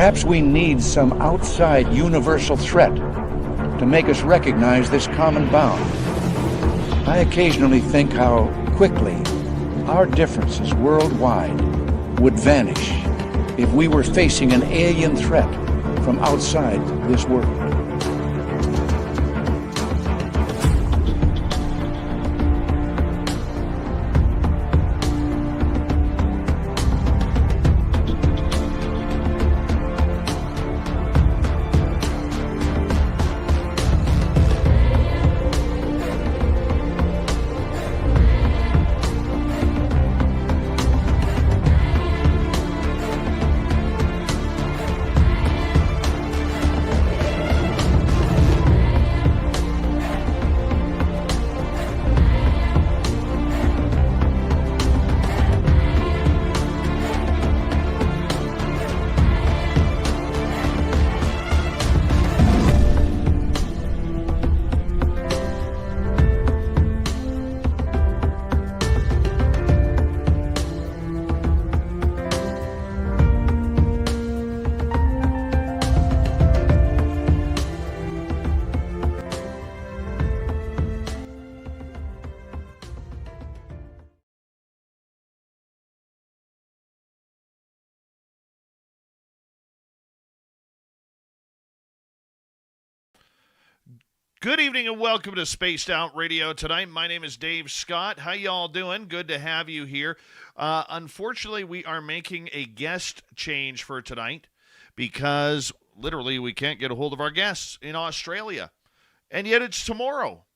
Perhaps we need some outside universal threat to make us recognize this common bound. I occasionally think how quickly our differences worldwide would vanish if we were facing an alien threat from outside this world. Good evening and welcome to Spaced Out Radio tonight. My name is Dave Scott. How y'all doing? Good to have you here. Unfortunately, we are making a guest change for tonight because literally we can't get a hold of our guests in Australia. And yet it's tomorrow.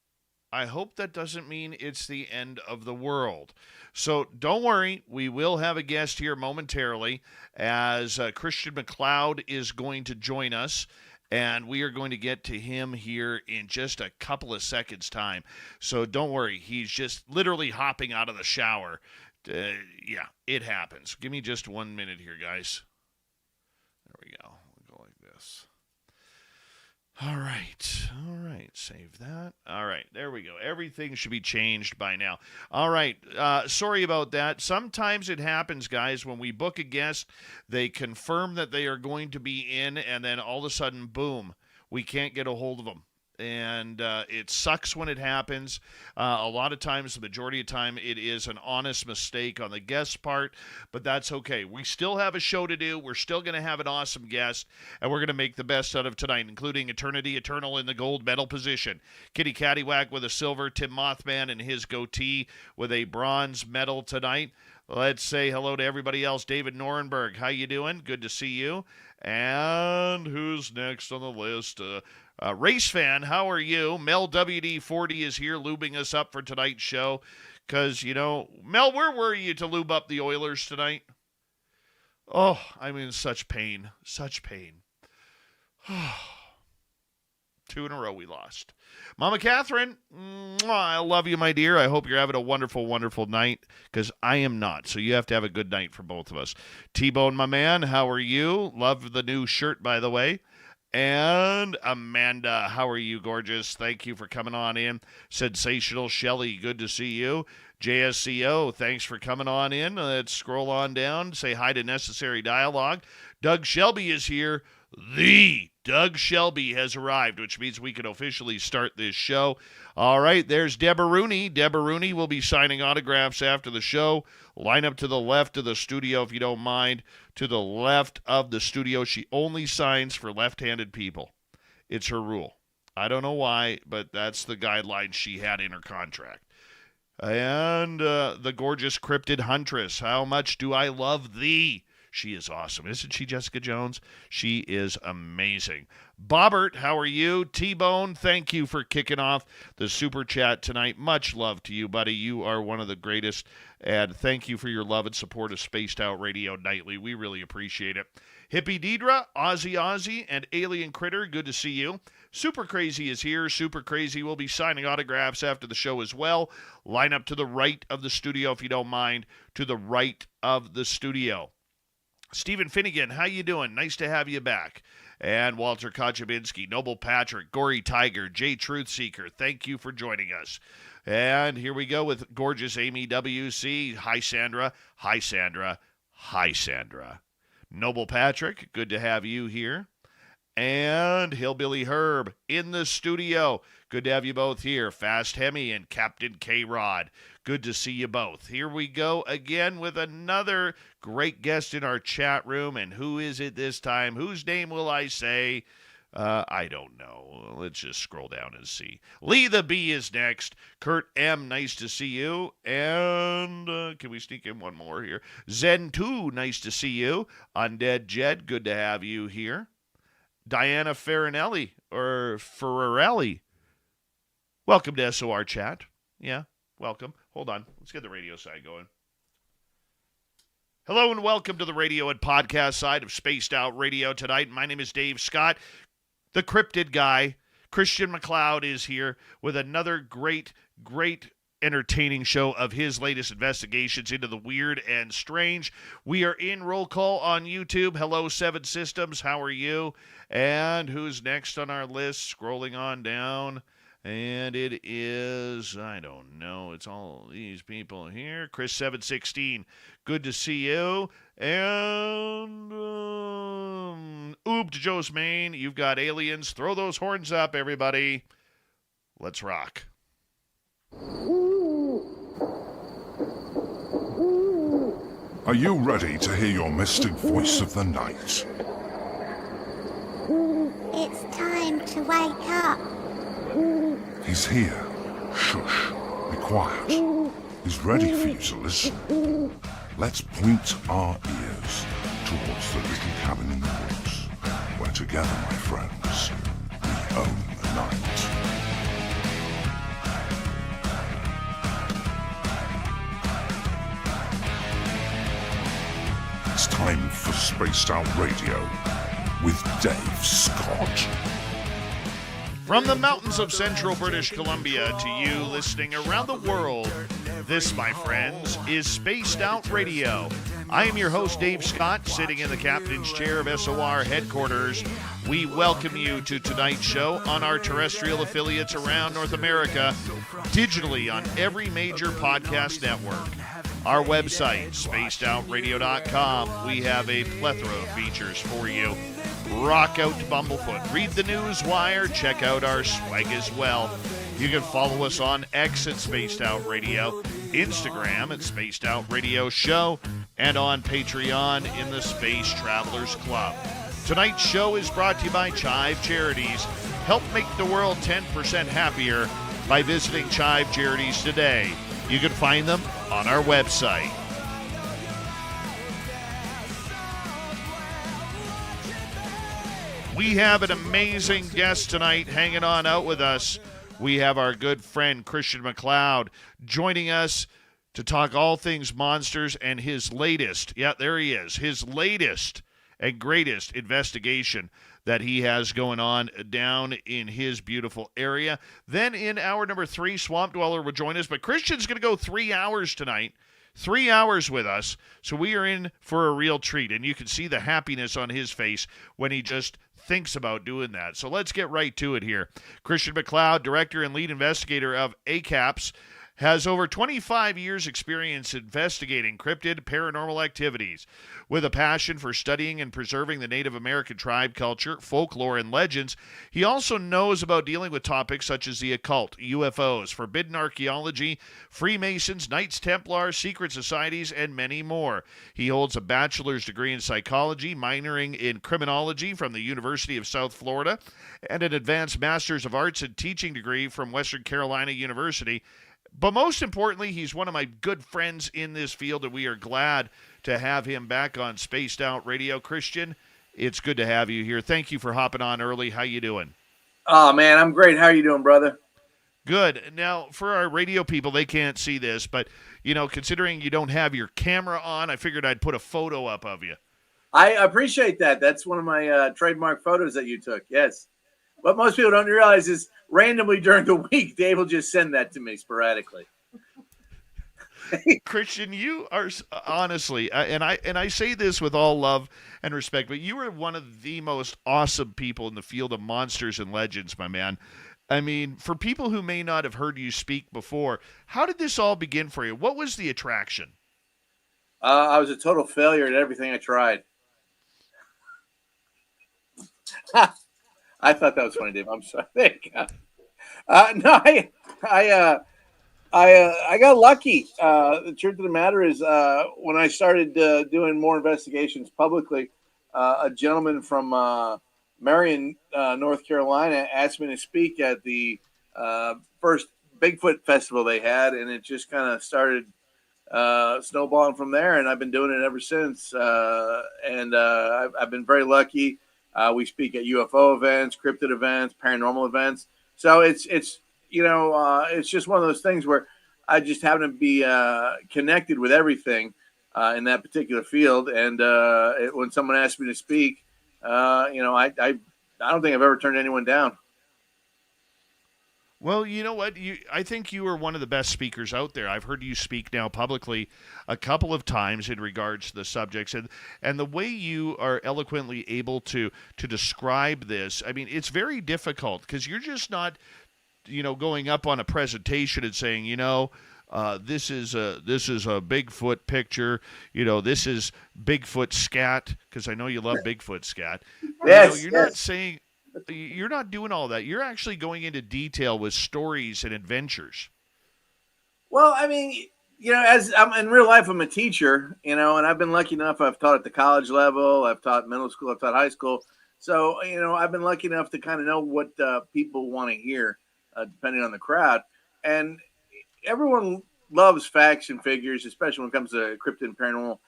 I hope that doesn't mean it's the end of the world. So don't worry, we will have a guest here momentarily as Christian McCloud is going to join us. And we are going to get to him here in just a couple of seconds' time. So don't worry. He's just literally hopping out of the shower. Yeah, it happens. Give me just 1 minute here, guys. There we go. We'll go like this. All right. Save that. All right. There we go. Everything should be changed by now. All right. Sorry about that. Sometimes it happens, guys, when we book a guest, they confirm that they are going to be in, and then all of a sudden, boom, we can't get a hold of them. And it sucks when it happens. A lot of times, the majority of time, it is an honest mistake on the guest's part, but that's okay. We still have a show to do. We're still going to have an awesome guest, and we're going to make the best out of tonight, including Eternity Eternal in the gold medal position, Kitty Caddywhack with a silver, Tim Mothman and his goatee with a bronze medal tonight. Let's say hello to everybody else. David Norenberg, how you doing? Good to see you. And who's next on the list? Race fan, how are you? Mel WD40 is here lubing us up for tonight's show. Because, Mel, where were you to lube up the Oilers tonight? Oh, I'm in such pain. Such pain. 2 in a row we lost. Mama Catherine, I love you, my dear. I hope you're having a wonderful, wonderful night, because I am not. So you have to have a good night for both of us. T-Bone, my man, how are you? Love the new shirt, by the way. And Amanda, how are you, gorgeous? Thank you for coming on in. Sensational Shelley, good to see you. JSCO, thanks for coming on in. Let's scroll on down. Say hi to Necessary Dialogue. Doug Shelby is here. The Doug Shelby has arrived, which means we can officially start this show. All right, there's Deborah Rooney. Deborah Rooney will be signing autographs after the show. Line up to the left of the studio if you don't mind. To the left of the studio. She only signs for left-handed people. It's her rule. I don't know why, but that's the guidelines she had in her contract. And the gorgeous Cryptid Huntress. How much do I love thee? She is awesome. Isn't she, Jessica Jones? She is amazing. Bobbert, how are you? T-Bone, thank you for kicking off the Super Chat tonight. Much love to you, buddy. You are one of the greatest. And thank you for your love and support of Spaced Out Radio Nightly. We really appreciate it. Hippie Deidre, Ozzy, and Alien Critter, good to see you. Super Crazy is here. Super Crazy will be signing autographs after the show as well. Line up to the right of the studio if you don't mind. To the right of the studio. Stephen Finnegan, how you doing? Nice to have you back. And Walter Kochabinski, Noble Patrick, Gory Tiger, Jay Truthseeker, thank you for joining us. And here we go with gorgeous Amy W.C. Hi, Sandra. Hi, Sandra. Hi, Sandra. Noble Patrick, good to have you here. And Hillbilly Herb in the studio. Good to have you both here. Fast Hemi and Captain K-Rod. Good to see you both. Here we go again with another great guest in our chat room. And who is it this time? Whose name will I say? I don't know. Let's just scroll down and see. Lee the Bee is next. Kurt M., nice to see you. And can we sneak in one more here? Zen 2, nice to see you. Undead Jed, good to have you here. Diana Ferrinelli, or Ferrarelli. Welcome to SOR Chat. Yeah, welcome. Hold on. Let's get the radio side going. Hello and welcome to the radio and podcast side of Spaced Out Radio tonight. My name is Dave Scott. The cryptid guy, Christian McCloud, is here with another great entertaining show of his latest investigations into the weird and strange. We are in roll call on YouTube. Hello, Seven Systems. How are you? And who's next on our list? Scrolling on down. And it is, I don't know, it's all these people here. Chris 716, good to see you. And Oob to Joe's Main, you've got aliens. Throw those horns up, everybody. Let's rock. Are you ready to hear your mystic voice of the night? It's time to wake up. He's here. Shush. Be quiet. He's ready for you to listen. Let's point our ears towards the little cabin in the woods, where together, my friends, we own the night. It's time for Spaced Out Radio with Dave Scott. From the mountains of central British Columbia to you listening around the world, this, my friends, is Spaced Out Radio. I am your host, Dave Scott, sitting in the captain's chair of SOR headquarters. We welcome you to tonight's show on our terrestrial affiliates around North America, digitally on every major podcast network. Our website, spacedoutradio.com. We have a plethora of features for you. Rock out to Bumblefoot. Read the news wire. Check out our swag as well. You can follow us on X at Spaced Out Radio, Instagram at Spaced Out Radio Show, and on Patreon in the Space Travelers Club. Tonight's show is brought to you by Chive Charities. Help make the world 10% happier by visiting Chive Charities today. You can find them on our website. We have an amazing guest tonight hanging on out with us. We have our good friend Christian McCloud joining us to talk all things monsters and his latest, there he is, his latest and greatest investigation that he has going on down in his beautiful area. Then in hour number 3, Swamp Dweller will join us, but Christian's going to go 3 hours tonight. 3 hours with us, so we are in for a real treat, and you can see the happiness on his face when he just thinks about doing that. So let's get right to it here. Christian McCloud, director and lead investigator of A.C.A.P.S, has over 25 years experience investigating cryptid paranormal activities. With a passion for studying and preserving the Native American tribe culture, folklore, and legends, he also knows about dealing with topics such as the occult, UFOs, forbidden archaeology, Freemasons, Knights Templar, secret societies, and many more. He holds a bachelor's degree in psychology, minoring in criminology from the University of South Florida, and an advanced master's of arts and teaching degree from Western Carolina University. But most importantly, he's one of my good friends in this field, and we are glad to have him back on Spaced Out Radio. Christian, it's good to have you here. Thank you for hopping on early. How you doing? Oh, man, I'm great. How are you doing, brother? Good. Now, for our radio people, they can't see this, but, considering you don't have your camera on, I figured I'd put a photo up of you. I appreciate that. That's one of my trademark photos that you took, yes. What most people don't realize is randomly during the week, Dave will just send that to me sporadically. Christian, you are honestly, and I say this with all love and respect, but you are one of the most awesome people in the field of monsters and legends, my man. I mean, for people who may not have heard you speak before, how did this all begin for you? What was the attraction? I was a total failure at everything I tried. I thought that was funny, Dave. I'm sorry. There you go. No, I got lucky. The truth of the matter is, when I started doing more investigations publicly, a gentleman from Marion, North Carolina, asked me to speak at the first Bigfoot festival they had, and it just kind of started snowballing from there. And I've been doing it ever since. I've been very lucky. We speak at UFO events, cryptid events, paranormal events. So it's it's just one of those things where I just happen to be connected with everything in that particular field. And when someone asks me to speak, I don't think I've ever turned anyone down. Well, you know what? I think you are one of the best speakers out there. I've heard you speak now publicly a couple of times in regards to the subjects, and the way you are eloquently able to describe this. I mean, it's very difficult because you're just not, going up on a presentation and saying, this is a Bigfoot picture. This is Bigfoot scat, because I know you love Bigfoot scat. Yes, you're not saying. You're not doing all that. You're actually going into detail with stories and adventures. Well, I mean, as I'm in real life, I'm a teacher, and I've been lucky enough. I've taught at the college level. I've taught middle school. I've taught high school. So, I've been lucky enough to kind of know what people want to hear, depending on the crowd. And everyone loves facts and figures, especially when it comes to cryptid and paranormal.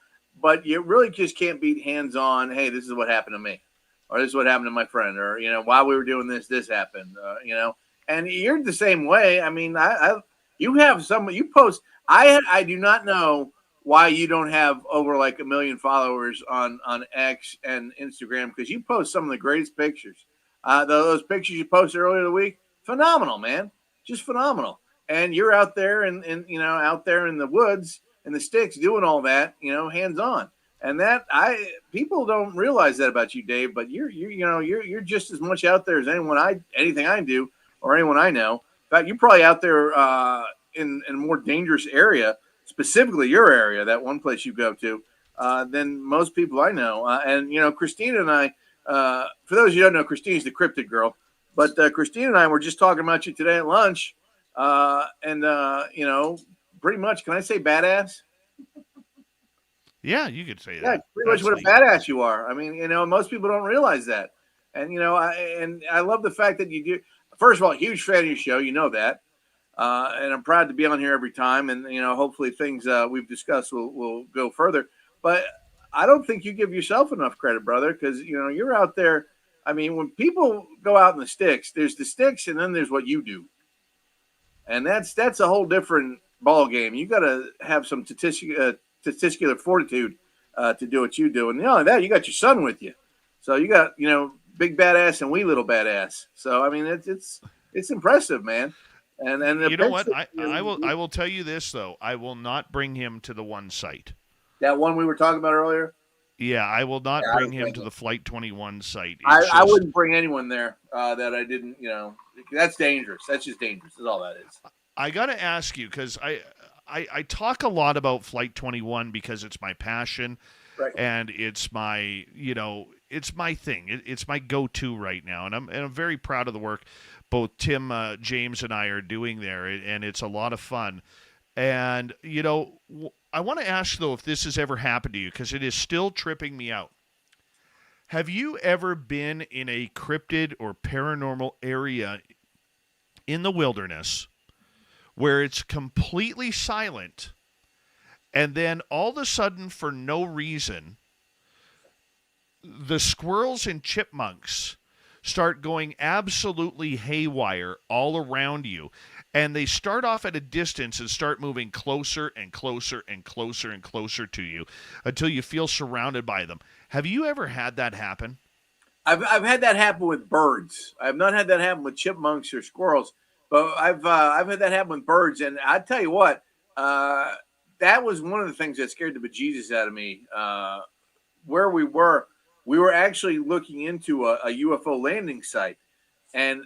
But you really just can't beat hands-on. Hey, this is what happened to me. Or this is what happened to my friend, or, while we were doing this happened, and you're the same way. I mean, you have you post, I do not know why you don't have over like 1 million followers on X and Instagram, because you post some of the greatest pictures. Those pictures you posted earlier the week, phenomenal, man, just phenomenal. And you're out there and out there in the woods and the sticks doing all that, hands on. And that people don't realize that about you, Dave. But you're just as much out there as anything I do or anyone I know. In fact, you're probably out there in a more dangerous area, specifically your area, that one place you go to, than most people I know. And Christina and I, for those of you who don't know, Christina's the cryptid girl. But Christina and I were just talking about you today at lunch, and pretty much, can I say badass? Yeah, you could say that. Yeah, pretty much what a badass you are. I mean, most people don't realize that. And, I love the fact that you do. First of all, huge fan of your show. You know that. And I'm proud to be on here every time. And, hopefully things we've discussed will go further. But I don't think you give yourself enough credit, brother, because, you're out there. I mean, when people go out in the sticks, there's the sticks and then there's what you do. And that's a whole different ball game. You got to have some testicular fortitude to do what you do. And not only that, you got your son with you. So you got, big badass and wee little badass. So, I mean, it's impressive, man. And you know what? I will tell you this, though. I will not bring him to the one site. That one we were talking about earlier? Yeah, I will not bring him to the Flight 21 site. I wouldn't bring anyone there that I didn't, that's dangerous. That's just dangerous is all that is. I got to ask you, because I talk a lot about Flight 21 because it's my passion, right, and it's my, it's my thing. It's my go-to right now, and I'm very proud of the work both Tim, James, and I are doing there, and it's a lot of fun. And, I want to ask, though, if this has ever happened to you, because it is still tripping me out. Have you ever been in a cryptid or paranormal area in the wilderness where it's completely silent, and then all of a sudden, for no reason, the squirrels and chipmunks start going absolutely haywire all around you, and they start off at a distance and start moving closer and closer and closer and closer to you until you feel surrounded by them? Have you ever had that happen? I've had that happen with birds. I've not had that happen with chipmunks or squirrels, but I've had that happen with birds. And I tell you what, that was one of the things that scared the bejesus out of me. Where we were actually looking into a UFO landing site, and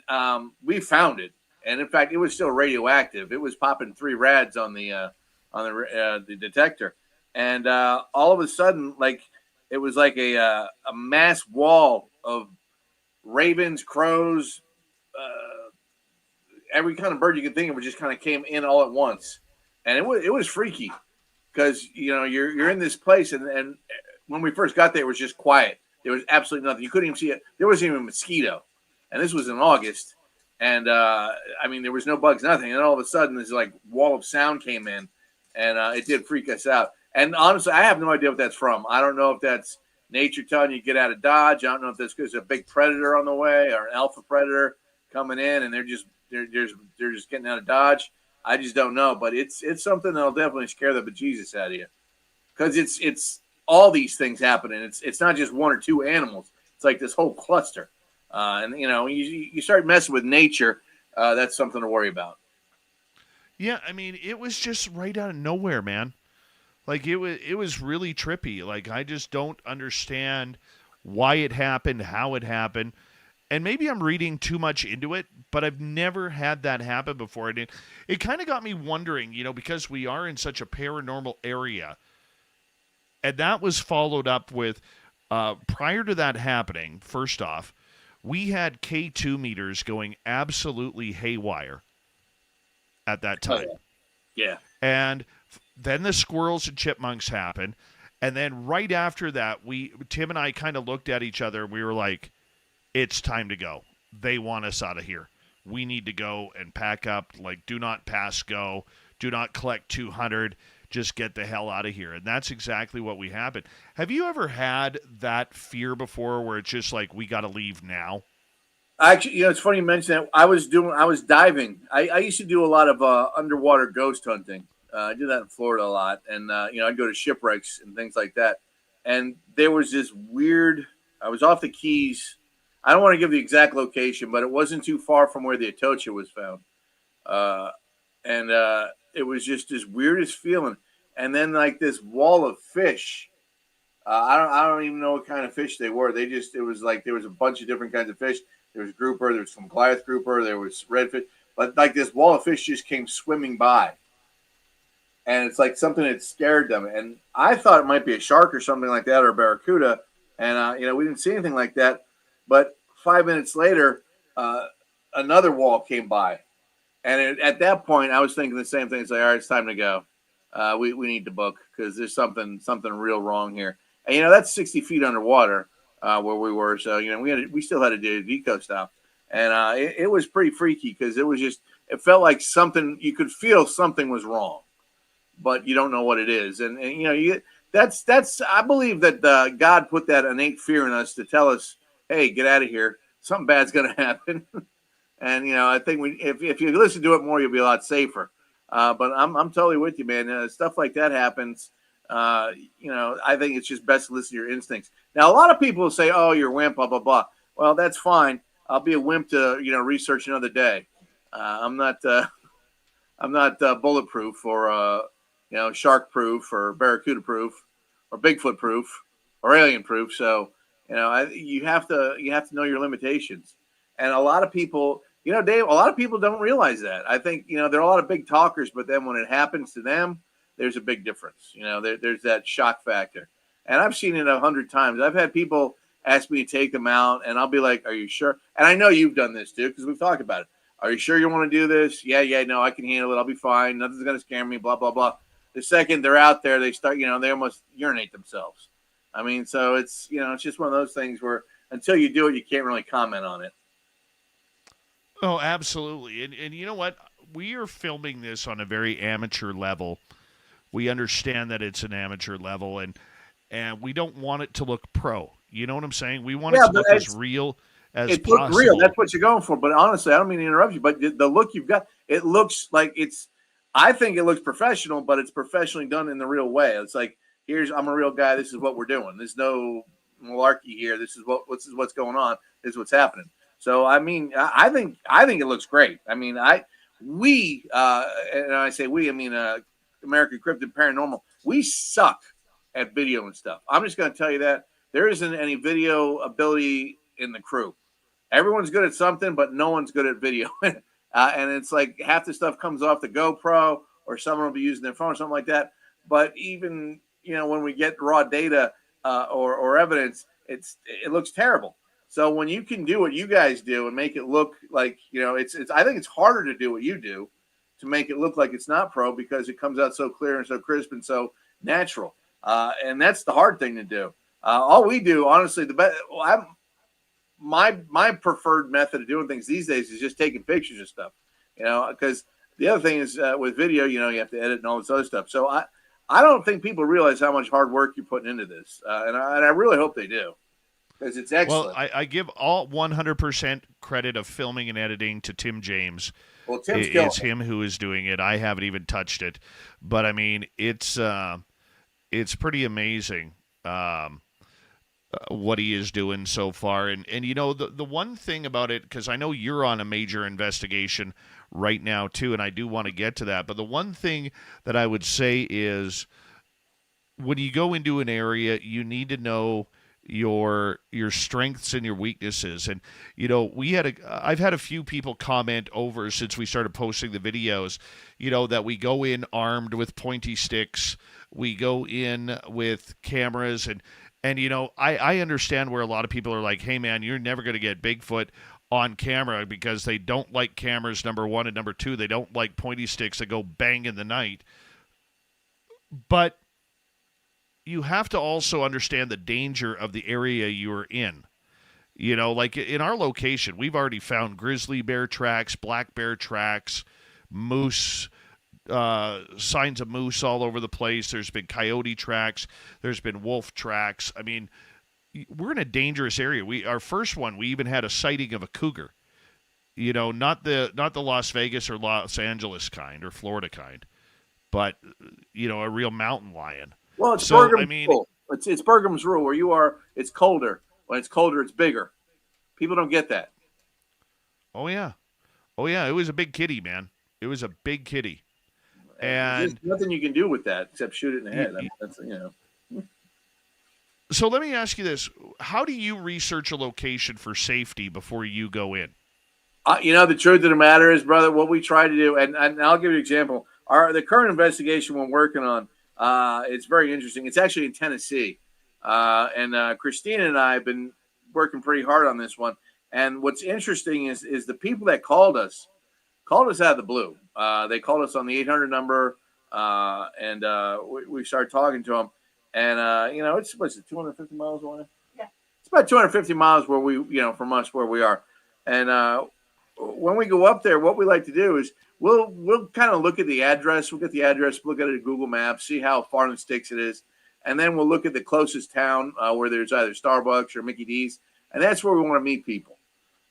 we found it. And in fact, it was still radioactive. It was popping 3 rads on the detector, and all of a sudden, like it was like a mass wall of ravens, crows, every kind of bird you could think of just kind of came in all at once, and it was freaky because you're in this place, and when we first got there, it was just quiet. There was absolutely nothing. You couldn't even see it. There wasn't even a mosquito, and this was in August, and there was no bugs, nothing. And all of a sudden, this like wall of sound came in, and it did freak us out. And honestly, I have no idea what that's from. I don't know if that's nature telling you to get out of Dodge. I don't know if that's because there's a big predator on the way or an alpha predator coming in, and they're just getting out of Dodge. I just don't know, but it's something that'll definitely scare the bejesus out of you, because it's all these things happening. It's not just one or two animals. It's like this whole cluster, and you start messing with nature. That's something to worry about. Yeah, I mean, it was just right out of nowhere, man. Like it was really trippy. Like I just don't understand why it happened, how it happened. And maybe I'm reading too much into it, but I've never had that happen before. And it kind of got me wondering, because we are in such a paranormal area. And that was followed up with, prior to that happening, first off, we had K2 meters going absolutely haywire at that time. Oh, yeah. And then the squirrels and chipmunks happened. And then right after that, Tim and I kind of looked at each other. And we were like, it's time to go. They want us out of here. We need to go and pack up. Like, do not pass go. Do not collect 200. Just get the hell out of here. And that's exactly what we happened. Have you ever had that fear before where it's just like, we got to leave now? Actually, it's funny you mention that. I was diving. I used to do a lot of underwater ghost hunting. I did that in Florida a lot. And, I'd go to shipwrecks and things like that. And there was this weird, I was off the Keys. I don't want to give the exact location, but it wasn't too far from where the Atocha was found. It was just this weirdest feeling. And then like this wall of fish. I don't even know what kind of fish they were. It was like there was a bunch of different kinds of fish. There was grouper, there was some Goliath grouper, there was redfish. But like this wall of fish just came swimming by. And it's like something that scared them. And I thought it might be a shark or something like that, or a barracuda. And, we didn't see anything like that. But 5 minutes later, another wall came by. And at that point, I was thinking the same thing. It's like, all right, it's time to go. We need to book because there's something real wrong here. And, that's 60 feet underwater where we were. So, we still had to do a deco stop. And it was pretty freaky because it felt like something, you could feel something was wrong, but you don't know what it is. And that's I believe that God put that innate fear in us to tell us, hey, get out of here. Something bad's going to happen. And, I think if you listen to it more, you'll be a lot safer. But I'm totally with you, man. Stuff like that happens. I think it's just best to listen to your instincts. Now, a lot of people say, oh, you're a wimp, blah, blah, blah. Well, that's fine. I'll be a wimp to, research another day. I'm not bulletproof or, shark proof or barracuda proof or Bigfoot proof or alien proof. So, you have to know your limitations. And a lot of people, Dave, a lot of people don't realize that. I think, there are a lot of big talkers, but then when it happens to them, there's a big difference. There's that shock factor. And I've seen it 100 times. I've had people ask me to take them out, and I'll be like, are you sure? And I know you've done this too, because we've talked about it. Are you sure you want to do this? Yeah, no, I can handle it. I'll be fine. Nothing's going to scare me, blah, blah, blah. The second they're out there, they start, they almost urinate themselves. I mean, so it's, it's just one of those things where until you do it, you can't really comment on it. Oh, absolutely. And you know what? We are filming this on a very amateur level. We understand that it's an amateur level, and we don't want it to look pro. You know what I'm saying? We want it to look as real as possible. It looks real. That's what you're going for. But honestly, I don't mean to interrupt you, but the look you've got, it looks like I think it looks professional, but it's professionally done in the real way. It's like, I'm a real guy. This is what we're doing. There's no malarkey here. This is what's going on. This is what's happening. So, I mean, I think it looks great. I mean, and I say we, I mean, American Cryptid and Paranormal, we suck at video and stuff. I'm just going to tell you that there isn't any video ability in the crew. Everyone's good at something, but no one's good at video. And it's like half the stuff comes off the GoPro, or someone will be using their phone or something like that. But even, when we get raw data or evidence, it looks terrible. So when you can do what you guys do and make it look like, it's I think it's harder to do what you do to make it look like it's not pro because it comes out so clear and so crisp and so natural. And that's the hard thing to do. All we do, honestly, my preferred method of doing things these days is just taking pictures of stuff, because the other thing is with video, you have to edit and all this other stuff. So I don't think people realize how much hard work you're putting into this. And I really hope they do, because it's excellent. Well, I give all 100% credit of filming and editing to Tim James. Well, Tim's it's him who is doing it. I haven't even touched it, but I mean, it's pretty amazing what he is doing so far. And the one thing about it, because I know you're on a major investigation right now too, and I do want to get to that. But the one thing that I would say is, when you go into an area, you need to know your strengths and your weaknesses. And I've had a few people comment over since we started posting the videos, that we go in armed with pointy sticks, we go in with cameras, and I understand where a lot of people are like, hey man, you're never going to get Bigfoot on camera because they don't like cameras, number one, and number two, they don't like pointy sticks that go bang in the night. But you have to also understand the danger of the area you're in. Like in our location, we've already found grizzly bear tracks, black bear tracks, moose, signs of moose all over the place. There's been coyote tracks. There's been wolf tracks. I mean, we're in a dangerous area. Our first one, we even had a sighting of a cougar. Not the Las Vegas or Los Angeles kind or Florida kind, but a real mountain lion. Well, it's Bergam's rule. It's Bergam's rule. Where you are, it's colder. When it's colder, it's bigger. People don't get that. Oh yeah. It was a big kitty, man. It was a big kitty. And there's nothing you can do with that except shoot it in the head. That's. So let me ask you this: how do you research a location for safety before you go in? The truth of the matter is, brother, what we try to do, and I'll give you an example. The current investigation we're working on, it's very interesting. It's actually in Tennessee, and Christina and I have been working pretty hard on this one. And what's interesting is the people that called us out of the blue. They called us on the 800 number, and we started talking to them. And it's 250 miles away. Yeah, it's about 250 miles from us where we are. And when we go up there, what we like to do is we'll kind of look at the address. We'll get the address, look at it at Google Maps, see how far in the sticks it is, and then we'll look at the closest town where there's either Starbucks or Mickey D's, and that's where we want to meet people.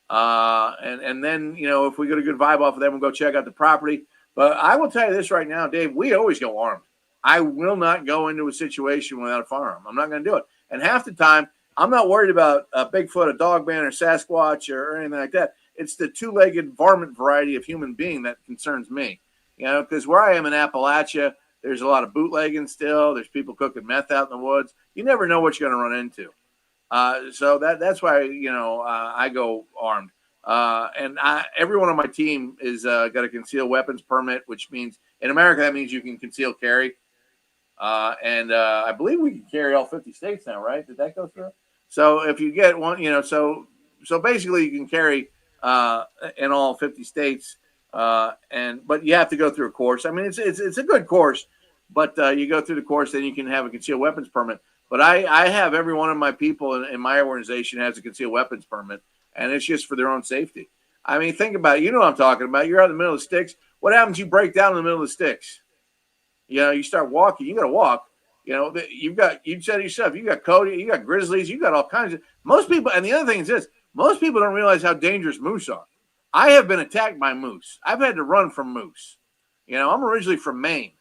And then if we get a good vibe off of them, we'll go check out the property. But I will tell you this right now, Dave, we always go armed. I will not go into a situation without a firearm. I'm not going to do it. And half the time, I'm not worried about a Bigfoot, a dogman, or Sasquatch, or anything like that. It's the two-legged varmint variety of human being that concerns me. Because where I am in Appalachia, there's a lot of bootlegging still. There's people cooking meth out in the woods. You never know what you're going to run into. So that's why, I go armed. And everyone on my team is got a concealed weapons permit, which means in America, that means you can conceal carry. And I believe we can carry all 50 states now, right? Did that go through? So if you get one, so basically you can carry in all 50 states, but you have to go through a course. I mean, it's a good course, but you go through the course, then you can have a concealed weapons permit. But I have every one of my people in my organization has a concealed weapons permit, and it's just for their own safety. I mean, think about it. You know what I'm talking about. You're out in the middle of the sticks. What happens? You break down in the middle of the sticks. You start walking. You got to walk. You said yourself. You got Cody. You got grizzlies. You got all kinds of. Most people. And the other thing is this: most people don't realize how dangerous moose are. I have been attacked by moose. I've had to run from moose. I'm originally from Maine,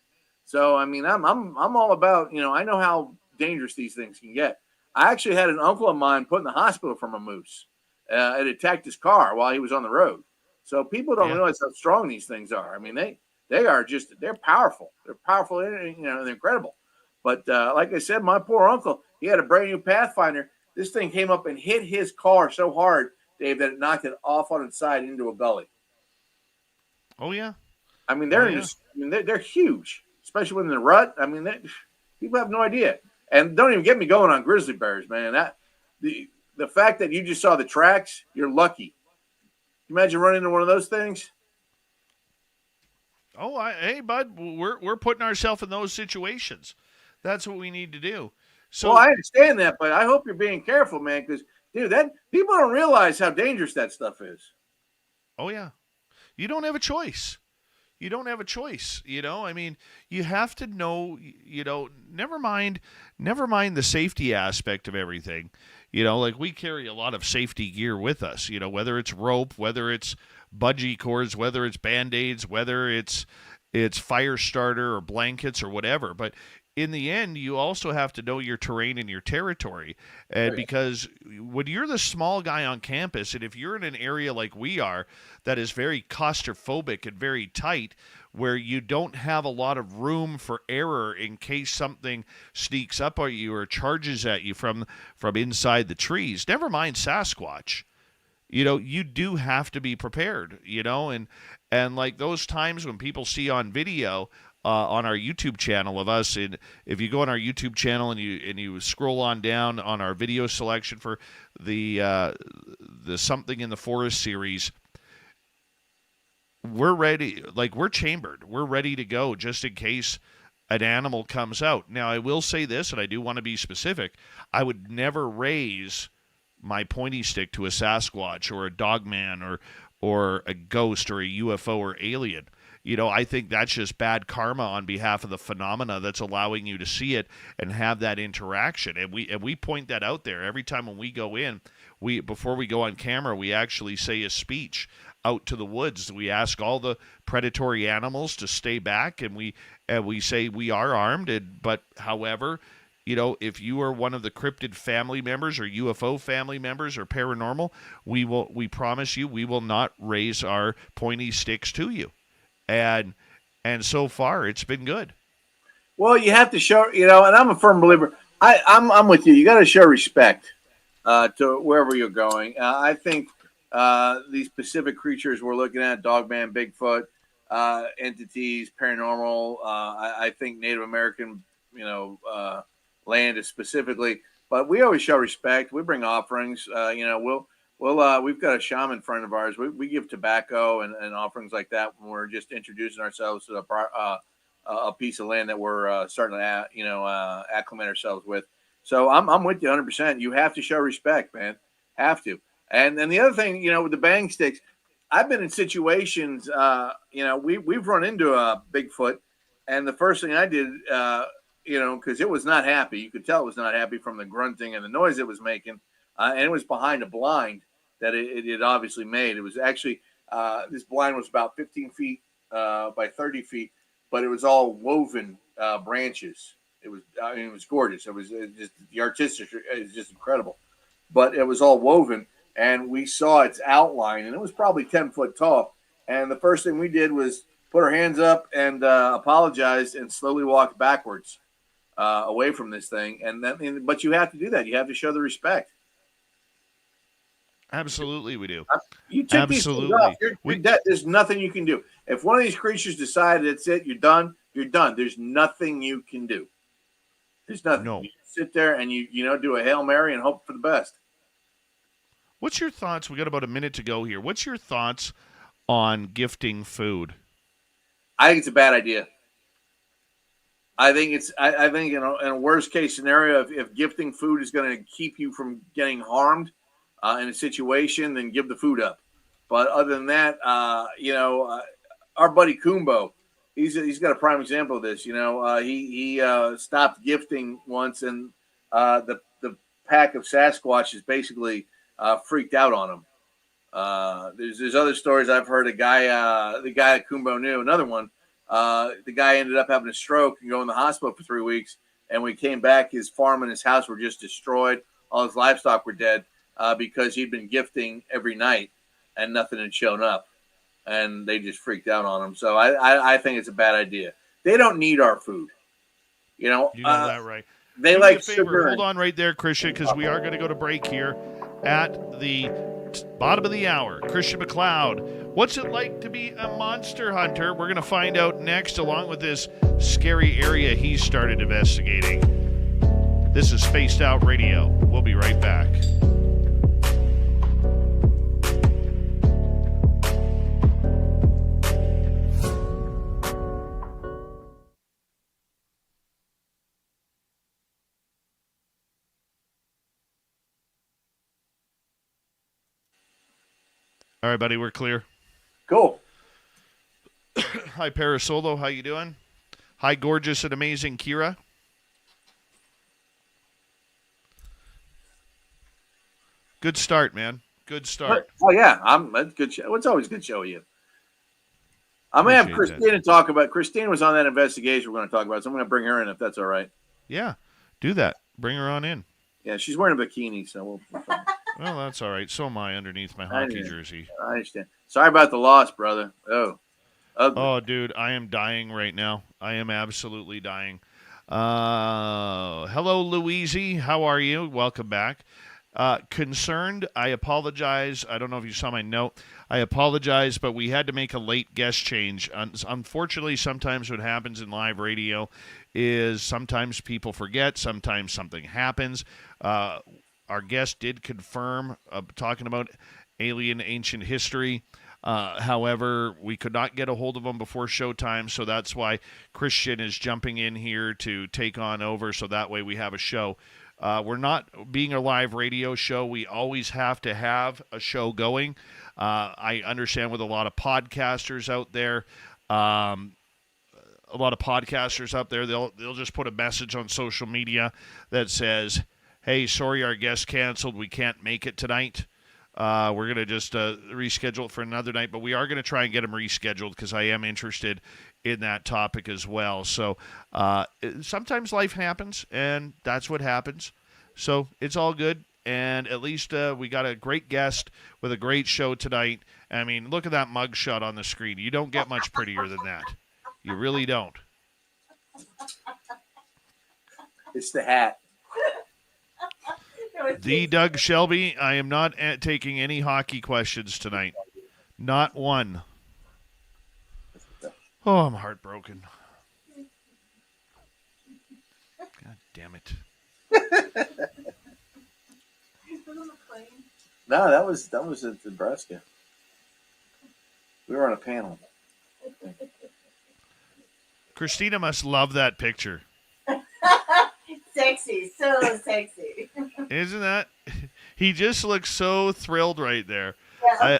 so I mean, I'm all about. I know how dangerous these things can get. I actually had an uncle of mine put in the hospital from a moose. It attacked his car while he was on the road. So people don't realize how strong these things are. I mean, they are they're powerful. They're powerful, and they're incredible. But like I said, my poor uncle, he had a brand new Pathfinder. This thing came up and hit his car so hard, Dave, that it knocked it off on its side into a gully. Oh yeah. I mean, they're huge, especially when they're in the rut. I mean, people have no idea. And don't even get me going on grizzly bears, man. The the fact that you just saw the tracks, you're lucky. Imagine running into one of those things. Oh, hey, bud, we're putting ourselves in those situations. That's what we need to do. So, Well, I understand that, but I hope you're being careful, man, because, dude, that people don't realize how dangerous that stuff is. oh yeah, you don't have a choice. You don't have a choice. I mean, you have to know. Never mind the safety aspect of everything. Like we carry a lot of safety gear with us. Whether it's rope, whether it's bungee cords, whether it's Band-Aids, whether it's fire starter or blankets or whatever. But in the end, you also have to know your terrain and your territory. And because when you're the small guy on campus, and if you're in an area like we are that is very claustrophobic and very tight, where you don't have a lot of room for error in case something sneaks up on you or charges at you from inside the trees, never mind Sasquatch. You do have to be prepared, and like those times when people see on video on our YouTube channel of us, and if you go on our YouTube channel and you scroll on down on our video selection for the Something in the Forest series, we're ready, like we're chambered, we're ready to go just in case an animal comes out. Now, I will say this, and I do want to be specific, I would never raise my pointy stick to a Sasquatch or a dogman or a ghost or a UFO or alien. I think that's just bad karma on behalf of the phenomena that's allowing you to see it and have that interaction. And we point that out there every time when we go in. Before we go on camera, we actually say a speech out to the woods. We ask all the predatory animals to stay back, and we say we are armed. But however, if you are one of the cryptid family members or UFO family members or paranormal, we promise you we will not raise our pointy sticks to you. And so far it's been good. Well, you have to show, and I'm a firm believer. I'm with you. You got to show respect to wherever you're going. I think these specific creatures we're looking at, Dogman, Bigfoot, entities, paranormal. I think Native American, land is specifically. But we always show respect. We bring offerings. We've got a shaman friend of ours. We give tobacco and offerings like that when we're just introducing ourselves to a piece of land that we're starting to acclimate ourselves with. So I'm with you 100%. You have to show respect, man. Have to. And then the other thing, with the bang sticks, I've been in situations. We've run into a Bigfoot, and the first thing I did, because it was not happy. You could tell it was not happy from the grunting and the noise it was making, and it was behind a blind that it had obviously made. It was actually, this blind was about 15 feet by 30 feet, but it was all woven branches. It was gorgeous. It was just, the artistic is just incredible, but it was all woven, and we saw its outline, and it was probably 10 foot tall. And the first thing we did was put our hands up and apologized and slowly walked backwards away from this thing. But you have to do that. You have to show the respect. Absolutely, we do. You take these things off. You're dead. There's nothing you can do. If one of these creatures decide that's it, you're done. You're done. There's nothing you can do. There's nothing. No. You sit there and you do a Hail Mary and hope for the best. What's your thoughts? We got about a minute to go here. What's your thoughts on gifting food? I think it's a bad idea. I think in a worst case scenario, if gifting food is going to keep you from getting harmed in a situation, then give the food up. But other than that, our buddy Kumbo, he's got a prime example of this. He stopped gifting once, and the pack of Sasquatches basically freaked out on him. There's other stories I've heard. The guy that Kumbo knew, another one. The guy ended up having a stroke and going to the hospital for 3 weeks. And when he came back, his farm and his house were just destroyed. All his livestock were dead because he'd been gifting every night and nothing had shown up. And they just freaked out on him. So I think it's a bad idea. They don't need our food. You know that right. They Do like me a favor, sugar. Hold on right there, Christian, because we are going to go to break here at the bottom of the hour. Christian McCloud, what's it like to be a monster hunter? We're going to find out next, along with this scary area he started investigating. This is Spaced Out Radio. We'll be right back. All right, buddy, we're clear. Cool. Hi, Parasolo. How you doing? Hi, gorgeous and amazing Kira. Good start, man. Good start. Oh yeah, that's a good show. It's always a good show with you. I'm gonna have Appreciate Christina talk about. Christine was on that investigation we're gonna talk about, so I'm gonna bring her in if that's all right. Yeah, do that. Bring her on in. Yeah, she's wearing a bikini, so we'll Well, that's all right. So am I underneath my hockey jersey. I understand. Sorry about the loss, brother. Oh, ugly. Oh, dude, I am dying right now. I am absolutely dying. Hello, Louise. How are you? Welcome back. Concerned, I apologize. I don't know if you saw my note. I apologize, but we had to make a late guest change. Unfortunately, sometimes what happens in live radio is sometimes people forget, sometimes something happens. Our guest did confirm, talking about alien ancient history. However, we could not get a hold of him before showtime, so that's why Christian is jumping in here to take on over, so that way we have a show. We're not being a live radio show. We always have to have a show going. I understand with a lot of podcasters out there, they'll just put a message on social media that says, hey, sorry, our guest canceled. We can't make it tonight. We're going to just reschedule it for another night, but we are going to try and get them rescheduled because I am interested in that topic as well. So sometimes life happens, and that's what happens. So it's all good, and at least we got a great guest with a great show tonight. I mean, look at that mugshot on the screen. You don't get much prettier than that. You really don't. It's the hat. The Doug Shelby, I am not taking any hockey questions tonight. Not one. Oh, I'm heartbroken. God damn it. No, that was at Nebraska. We were on a panel. Christina must love that picture. Sexy, so sexy. Isn't that? He just looks so thrilled right there. Yeah.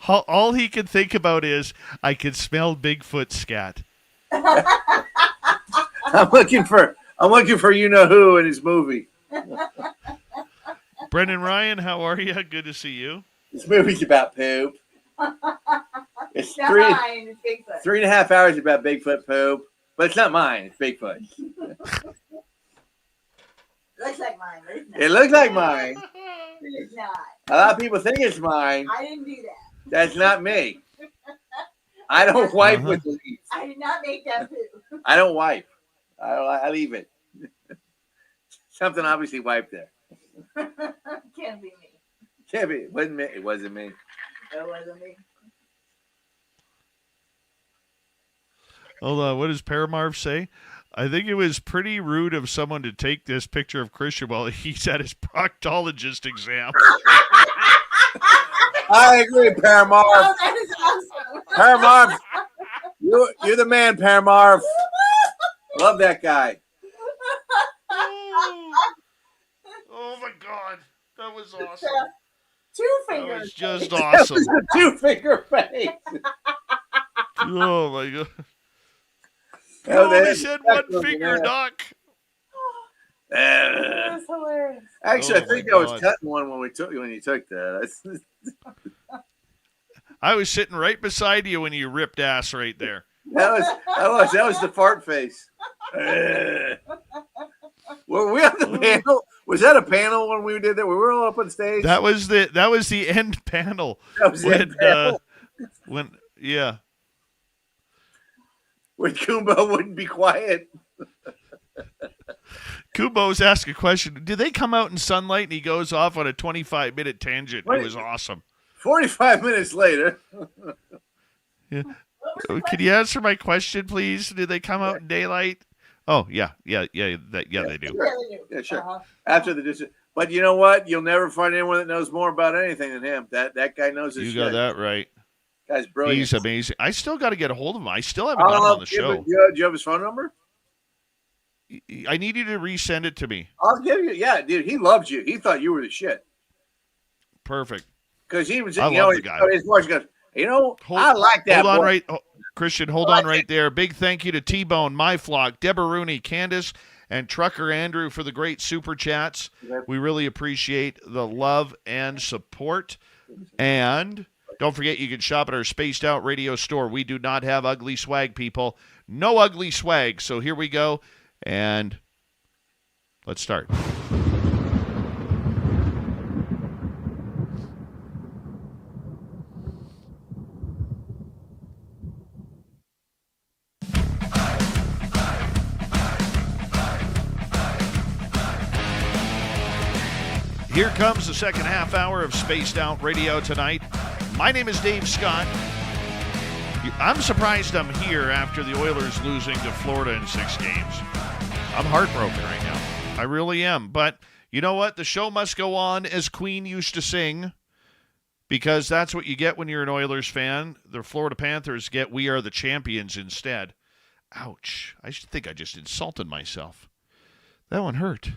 All he can think about is, I can smell Bigfoot scat. I'm looking for you know who in his movie. Brendan Ryan, how are you? Good to see you. This movie's about poop. It's Not mine, it's Bigfoot. 3.5 hours about Bigfoot poop, but it's not mine. It's Bigfoot. Looks like mine, but it's not. It looks like mine. It's not. A lot of people think it's mine. I didn't do that. That's not me. I don't wipe with the leaves. I did not make that poo. I don't wipe. I leave it. Something obviously wiped there. Can't be me. Can't be. It wasn't me. It wasn't me. It wasn't me. Hold on, what does Paramarv say? I think it was pretty rude of someone to take this picture of Christian while he's at his proctologist exam. I agree, Paramarv. Oh, that is awesome. Paramarv, you're the man, Paramarv. Love that guy. Oh my God, that was awesome. Two That fingers. was just That awesome. was a 2-finger face. Oh my God. Oh, Oh, that he is said one excellent, finger man. duck. That's hilarious. Actually, Oh, I think my I was God. cutting one when you took that. I was sitting right beside you when you ripped ass right there. That was the fart face. Were we on the panel? Was that a panel when we did that? We were all up on stage. That was the end panel. That was the end panel. Yeah. When Kumbo wouldn't be quiet. Kubo was asking a question. Did they come out in sunlight? And he goes off on a 25-minute tangent. It was awesome. 45 minutes later. Yeah. Can you answer my question, please? Did they come out in daylight? Oh, yeah, they do. Yeah, sure. After the but you know what? You'll never find anyone that knows more about anything than him. That guy knows his You shit. got that right. Guy's brilliant. He's amazing. I still got to get a hold of him. I still haven't got him on the show. Do you have his phone number? I need you to resend it to me. I'll give you. Yeah, dude, he loves you. He thought you were the shit. Perfect. because he was, I love the guy. his voice goes, I like that. Hold on, boy. right, Christian. Hold on right there. Big thank you to T-Bone, My Flock, Deborah Rooney, Candace, and Trucker Andrew for the great super chats. We really appreciate the love and support. And don't forget, you can shop at our Spaced Out Radio store. We do not have ugly swag, people. No ugly swag. So here we go, and let's start. Here comes the second half hour of Spaced Out Radio tonight. My name is Dave Scott. I'm surprised I'm here after the Oilers losing to Florida in 6 games. I'm heartbroken right now. I really am. But you know what? The show must go on, as Queen used to sing, because that's what you get when you're an Oilers fan. The Florida Panthers get "We Are the Champions" instead. Ouch. I think I just insulted myself. That one hurt.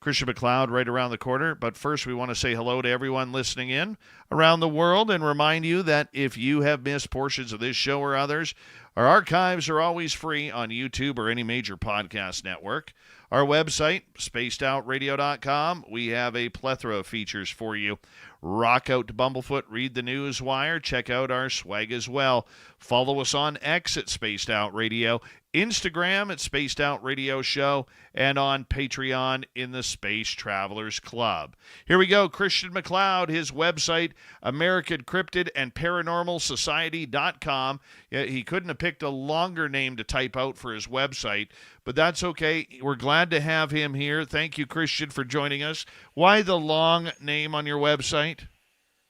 Christian McCloud right around the corner. But first, we want to say hello to everyone listening in around the world and remind you that if you have missed portions of this show or others, our archives are always free on YouTube or any major podcast network. Our website, spacedoutradio.com, we have a plethora of features for you. Rock out to Bumblefoot, read the news wire, check out our swag as well. Follow us on X at Spaced Out Radio, Instagram at Spaced Out Radio Show, and on Patreon in the Space Travelers Club. Here we go. Christian McCloud, his website, American Cryptid and Paranormal Society.com. Yeah, he couldn't have picked a longer name to type out for his website, but that's okay. We're glad to have him here. Thank you, Christian, for joining us. Why the long name on your website?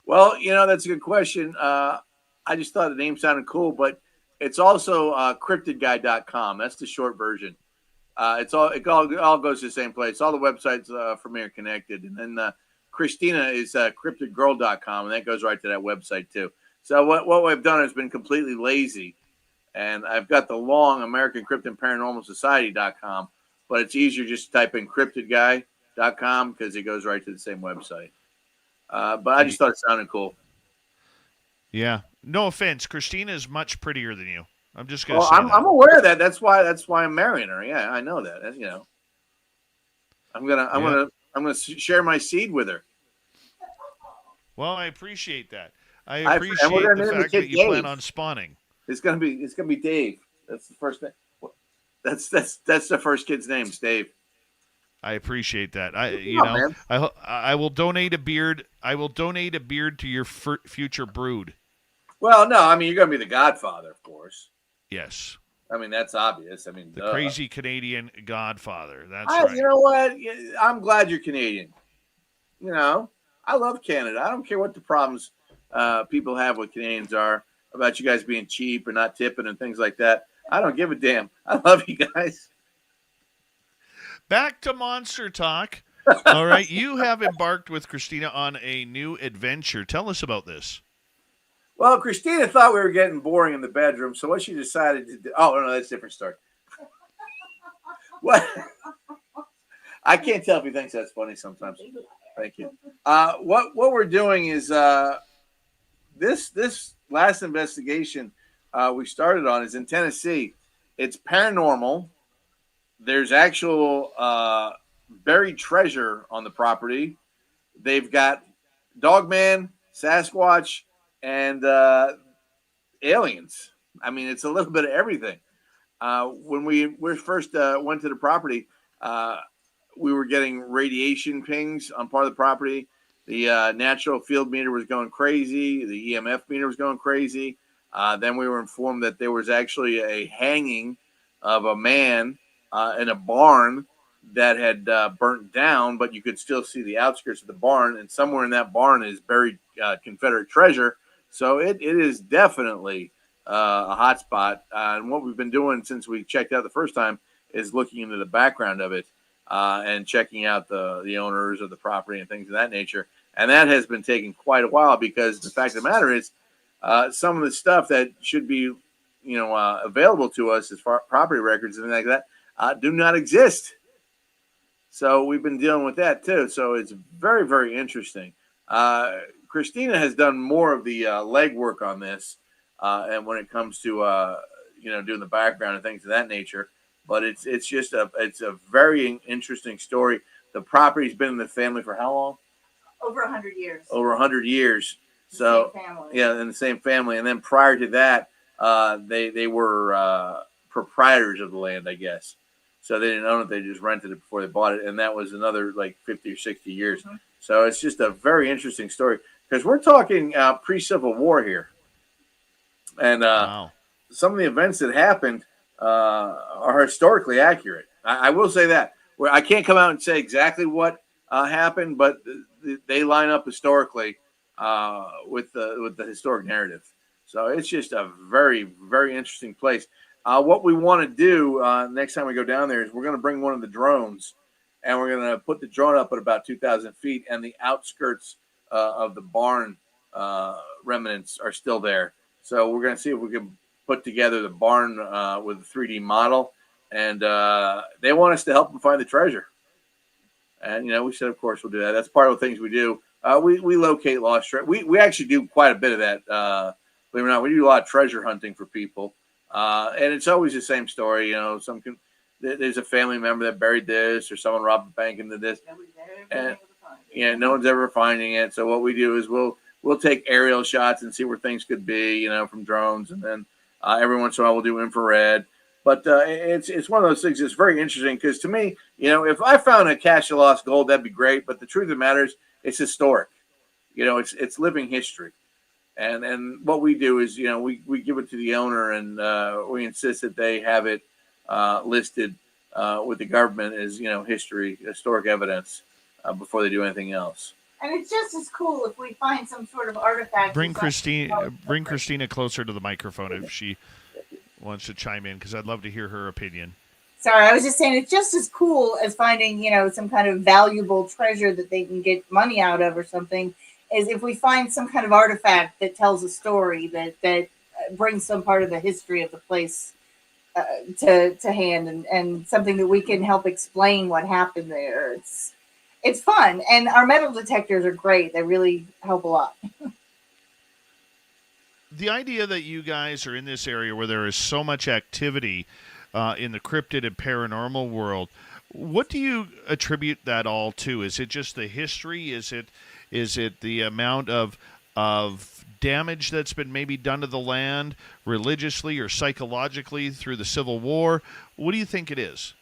Well, that's a good question. I just thought the name sounded cool, but it's also cryptidguy.com. That's the short version. It all goes to the same place. All the websites for me are connected. And then Christina is cryptidgirl.com, and that goes right to that website too. So what we've done has been completely lazy. And I've got the long American Cryptid and Paranormal Society.com, but it's easier just to type in cryptidguy.com because it goes right to the same website. But I just thought it sounded cool. Yeah. No offense. Christina is much prettier than you. I'm just going to say I'm aware of that. That's why I'm marrying her. Yeah, I know that. I'm gonna share my seed with her. Well, I appreciate that. I appreciate the fact that you plan on spawning. It's gonna be Dave. That's the first name. That's the first kid's name. It's Dave. I appreciate that. I will donate a beard. I will donate a beard to your future brood. Well, no, I mean, you're going to be the godfather, of course. Yes. I mean, that's obvious. I mean, the crazy Canadian godfather. That's right. You know what? I'm glad you're Canadian. I love Canada. I don't care what the problems people have with Canadians are about you guys being cheap or not tipping and things like that. I don't give a damn. I love you guys. Back to Monster Talk. All right. You have embarked with Christina on a new adventure. Tell us about this. Well, Christina thought we were getting boring in the bedroom, so what she decided to do... Oh, no, that's a different story. What? I can't tell if he thinks that's funny sometimes. Thank you. What we're doing is this last investigation we started on is in Tennessee. It's paranormal. There's actual buried treasure on the property. They've got Dogman, Sasquatch, and aliens. I mean, it's a little bit of everything. When we first went to the property, we were getting radiation pings on part of the property. The natural field meter was going crazy. The EMF meter was going crazy. Then we were informed that there was actually a hanging of a man in a barn that had burnt down, but you could still see the outskirts of the barn. And somewhere in that barn is buried Confederate treasure. So it is definitely a hot spot. And what we've been doing since we checked out the first time is looking into the background of it and checking out the owners of the property and things of that nature. And that has been taking quite a while because the fact of the matter is some of the stuff that should be, available to us as far property records and things like that do not exist. So we've been dealing with that too. So it's very, very interesting. Christina has done more of the legwork on this, and when it comes to doing the background and things of that nature. But it's a very interesting story. The property's been in the family for how long? Over 100 years. Over 100 years. The So same family. yeah, in the same family. And then prior to that, they were proprietors of the land, I guess. So they didn't own it; they just rented it before they bought it, and that was another like 50 or 60 years. Mm-hmm. So it's just a very interesting story because we're talking pre-Civil War here, and Wow. some of the events that happened are historically accurate. I will say that. Where I can't come out and say exactly what happened, but they line up historically with the historic narrative. So it's just a very, very interesting place. What we want to do next time we go down there is we're going to bring one of the drones, and we're going to put the drone up at about 2,000 feet, and the outskirts of the barn remnants are still there. So we're going to see if we can put together the barn with a 3D model, and they want us to help them find the treasure. And we said, of course, we'll do that. That's part of the things we do. We locate lost treasure. We actually do quite a bit of that. Believe it or not, we do a lot of treasure hunting for people. And it's always the same story, there's a family member that buried this, or someone robbed a bank into this. Nobody's ever been able to find it. Yeah, no one's ever finding it. So what we do is we'll take aerial shots and see where things could be, from drones, and then every once in a while we'll do infrared. But it's one of those things that's very interesting because to me, if I found a cache of lost gold, that'd be great. But the truth of the matter is, it's historic. It's living history. And what we do is, we give it to the owner, and we insist that they have it listed with the government as, historic evidence before they do anything else. And it's just as cool if we find some sort of artifact. Bring Christina closer to the microphone if she wants to chime in, because I'd love to hear her opinion. Sorry, I was just saying it's just as cool as finding, some kind of valuable treasure that they can get money out of or something, is if we find some kind of artifact that tells a story that brings some part of the history of the place to hand, and something that we can help explain what happened there. It's fun, and our metal detectors are great. They really help a lot. The idea that you guys are in this area where there is so much activity in the cryptid and paranormal world, what do you attribute that all to? Is it just the history? Is it the amount of damage that's been maybe done to the land religiously or psychologically through the Civil War? What do you think it is?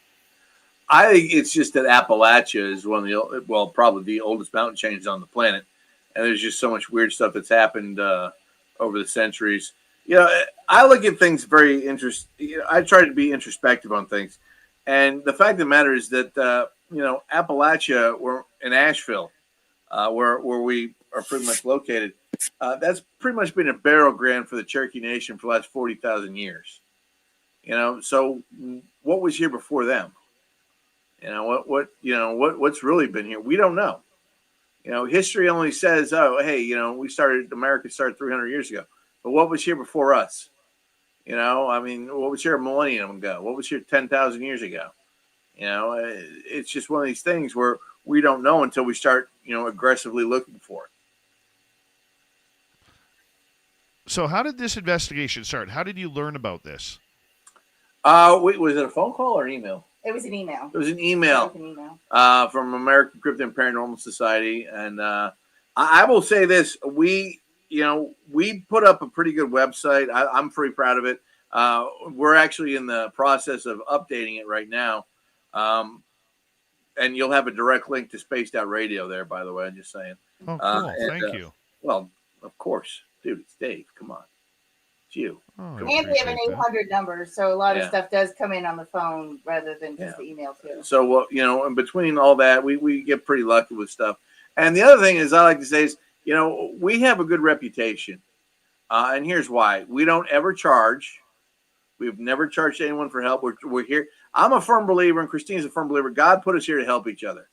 I think it's just that Appalachia is probably the oldest mountain chains on the planet, and there's just so much weird stuff that's happened over the centuries. I look at things very I try to be introspective on things, and the fact of the matter is that Appalachia, we're in Asheville, where we are pretty much located. That's pretty much been a burial ground for the Cherokee Nation for the last 40,000 years. So what was here before them? What's really been here? We don't know. History only says, America started 300 years ago. But what was here before us? What was here a millennium ago? What was here 10,000 years ago? It's just one of these things where we don't know until we start, aggressively looking for it. So how did this investigation start? How did you learn about this? Was it a phone call or an email? It was an email. It was an email from American Cryptid and Paranormal Society, and I will say this: we put up a pretty good website. I'm pretty proud of it. We're actually in the process of updating it right now, and you'll have a direct link to Spaced Out Radio there. By the way, I'm just saying. Oh, cool! Thank you. Well, of course, dude. It's Dave. Come on, it's you. Oh, And we have an 800 number, so a lot of Yeah. stuff does come in on the phone rather than just the email too. So, in between all that, we get pretty lucky with stuff. And the other thing is, I like to say is, we have a good reputation. And here's why. We don't ever charge. We've never charged anyone for help. We're here. I'm a firm believer, and Christine's a firm believer. God put us here to help each other.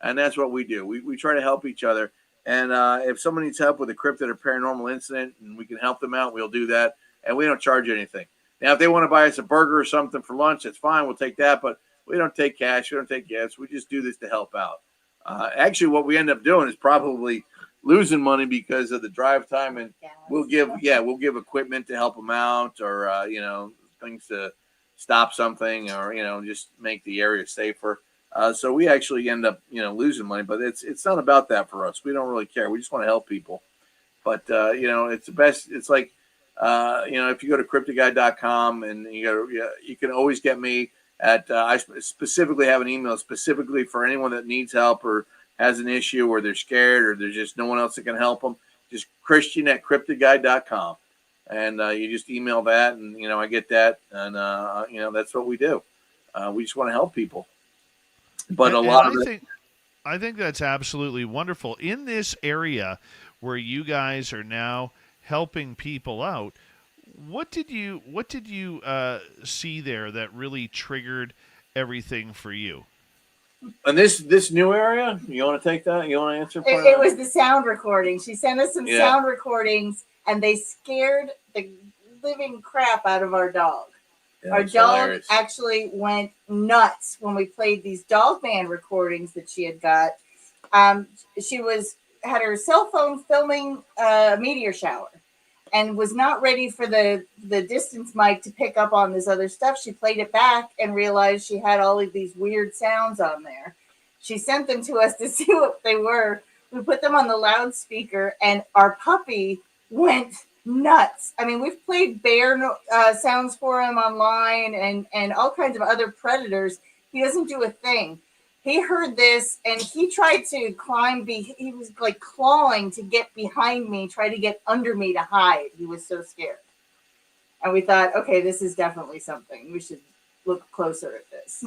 And that's what we do. We try to help each other. And if someone needs help with a cryptid or paranormal incident and we can help them out, we'll do that. And we don't charge anything. Now, if they want to buy us a burger or something for lunch, that's fine. We'll take that. But We don't take cash. We don't take gifts. We just do this to help out. Actually, what we end up doing is probably losing money because of the drive time, and we'll give equipment to help them out, or things to stop something, or just make the area safer. So we actually end up losing money, but it's not about that for us. We don't really care. We just want to help people. But it's the best. It's like if you go to cryptidguy.com, and you can always get me at I specifically have an email specifically for anyone that needs help or has an issue, or they're scared, or there's just no one else that can help them. Just Christian@cryptidguy.com, and you just email that, and I get that, and that's what we do. We just want to help people. But I think that's absolutely wonderful. In this area where you guys are now helping people out, what did you see there that really triggered everything for you? And this new area, you want to take that? You want to answer? It was the sound recording. She sent us some sound recordings, and they scared the living crap out of our dog. Yeah, our dog hilarious. Actually went nuts when we played these Dogman recordings that she had got. She had her cell phone filming a meteor shower, and was not ready for the distance mic to pick up on this other stuff. She played it back and realized she had all of these weird sounds on there. She sent them to us to see what they were. We put them on the loudspeaker, and our puppy went nuts. I mean, we've played bear sounds for him online and all kinds of other predators. He doesn't do a thing. He heard this, and he tried to climb. He was like clawing to get behind me, try to get under me to hide. He was so scared. And we thought, okay, this is definitely something. We should look closer at this.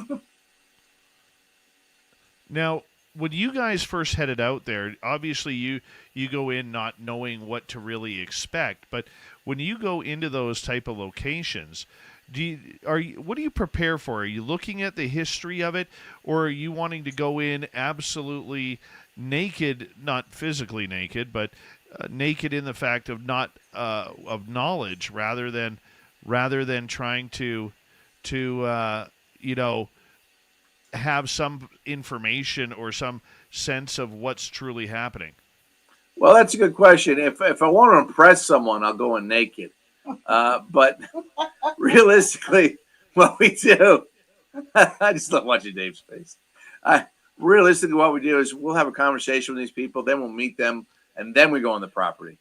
Now, when you guys first headed out there, obviously you go in not knowing what to really expect. But when you go into those type of locations, what do you prepare for? Are you looking at the history of it, or are you wanting to go in absolutely naked, not physically naked, but naked in the fact of not of knowledge, rather than trying to have some information or some sense of what's truly happening? Well, that's a good question. If I want to impress someone, I'll go in naked. But realistically, what we do, I just love watching Dave's face. Realistically, what we do is we'll have a conversation with these people, then we'll meet them, and then we go on the property.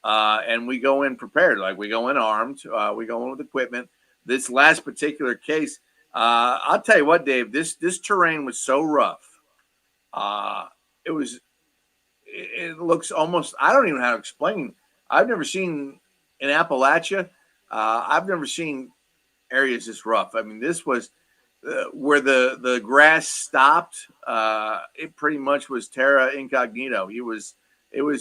And we go in prepared, like we go in armed, we go in with equipment. This last particular case, I'll tell you what, Dave, this terrain was so rough. It looks almost, I don't even know how to explain. I've never seen in Appalachia, I've never seen areas this rough. I mean, this was where the grass stopped. It pretty much was terra incognito. It was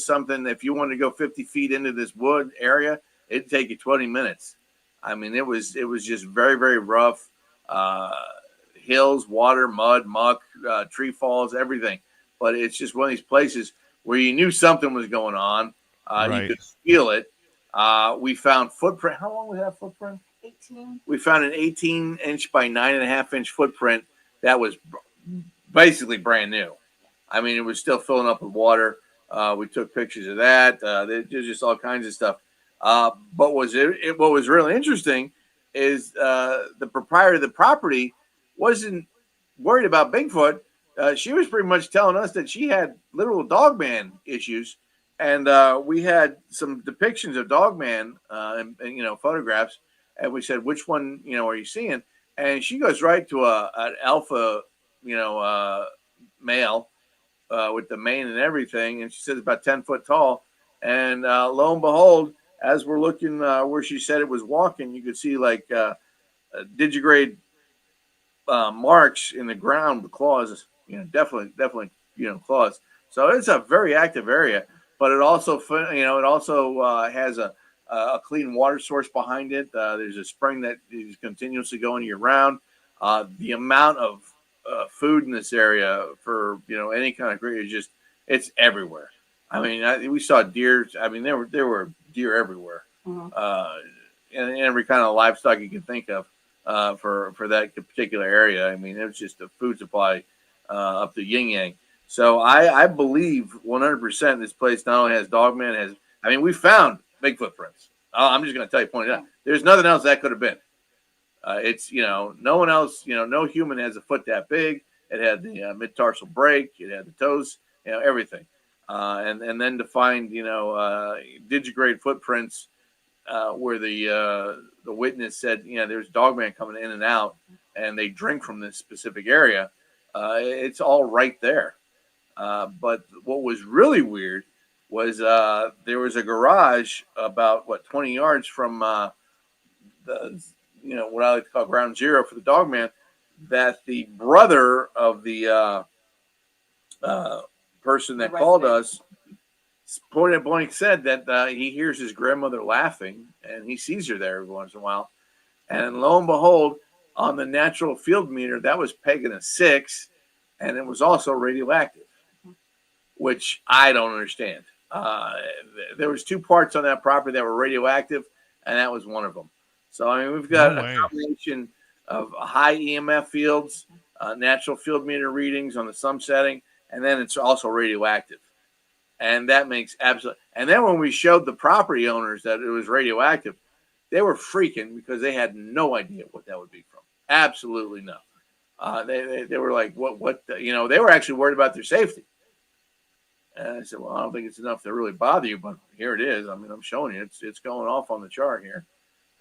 something, if you wanted to go 50 feet into this wood area, it'd take you 20 minutes. I mean, it was just very, very rough. Hills, water, mud, muck, tree falls, everything. But it's just one of these places where you knew something was going on. Right. You could feel it. We found footprint. How long was that footprint? 18. We found an 18-inch by 9.5-inch footprint that was basically brand new. I mean, it was still filling up with water. We took pictures of that. There's just all kinds of stuff. But what was really interesting is the proprietor of the property wasn't worried about Bigfoot. She was pretty much telling us that she had literal dogman issues. And we had some depictions of Dogman and photographs, and we said, which one are you seeing? And she goes right to an alpha male with the mane and everything, and she said it's about 10 foot tall. And lo and behold, as we're looking where she said it was walking, you could see like digigrade marks in the ground with claws. Definitely claws. So it's a very active area. But it also, has a clean water source behind it. There's a spring that is continuously going year round. The amount of food in this area for any kind of creature it's everywhere. I mean, we saw deer. I mean, there were deer everywhere, and every kind of livestock you can think of. for that particular area. I mean, it was just a food supply up to yin yang. So I believe 100% this place not only has Dogman, has, I mean, we found big footprints. I'm just going to tell you, point it out. There's nothing else that could have been. It's, no one else, no human has a foot that big. It had the mid-tarsal break. It had the toes, everything. And then to find, digigrade footprints where the witness said, there's Dogman coming in and out, and they drink from this specific area. It's all right there. But what was really weird was there was a garage about 20 yards from the what I like to call ground zero for the Dogman, that the brother of the person that called us point blank said that he hears his grandmother laughing and he sees her there every once in a while. And lo and behold, on the natural field meter, that was pegging a 6, and it was also radioactive, which I don't understand. There was 2 parts on that property that were radioactive, and that was one of them. So, I mean, we've got a combination of high EMF fields, natural field meter readings on the sum setting, and then it's also radioactive. And that makes absolute. And then when we showed the property owners that it was radioactive, they were freaking because they had no idea what that would be from. Absolutely no. They were like, what? They were actually worried about their safety. And I said, well, I don't think it's enough to really bother you, but here it is. I mean, I'm showing you, it's going off on the chart here.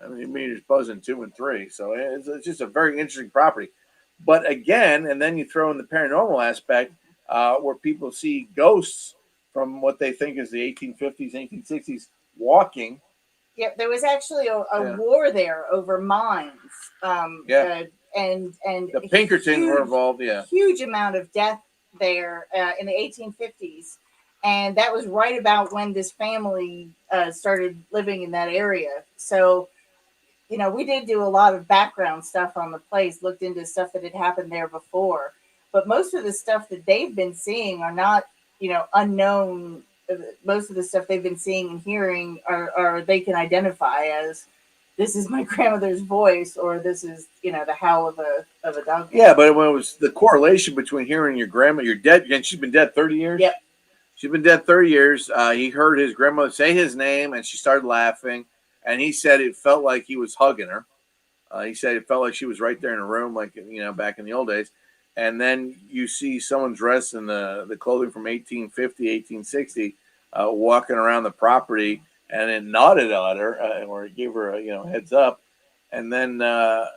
I mean, meters buzzing 2 and 3. So it's just a very interesting property. But again, and then you throw in the paranormal aspect where people see ghosts from what they think is the 1850s, 1860s walking. Yeah, there was actually a war there over mines. And the Pinkertons were involved. Yeah, huge amount of death there in the 1850s, and that was right about when this family started living in that area. So, we did do a lot of background stuff on the place, looked into stuff that had happened there before, but most of the stuff that they've been seeing are not, unknown. Most of the stuff they've been seeing and hearing are they can identify as, this is my grandmother's voice, or this is, the howl of a dog. Yeah, but when it was the correlation between hearing your grandma, you're dead, and she's been dead 30 years. Yep. She's been dead 30 years. He heard his grandmother say his name, and she started laughing, and he said it felt like he was hugging her. He said it felt like she was right there in the room, like, back in the old days. And then you see someone dressed in the clothing from 1850, 1860, walking around the property, and it nodded at her, or it gave her a heads up. And then the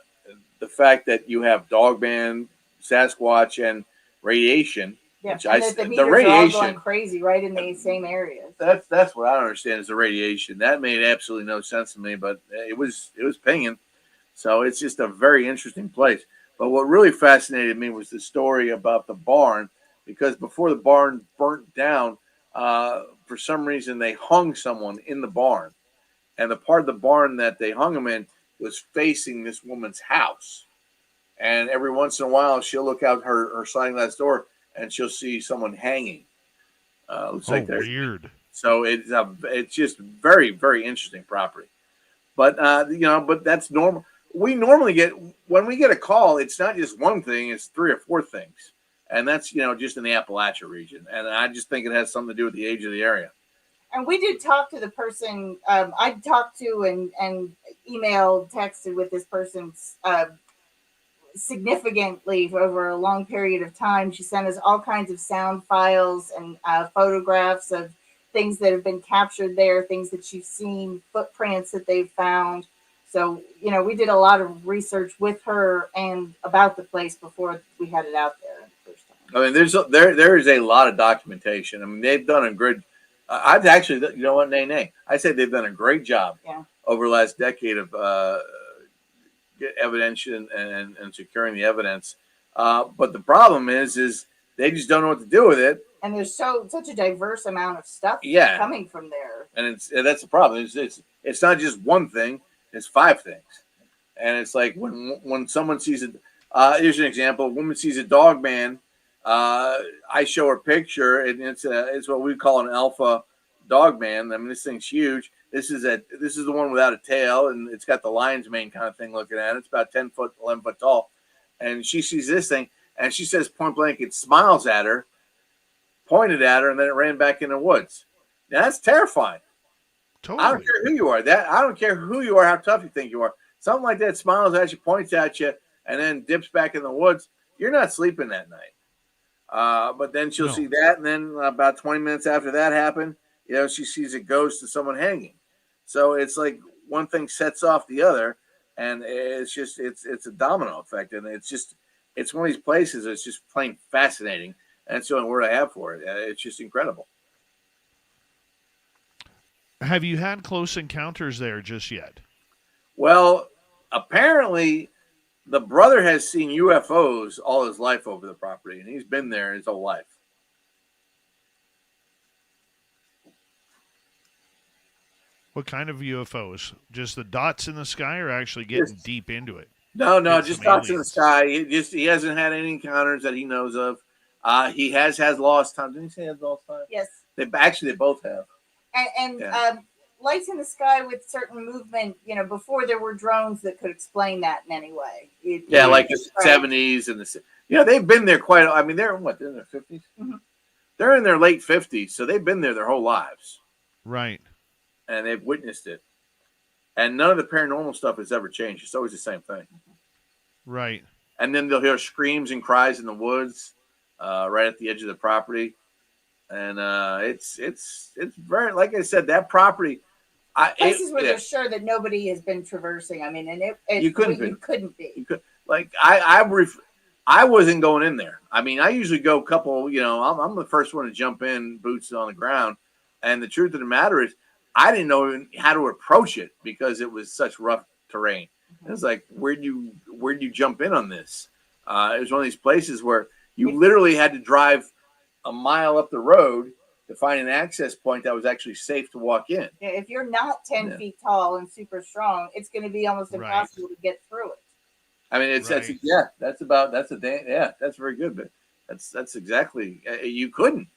fact that you have Dogman, Sasquatch, and radiation. Yeah, which the radiation are all going crazy right in the same areas. That's what I don't understand is the radiation. That made absolutely no sense to me, but it was pinging. So it's just a very interesting place. But what really fascinated me was the story about the barn, because before the barn burnt down, for some reason they hung someone in the barn, and the part of the barn that they hung him in was facing this woman's house. And every once in a while, she'll look out her sliding glass door and she'll see someone hanging. Looks like they're weird. So it's just very, very interesting property. But but that's normal. We normally get, when we get a call, it's not just one thing; it's 3 or 4 things, and that's just in the Appalachia region. And I just think it has something to do with the age of the area. And we did talk to the person I talked to and emailed, texted with this person significantly for over a long period of time. She sent us all kinds of sound files and photographs of things that have been captured there, things that she's seen, footprints that they've found. So, we did a lot of research with her and about the place before we had it out there the first time. I mean, there is a lot of documentation. I mean, they've done a good. I've actually, nay. I say they've done a great job over the last decade of evidence and securing the evidence. But the problem is they just don't know what to do with it. And there's such a diverse amount of stuff coming from there. And that's the problem. It's not just one thing. It's 5 things. And it's like when someone sees it, here's an example. A woman sees a Dogman. I show her a picture, and it's what we call an alpha dog man. I mean, this thing's huge. This is the one without a tail, and it's got the lion's mane kind of thing looking at it. It's about 10 foot, 11 foot tall. And she sees this thing, and she says point blank, it smiles at her, pointed at her, and then it ran back in the woods. Now, that's terrifying. Totally. I don't care who you are. I don't care who you are, how tough you think you are. Something like that smiles at you, points at you, and then dips back in the woods. You're not sleeping that night. But then she'll see that, and then about 20 minutes after that happened, she sees a ghost of someone hanging. So it's like one thing sets off the other, and it's a domino effect, and it's one of these places that's just plain fascinating. And that's the only word I have for it. It's just incredible. Have you had close encounters there just yet? Well, apparently the brother has seen UFOs all his life over the property, and he's been there his whole life. What kind of UFOs? Just the dots in the sky, or actually getting deep into it? No, just dots in the sky. He hasn't had any encounters that he knows of. He has had lost time. Didn't he say he has lost time? Yes. They both have. And lights in the sky with certain movement, before there were drones that could explain that in any way. Like the 70s and the they've been there quite. I mean, they're in their 50s. Mm-hmm. They're in their late 50s, so they've been there their whole lives. Right. And they've witnessed it. And none of the paranormal stuff has ever changed. It's always the same thing. Right. And then they'll hear screams and cries in the woods, right at the edge of the property. And it's very, like I said, that proproperty. Places where they're sure that nobody has been traversing. I mean, and you couldn't be. You could, like I wasn't going in there. I mean, I usually go a couple. I'm the first one to jump in, boots on the ground. And the truth of the matter is, I didn't know how to approach it because it was such rough terrain. Mm-hmm. It's like, where'd you jump in on this? It was one of these places where you literally had to drive a mile up the road to find an access point that was actually safe to walk in. Yeah, if you're not 10 feet tall and super strong, it's going to be almost impossible to get through it. I mean, that's very good, but that's exactly, you couldn't.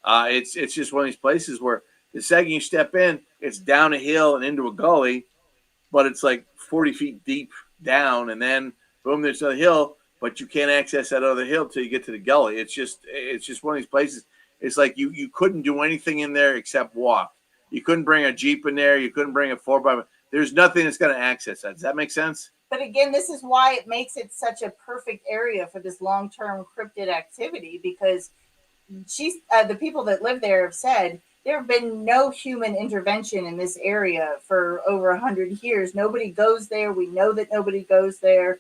It's just one of these places where the second you step in, it's down a hill and into a gully, but it's like 40 feet deep down, and then boom, there's a hill, but you can't access that other hill till you get to the gully. It's just one of these places. It's like you couldn't do anything in there except walk. You couldn't bring a Jeep in there. You couldn't bring a 4x4. There's nothing that's going to access that. Does that make sense? But again, this is why it makes it such a perfect area for this long-term cryptid activity, because the people that live there have said there have been no human intervention in this area for over 100 years. Nobody goes there. We know that nobody goes there.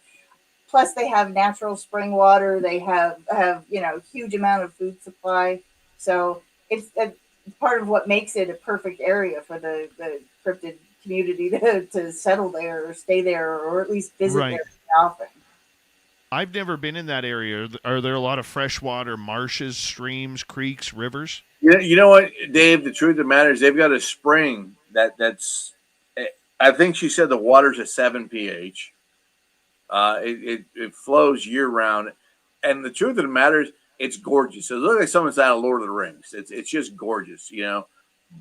Plus, they have natural spring water. They have huge amount of food supply. So it's part of what makes it a perfect area for the cryptid community to settle there or stay there or at least visit there often. I've never been in that area. Are there a lot of freshwater marshes, streams, creeks, rivers? Yeah, you know what, Dave? The truth of the matter is they've got a spring that's. I think she said the water's a 7 pH. It flows year round, and the truth of the matter is it's gorgeous. So it looks like someone's out of Lord of the Rings. It's just gorgeous,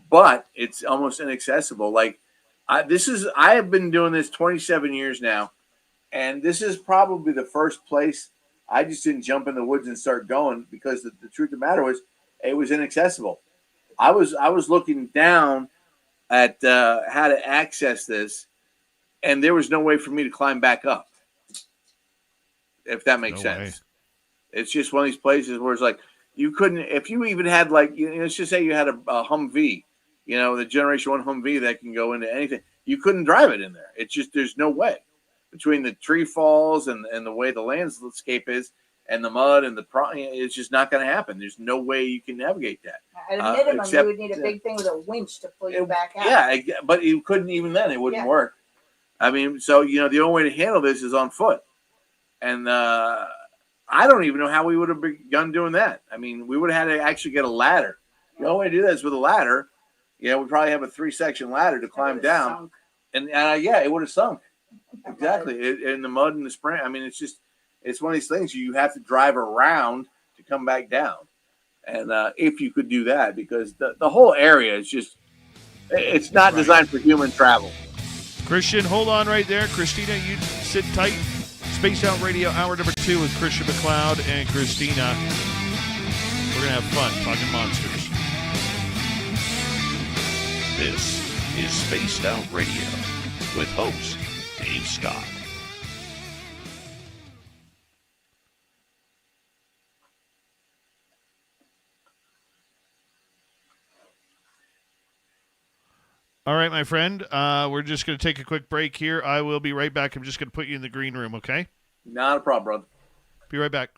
but it's almost inaccessible. Like I have been doing this 27 years now, and this is probably the first place I just didn't jump in the woods and start going because the truth of the matter was it was inaccessible. I was looking down at how to access this, and there was no way for me to climb back up. If that makes sense. It's just one of these places where it's like you couldn't, if you even had let's just say you had a Humvee, the Generation 1 Humvee that can go into anything. You couldn't drive it in there. It's just, there's no way. Between the tree falls and the way the landscape is and the mud and it's just not going to happen. There's no way you can navigate that. At a minimum, you would need a big thing with a winch to pull you back out. Yeah, but you couldn't even then. It wouldn't work. I mean, so, the only way to handle this is on foot. And I don't even know how we would have begun doing that. I mean, we would have had to actually get a ladder. The only way to do that is with a ladder. We probably have a 3-section ladder to climb down. Sunk. And it would have sunk. Exactly. In the mud and the spring. I mean, it's one of these things you have to drive around to come back down. And if you could do that, because the whole area is just, it's not designed for human travel. Christian, hold on right there. Christina, you sit tight. Spaced Out Radio, hour number 2 with Christian McCloud and Christina. We're going to have fun talking monsters. This is Spaced Out Radio with host Dave Scott. All right, my friend. We're just going to take a quick break here. I will be right back. I'm just going to put you in the green room, okay? Not a problem, brother. Be right back.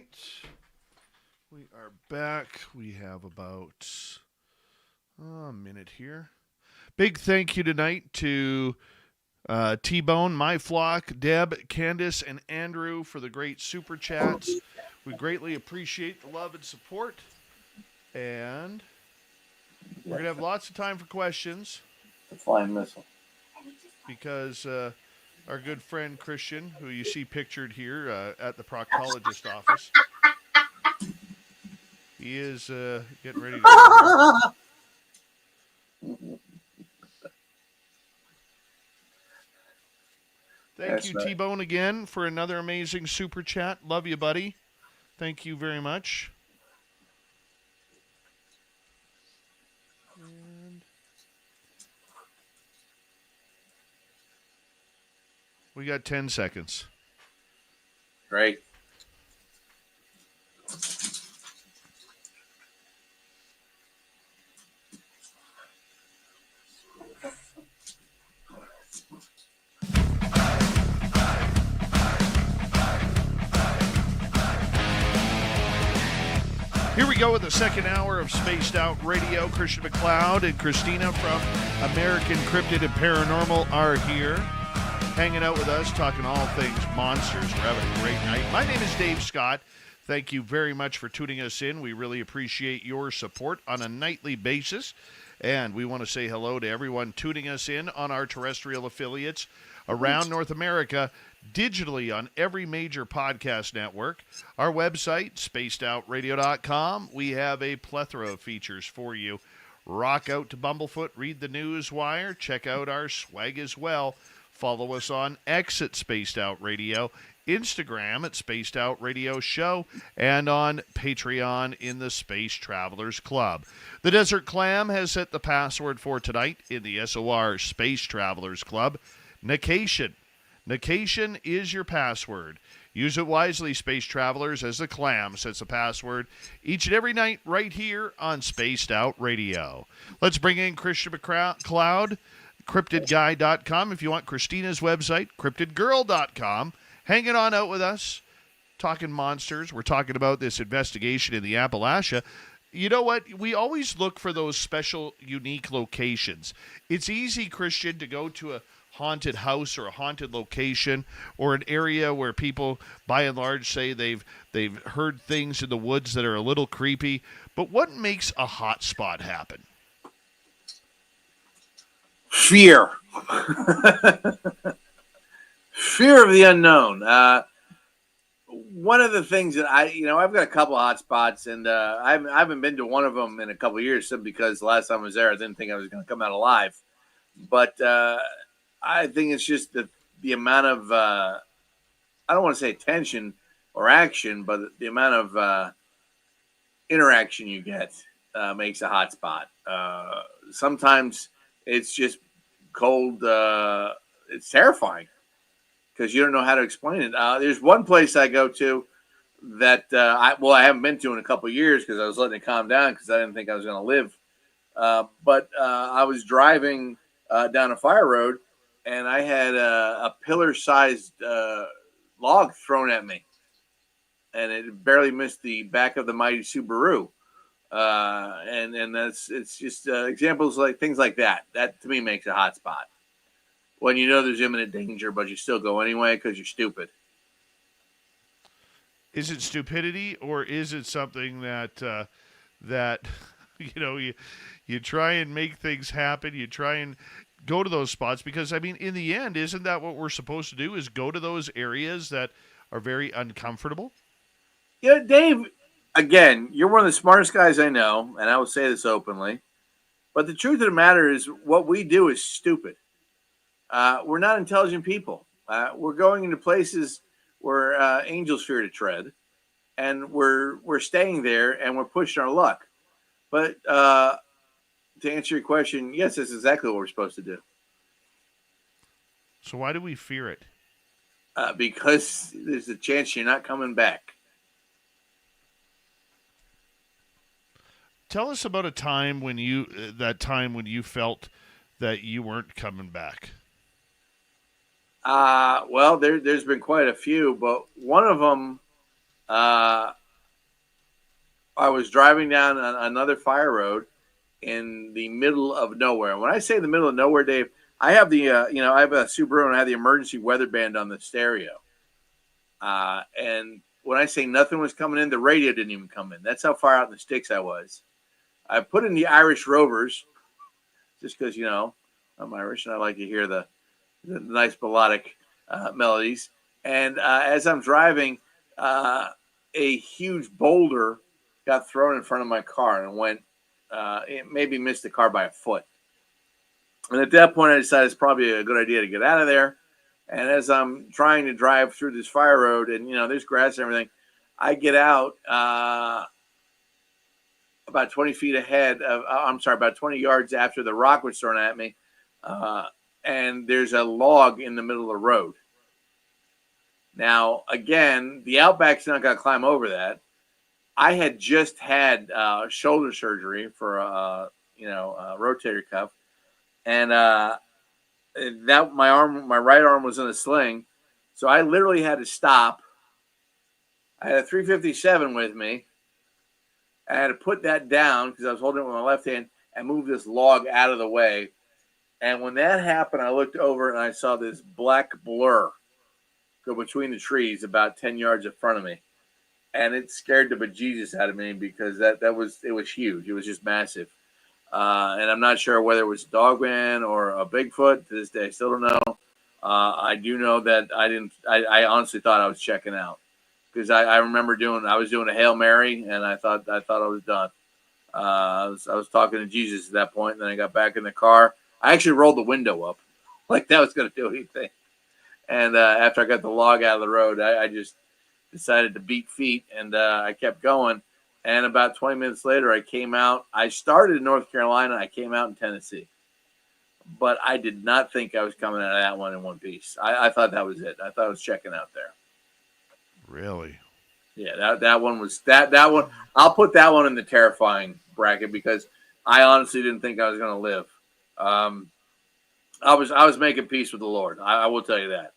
right. We are back. We have about a minute here. Big thank you tonight to T-Bone, My Flock, Deb, Candace, and Andrew for the great super chats. We greatly appreciate the love and support. And we're going to have lots of time for questions. The flying missile. Because our good friend Christian, who you see pictured here at the proctologist office, he is getting ready to Thank you, right. T-Bone, again for another amazing super chat. Love you, buddy. Thank you very much. And we got 10 seconds. Great. Here we go with the second hour of Spaced Out Radio. Christian McCloud and Christina from American Cryptid and Paranormal are here, hanging out with us, talking all things monsters. We're having a great night. My name is Dave Scott. Thank you very much for tuning us in. We really appreciate your support on a nightly basis. And we want to say hello to everyone tuning us in on our terrestrial affiliates around North America, digitally on every major podcast network. Our website, spacedoutradio.com. We have a plethora of features for you. Rock out to Bumblefoot, read the news wire, check out our swag as well. Follow us on X at Spaced Out Radio, Instagram at Spaced Out Radio Show, and on Patreon in the Space Travelers Club. The Desert Clam has set the password for tonight in the SOR Space Travelers Club. Nication. Nication is your password. Use it wisely, space travelers, as the Clam sets a password each and every night right here on Spaced Out Radio. Let's bring in Christian McCloud, CryptidGuy.com. If you want Christina's website, CryptidGirl.com. Hanging on out with us, talking monsters. We're talking about this investigation in the Appalachia. You know what? We always look for those special, unique locations. It's easy, Christian, to go to a haunted house or a haunted location or an area where people by and large say they've heard things in the woods that are a little creepy. But what makes a hot spot happen? Fear. Fear of the unknown. One of the things that I've got a couple of hot spots, and I haven't been to one of them in a couple of years simply because the last time I was there I didn't think I was going to come out alive. But I think it's just the amount of, I don't want to say attention or action, but the amount of interaction you get makes a hot spot. Sometimes it's just cold. It's terrifying because you don't know how to explain it. There's one place I go to that I haven't been to in a couple of years because I was letting it calm down because I didn't think I was going to live. But I was driving down a fire road, and I had a pillar-sized log thrown at me, and it barely missed the back of the mighty Subaru. And it's just examples like things like that. That to me makes a hot spot. When you know there's imminent danger, but you still go anyway because you're stupid. Is it stupidity, or is it something that you try and make things happen? You try and go to those spots because, I mean, in the end, isn't that what we're supposed to do, is go to those areas that are very uncomfortable? Yeah, Dave, again, you're one of the smartest guys I know, and I will say this openly, but the truth of the matter is what we do is stupid. We're not intelligent people. We're going into places where angels fear to tread, and we're staying there, and we're pushing our luck. But to answer your question, yes, that's exactly what we're supposed to do. So why do we fear it? Because there's a chance you're not coming back. Tell us about a time when you felt that you weren't coming back. Well, there's been quite a few, but one of them I was driving down another fire road in the middle of nowhere. And when I say the middle of nowhere, Dave, I have the I have a Subaru and I have the emergency weather band on the stereo. And when I say nothing was coming in, the radio didn't even come in. That's how far out in the sticks I was. I put in the Irish Rovers just because, I'm Irish and I like to hear the nice melodic melodies. And as I'm driving, a huge boulder got thrown in front of my car and went, it maybe missed the car by a foot. And at that point, I decided it's probably a good idea to get out of there. And as I'm trying to drive through this fire road and, there's grass and everything, I get out about 20 feet ahead about 20 yards after the rock was thrown at me. And there's a log in the middle of the road. Now, again, the Outback's not going to climb over that. I had just had shoulder surgery for a rotator cuff. And that my right arm was in a sling, so I literally had to stop. I had a 357 with me. I had to put that down because I was holding it with my left hand and move this log out of the way. And when that happened, I looked over and I saw this black blur go between the trees about 10 yards in front of me, and it scared the bejesus out of me because it was huge. It was just massive. And I'm not sure whether it was a dogman or a Bigfoot. To this day, I still don't know. I do know that I honestly thought I was checking out because I remember I was doing a Hail Mary, and I thought I was done. I was talking to Jesus at that point, and then I got back in the car. I actually rolled the window up, like that was going to do anything. And after I got the log out of the road, I just decided to beat feet, and I kept going. And about 20 minutes later, I came out. I started in North Carolina. I came out in Tennessee. But I did not think I was coming out of that one in one piece. I thought that was it. I thought I was checking out there. Really? Yeah, that one was that one. I'll put that one in the terrifying bracket because I honestly didn't think I was going to live. I was making peace with the Lord. I will tell you that.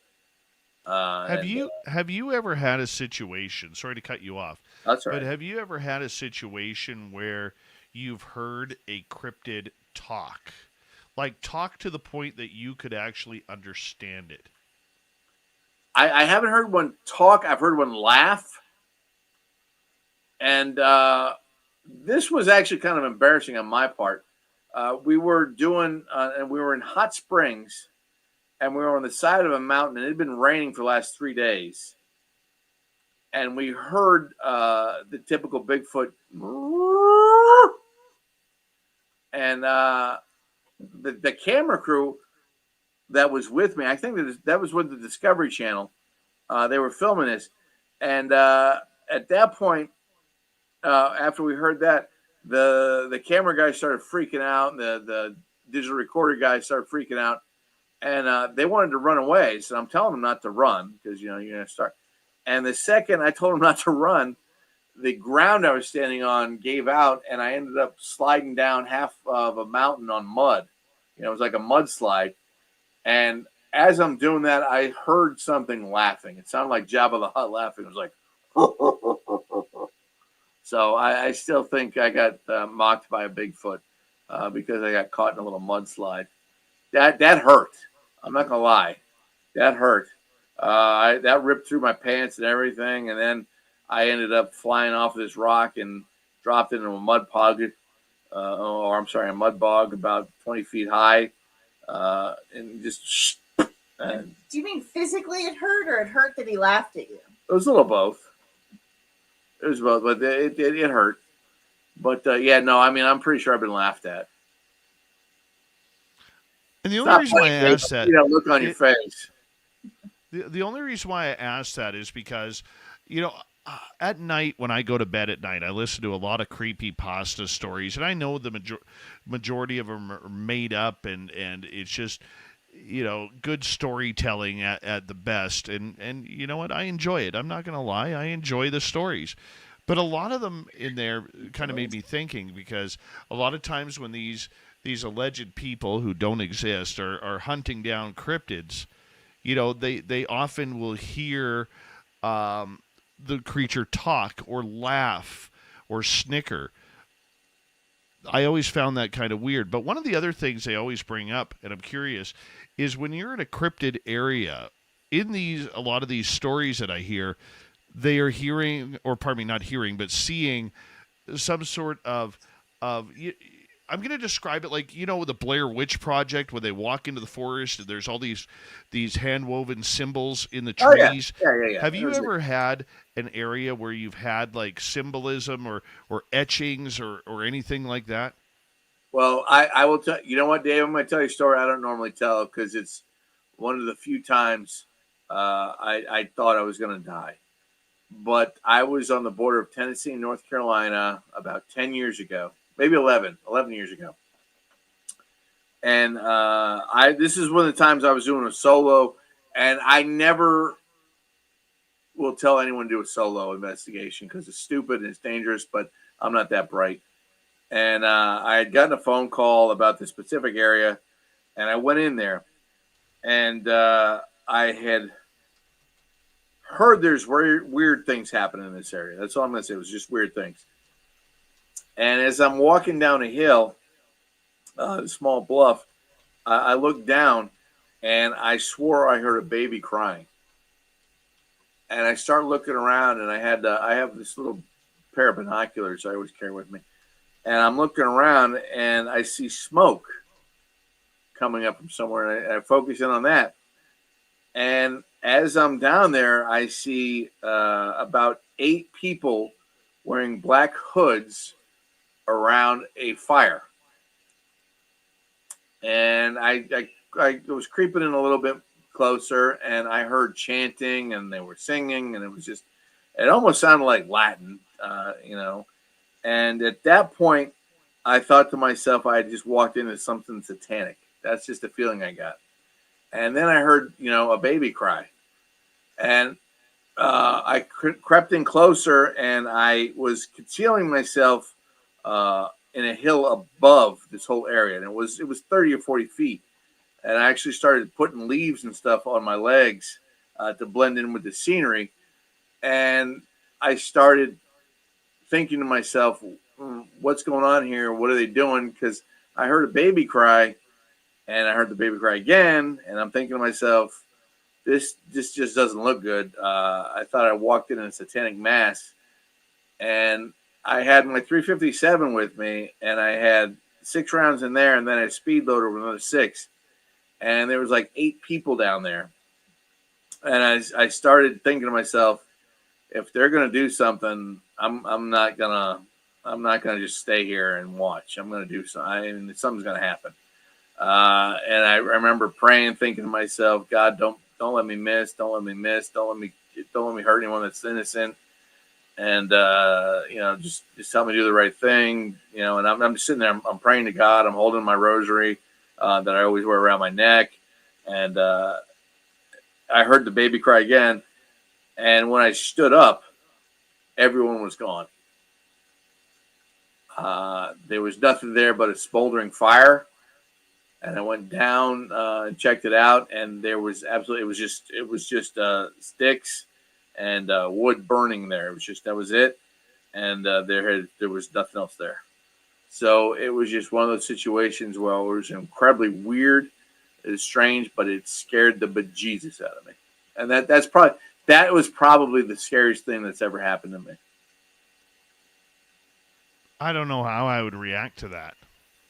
Have you ever had a situation? Sorry to cut you off. That's right. But have you ever had a situation where you've heard a cryptid talk, like talk to the point that you could actually understand it? I haven't heard one talk. I've heard one laugh, and this was actually kind of embarrassing on my part. We were and we were in Hot Springs. And we were on the side of a mountain, and it had been raining for the last 3 days. And we heard the typical Bigfoot. And the camera crew that was with me, I think that was with the Discovery Channel. They were filming this. And at that point, after we heard that, the camera guy started freaking out, and the digital recorder guy started freaking out. And they wanted to run away. So I'm telling them not to run because, you're going to start. And the second I told them not to run, the ground I was standing on gave out, and I ended up sliding down half of a mountain on mud. It was like a mudslide. And as I'm doing that, I heard something laughing. It sounded like Jabba the Hutt laughing. It was like, so I still think I got mocked by a Bigfoot because I got caught in a little mudslide. That hurt. I'm not gonna lie, that hurt. That ripped through my pants and everything, and then I ended up flying off this rock and dropped into a mud bog, a mud bog about 20 feet high, and just. Do you mean physically it hurt, or it hurt that he laughed at you? It was a little both. It was both, but it hurt. But I'm pretty sure I've been laughed at. And the only reason why I asked that, look on your face. The only reason why I asked that is because, at night when I go to bed at night, I listen to a lot of creepypasta stories, and I know the majority of them are made up, and it's just, good storytelling at the best. And you know what? I enjoy it. I'm not going to lie. I enjoy the stories. But a lot of them in there kind of made me thinking, because a lot of times when these alleged people who don't exist are hunting down cryptids, they often will hear the creature talk or laugh or snicker. I always found that kind of weird. But one of the other things they always bring up, and I'm curious, is when you're in a cryptid area, in a lot of these stories that I hear, they are hearing, or pardon me, not hearing, but seeing some sort of I'm going to describe it like, the Blair Witch Project, where they walk into the forest and there's all these hand-woven symbols in the trees. Oh, yeah. Have you ever had an area where you've had like symbolism or etchings or anything like that? Well, I will tell you know what, Dave, I'm going to tell you a story I don't normally tell because it's one of the few times I thought I was going to die. But I was on the border of Tennessee and North Carolina about 10 years ago. Maybe 11 years ago. And this is one of the times I was doing a solo, and I never will tell anyone to do a solo investigation because it's stupid and it's dangerous, but I'm not that bright. And I had gotten a phone call about this specific area, and I went in there, and I had heard there's weird things happen in this area. That's all I'm going to say. It was just weird things. And as I'm walking down a hill, a small bluff, I looked down, and I swore I heard a baby crying. And I start looking around, and I have this little pair of binoculars I always carry with me. And I'm looking around, and I see smoke coming up from somewhere, and I focus in on that. And as I'm down there, I see about 8 people wearing black hoods around a fire. And I was creeping in a little bit closer, and I heard chanting, and they were singing, and it almost sounded like Latin, And at that point, I thought to myself, I had just walked into something satanic. That's just the feeling I got. And then I heard, a baby cry. And I crept in closer, and I was concealing myself in a hill above this whole area, and it was 30 or 40 feet. And I actually started putting leaves and stuff on my legs to blend in with the scenery. And I started thinking to myself, what's going on here? What are they doing? Because I heard a baby cry, and I heard the baby cry again, and I'm thinking to myself, this just doesn't look good. I thought I walked in a satanic mass, and I had my 357 with me, and I had 6 rounds in there, and then a speed loader with another 6, and there was like 8 people down there. And I started thinking to myself, if they're gonna do something, I'm not gonna just stay here and watch. I'm gonna do something. Something's gonna happen. And I remember praying, thinking to myself, God, don't let me miss. Don't let me miss. Don't let me hurt anyone that's innocent. And just help me do the right thing. And I'm just sitting there. I'm praying to God. I'm holding my rosary that I always wear around my neck. And I heard the baby cry again. And when I stood up, everyone was gone. There was nothing there but a smoldering fire. And I went down and checked it out, and there was it was just sticks and wood burning there. That was it. And there was nothing else there. So it was just one of those situations where it was incredibly weird. It was strange, but it scared the bejesus out of me. And that was probably the scariest thing that's ever happened to me. I don't know how I would react to that.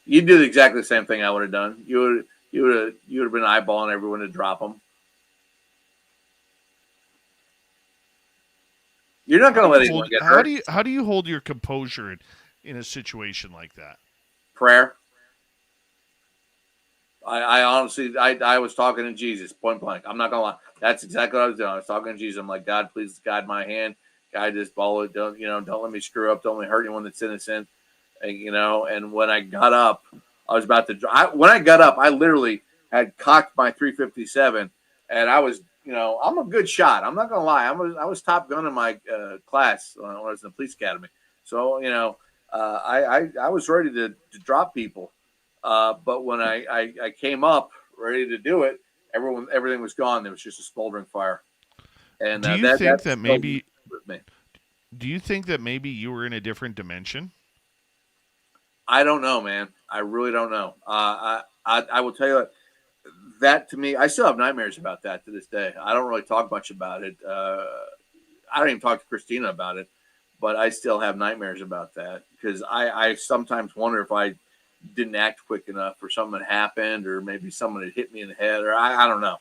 You did exactly the same thing I would have done. You would have been eyeballing everyone to drop them. You're not going to let anyone get hurt. How do you hold your composure in a situation like that? Prayer. I honestly, I was talking to Jesus, point blank. I'm not going to lie. That's exactly what I was doing. I was talking to Jesus. I'm like, God, please guide my hand. Guide this ball. Don't let me screw up. Don't let me hurt anyone that's innocent. And when I got up, I was about to. When I got up, I literally had cocked my 357, and I was, I'm a good shot. I'm not gonna lie. I was top gun in my class when I was in the police academy. So I was ready to drop people, but when I came up ready to do it, everything was gone. There was just a smoldering fire. And do you think that maybe me. Do you think that maybe you were in a different dimension? I don't know, man. I really don't know. I will tell you that to me, I still have nightmares about that to this day. I don't really talk much about it. I don't even talk to Christina about it, but I still have nightmares about that because I sometimes wonder if I didn't act quick enough or something had happened or maybe someone had hit me in the head or I don't know.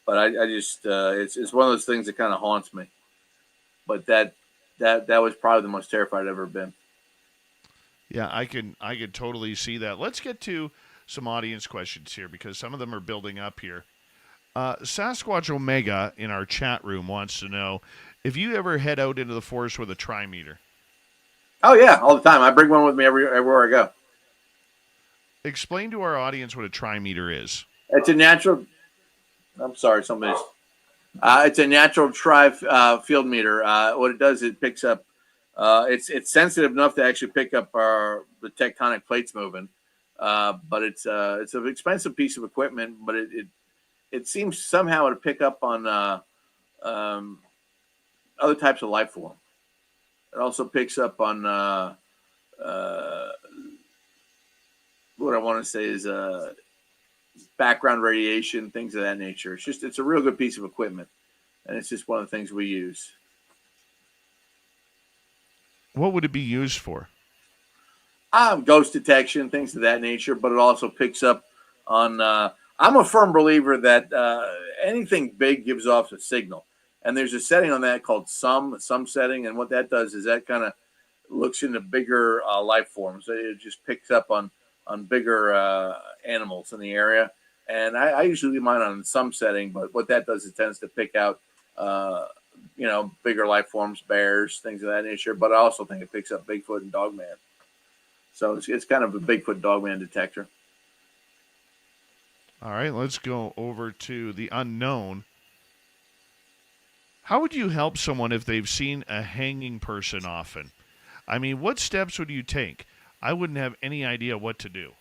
But I just, it's one of those things that kind of haunts me. But that was probably the most terrified I've ever been. Yeah, I could totally see that. Let's get to some audience questions here because some of them are building up here. Sasquatch Omega in our chat room wants to know if you ever head out into the forest with a trimeter. Oh yeah, all the time. I bring one with me everywhere I go. Explain to our audience what a trimeter is. It's a natural. I'm sorry, somebody's. It's a natural field meter. What it does, it picks up. It's sensitive enough to actually pick up the tectonic plates moving. But it's an expensive piece of equipment. But it seems somehow to pick up on other types of life form. It also picks up on what I want to say is background radiation, things of that nature. It's a real good piece of equipment, and it's just one of the things we use. What would it be used for? Ghost detection, things of that nature, but it also picks up on. I'm a firm believer that anything big gives off a signal, and there's a setting on that called sum setting, and what that does is that kind of looks into bigger life forms. It just picks up on bigger animals in the area, and I usually leave mine on some setting, but what that does is it tends to pick out bigger life forms, bears, things of that nature, but I also think it picks up Bigfoot and Dogman. So it's kind of a Bigfoot Dogman detector. All right, let's go over to the unknown. How would you help someone if they've seen a hanging person often? I mean, what steps would you take? I wouldn't have any idea what to do.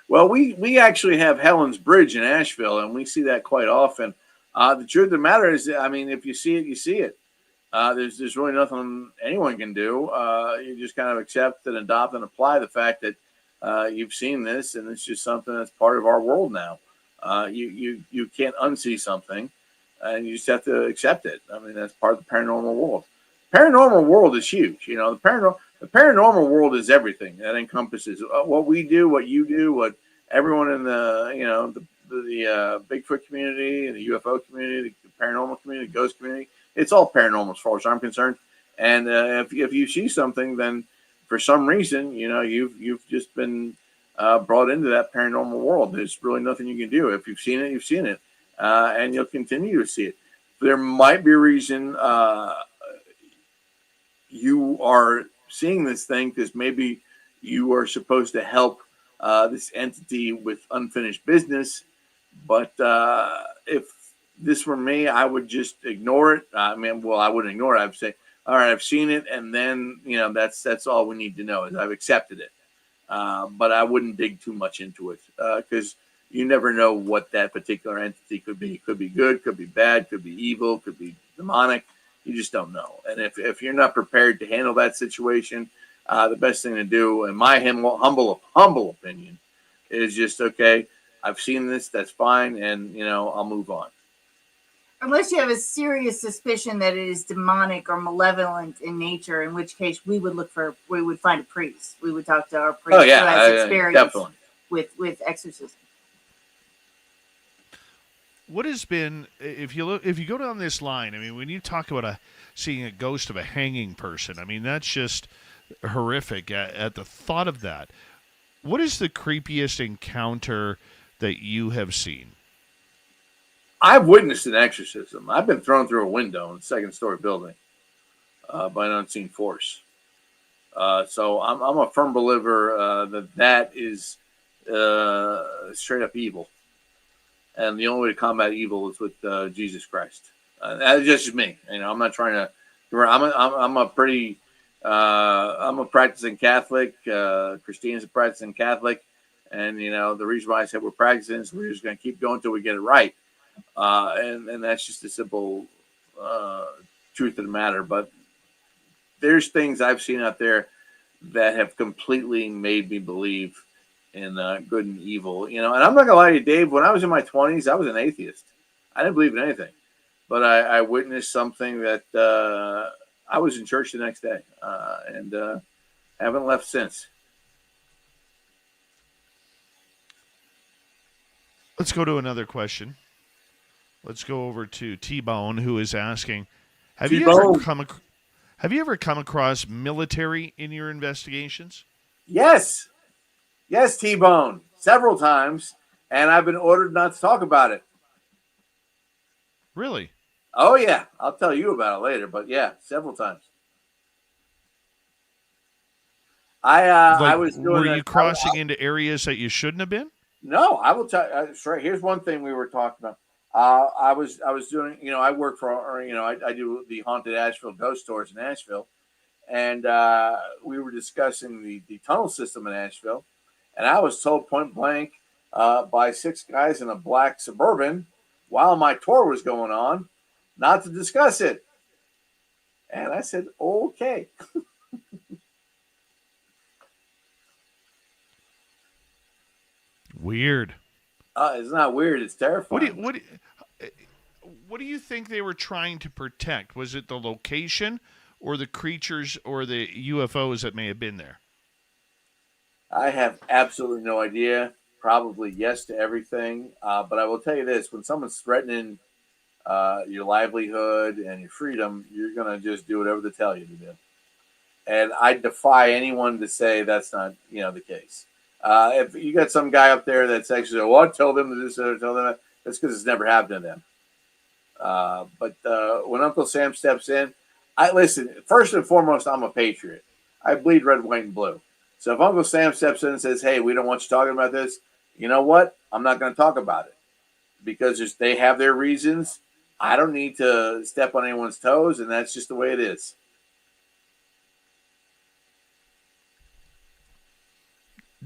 Well, we actually have Helen's Bridge in Asheville, and we see that quite often. The truth of the matter is, I mean, if you see it, you see it. There's really nothing anyone can do. You just kind of accept and adopt and apply the fact that you've seen this, and it's just something that's part of our world now. You can't unsee something, and you just have to accept it. I mean, that's part of the paranormal world. Paranormal world is huge. You know, the paranormal world is everything. That encompasses what we do, what you do, what everyone in the Bigfoot community, the UFO community, the paranormal community, the ghost community. It's all paranormal as far as I'm concerned. And if you see something, then for some reason, you've just been brought into that paranormal world. There's really nothing you can do. If you've seen it, you've seen it, and you'll continue to see it. There might be a reason you are seeing this thing because maybe you are supposed to help this entity with unfinished business. But if this were me, I would just ignore it. I wouldn't ignore it. I'd say, all right, I've seen it, and then that's all we need to know is I've accepted it. But I wouldn't dig too much into it because you never know what that particular entity could be. It could be good, could be bad, could be evil, could be demonic. You just don't know. And if you're not prepared to handle that situation, the best thing to do, in my humble opinion, is just, okay, I've seen this, that's fine, and I'll move on. Unless you have a serious suspicion that it is demonic or malevolent in nature, in which case we would find a priest. We would talk to our priest who has experience with exorcism. What has been, if you go down this line, I mean, when you talk about seeing a ghost of a hanging person, I mean, that's just horrific at the thought of that. What is the creepiest encounter that you have seen? I've witnessed an exorcism. I've been thrown through a window in a second-story building by an unseen force. So I'm a firm believer that is straight-up evil. And the only way to combat evil is with Jesus Christ. That's just me. I'm not trying to. I'm a practicing Catholic. Christina's a practicing Catholic, and the reason why I said we're practicing is we're just going to keep going until we get it right. And that's just a simple truth of the matter. But there's things I've seen out there that have completely made me believe in good and evil. You know, and I'm not gonna lie to you, Dave. When I was in my 20s, I was an atheist. I didn't believe in anything, but I witnessed something that I was in church the next day, and haven't left since. Let's go to another question. Let's go over to T-Bone, who is asking, have you ever come across military in your investigations? Yes, T-Bone, several times, and I've been ordered not to talk about it. Really? Oh yeah, I'll tell you about it later. But yeah, several times. I was doing. Were you crossing into areas that you shouldn't have been? No, I will tell you. Right, here's one thing we were talking about. I was doing. You know, I work for. Or, you know, I do the haunted Asheville ghost tours in Asheville, and we were discussing the tunnel system in Asheville, and I was told point blank by 6 guys in a black Suburban while my tour was going on not to discuss it. And I said, okay. Weird. It's not weird. It's terrifying. What do you think they were trying to protect? Was it the location or the creatures or the UFOs that may have been there? I have absolutely no idea. Probably yes to everything. But I will tell you this. When someone's threatening your livelihood and your freedom, you're going to just do whatever they tell you to do. And I defy anyone to say that's not, the case. If you got some guy up there that's actually, well, tell them this or tell them that, that's because it's never happened to them. But when Uncle Sam steps in, I listen. First and foremost, I'm a patriot. I bleed red, white, and blue. So if Uncle Sam steps in and says, "Hey, we don't want you talking about this," you know what? I'm not going to talk about it because they have their reasons. I don't need to step on anyone's toes, and that's just the way it is.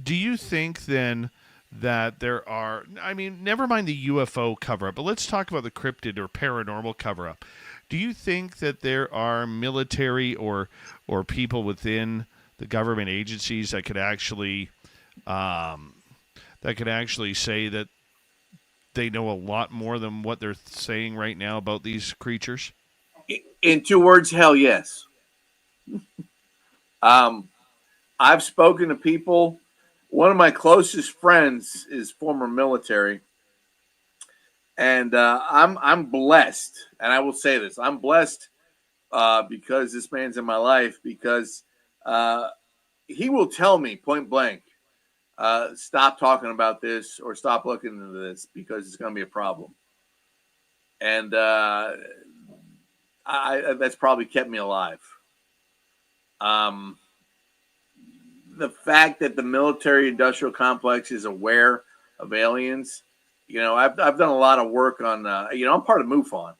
Do you think then that there are, never mind the UFO cover-up, but let's talk about the cryptid or paranormal cover-up. Do you think that there are military or people within the government agencies that could actually say that they know a lot more than what they're saying right now about these creatures? In 2 words, hell yes. I've spoken to people. One of my closest friends is former military, and I'm blessed. And I will say this: I'm blessed because this man's in my life. Because he will tell me point blank, stop talking about this or stop looking into this because it's going to be a problem. And that's probably kept me alive. The fact that the military-industrial complex is aware of aliens, I've done a lot of work on, I'm part of MUFON,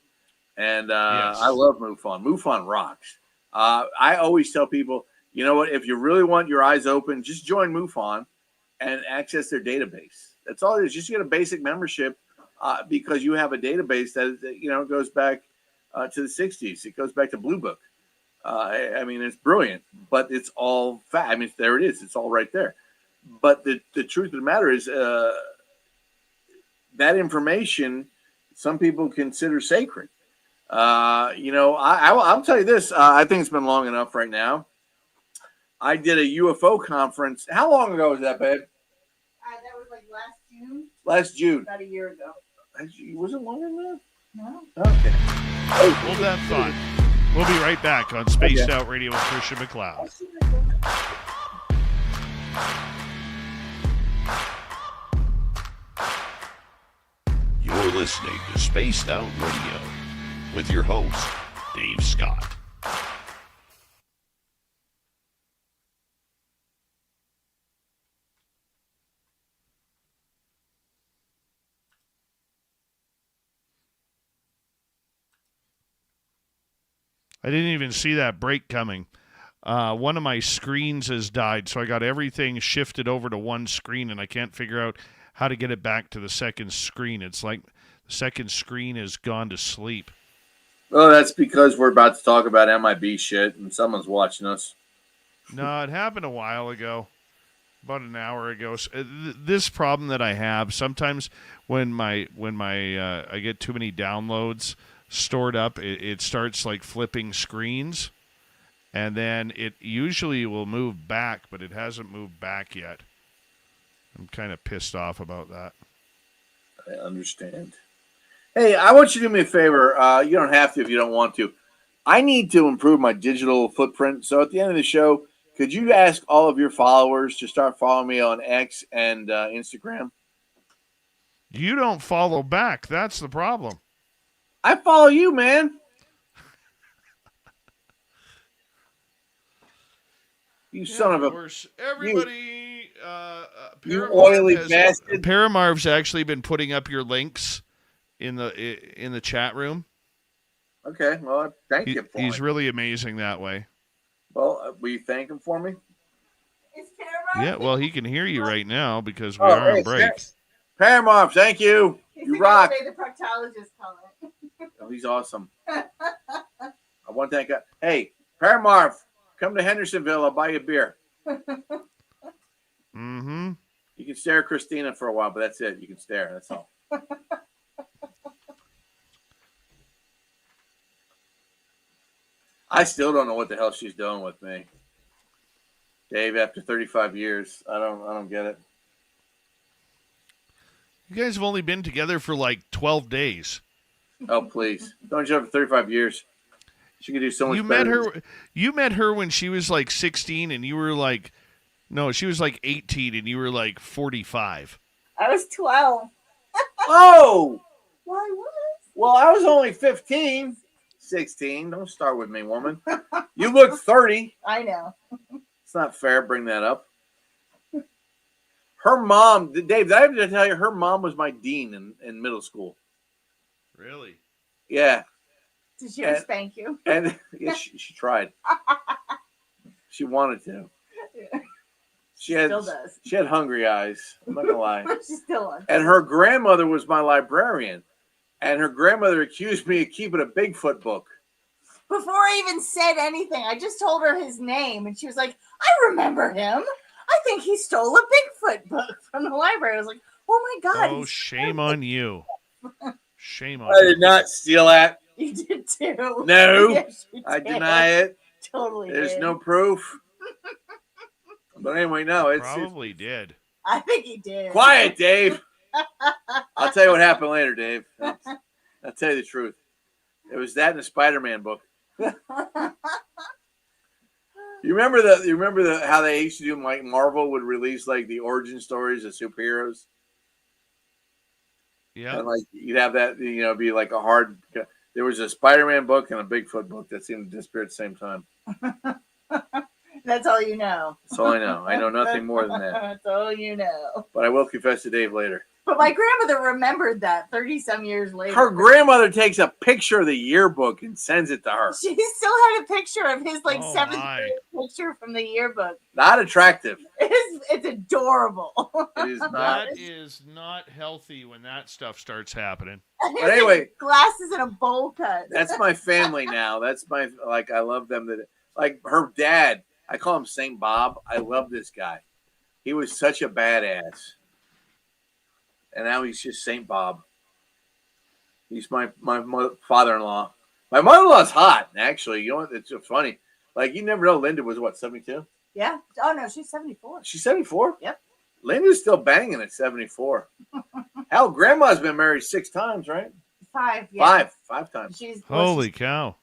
and yes. I love MUFON. MUFON rocks. I always tell people, you know what, if you really want your eyes open, just join MUFON and access their database. That's all it is. Just get a basic membership because you have a database that goes back to the 60s. It goes back to Blue Book. It's brilliant, but it's all fact. There it is. It's all right there. But the truth of the matter is that information some people consider sacred. I'll tell you this. I think it's been long enough right now. I did a UFO conference. How long ago was that, babe? That was like last June. Last June. About a year ago. Was it longer than that? No. Okay. Hold that thought. We'll be right back on Spaced Out Radio with Christian McCloud. You're listening to Spaced Out Radio with your host, Dave Scott. I didn't even see that break coming. One of my screens has died, so I got everything shifted over to one screen, and I can't figure out how to get it back to the second screen. It's like the second screen has gone to sleep. Well, that's because we're about to talk about MIB shit, and someone's watching us. No, it happened a while ago, about an hour ago. This problem that I have sometimes when my I get too many downloads stored up, it starts like flipping screens, and then it usually will move back, but it hasn't moved back yet. I'm kind of pissed off about that. I understand. Hey, I want you to do me a favor. You don't have to if you don't want to. I need to improve my digital footprint. So at the end of the show, could you ask all of your followers to start following me on X and Instagram? You don't follow back. That's the problem. I follow you, man. You son of a... course, everybody... you oily bastard. Paramarv's actually been putting up your links in the chat room. Okay, well, thank you for He's it. really amazing that way. Well, will you thank him for me? Yeah, well, he can hear you right now because we are on break. Paramarv, thank you. You rock. The proctologist call it. Oh, he's awesome. I want that guy. Hey, Paramarv, come to Hendersonville. I'll buy you a beer. Mm-hmm. You can stare at Christina for a while, but that's it. You can stare. That's all. I still don't know what the hell she's doing with me. Dave, after 35 years, I don't get it. You guys have only been together for like 12 days. Oh, please. Don't you have for 35 years? She could do so much better. You met her when she was like 16 and you were like, no, she was like 18 and you were like 45. I was 12. Oh! Why was? Well, I was only 15. 16. Don't start with me, woman. You look 30. I know. It's not fair. Bring that up. Her mom, Dave, did I have to tell you, her mom was my dean in middle school. Really? Yeah. Did she ever spank you? And yeah, she tried. She wanted to. She still does. She had hungry eyes. I'm not gonna lie. She still does. And her grandmother was my librarian, and her grandmother accused me of keeping a Bigfoot book. Before I even said anything, I just told her his name, and she was like, "I remember him. I think he stole a Bigfoot book from the library." I was like, "Oh my god!" Oh, shame on you! Shame on I you! did not steal that. You did too. No, Yes, you I did. deny it. Totally. There's did. no proof. But anyway, no, it's Probably did. I think he did. Quiet, Dave. I'll tell you what happened later, Dave. I'll tell you the truth. It was that in the Spider-Man book. You remember how they used to do, like Marvel would release like the origin stories of superheroes? Yeah. And like you'd have that, be like a hard. There was a Spider-Man book and a Bigfoot book that seemed to disappear at the same time. That's all you know. That's all I know. I know nothing more than that. That's all you know. But I will confess to Dave later. But my grandmother remembered that 30-some years later. Her grandmother takes a picture of the yearbook and sends it to her. She still had a picture of his seventh grade picture from the yearbook. Not attractive. It's adorable. It is not. That is not healthy when that stuff starts happening. But anyway, glasses and a bowl cut. That's my family now. That's my I love them. Like her dad. I call him Saint Bob. I love this guy. He was such a badass. And now he's just Saint Bob. He's my father-in-law. My mother-in-law's hot, actually. You know what? It's so funny. Like, you never know. Linda was, 72? Yeah. Oh, no, she's 74. She's 74? Yep. Linda's still banging at 74. Hell, Grandma's been married 6 times, right? 5, yeah. 5 times. Holy cow.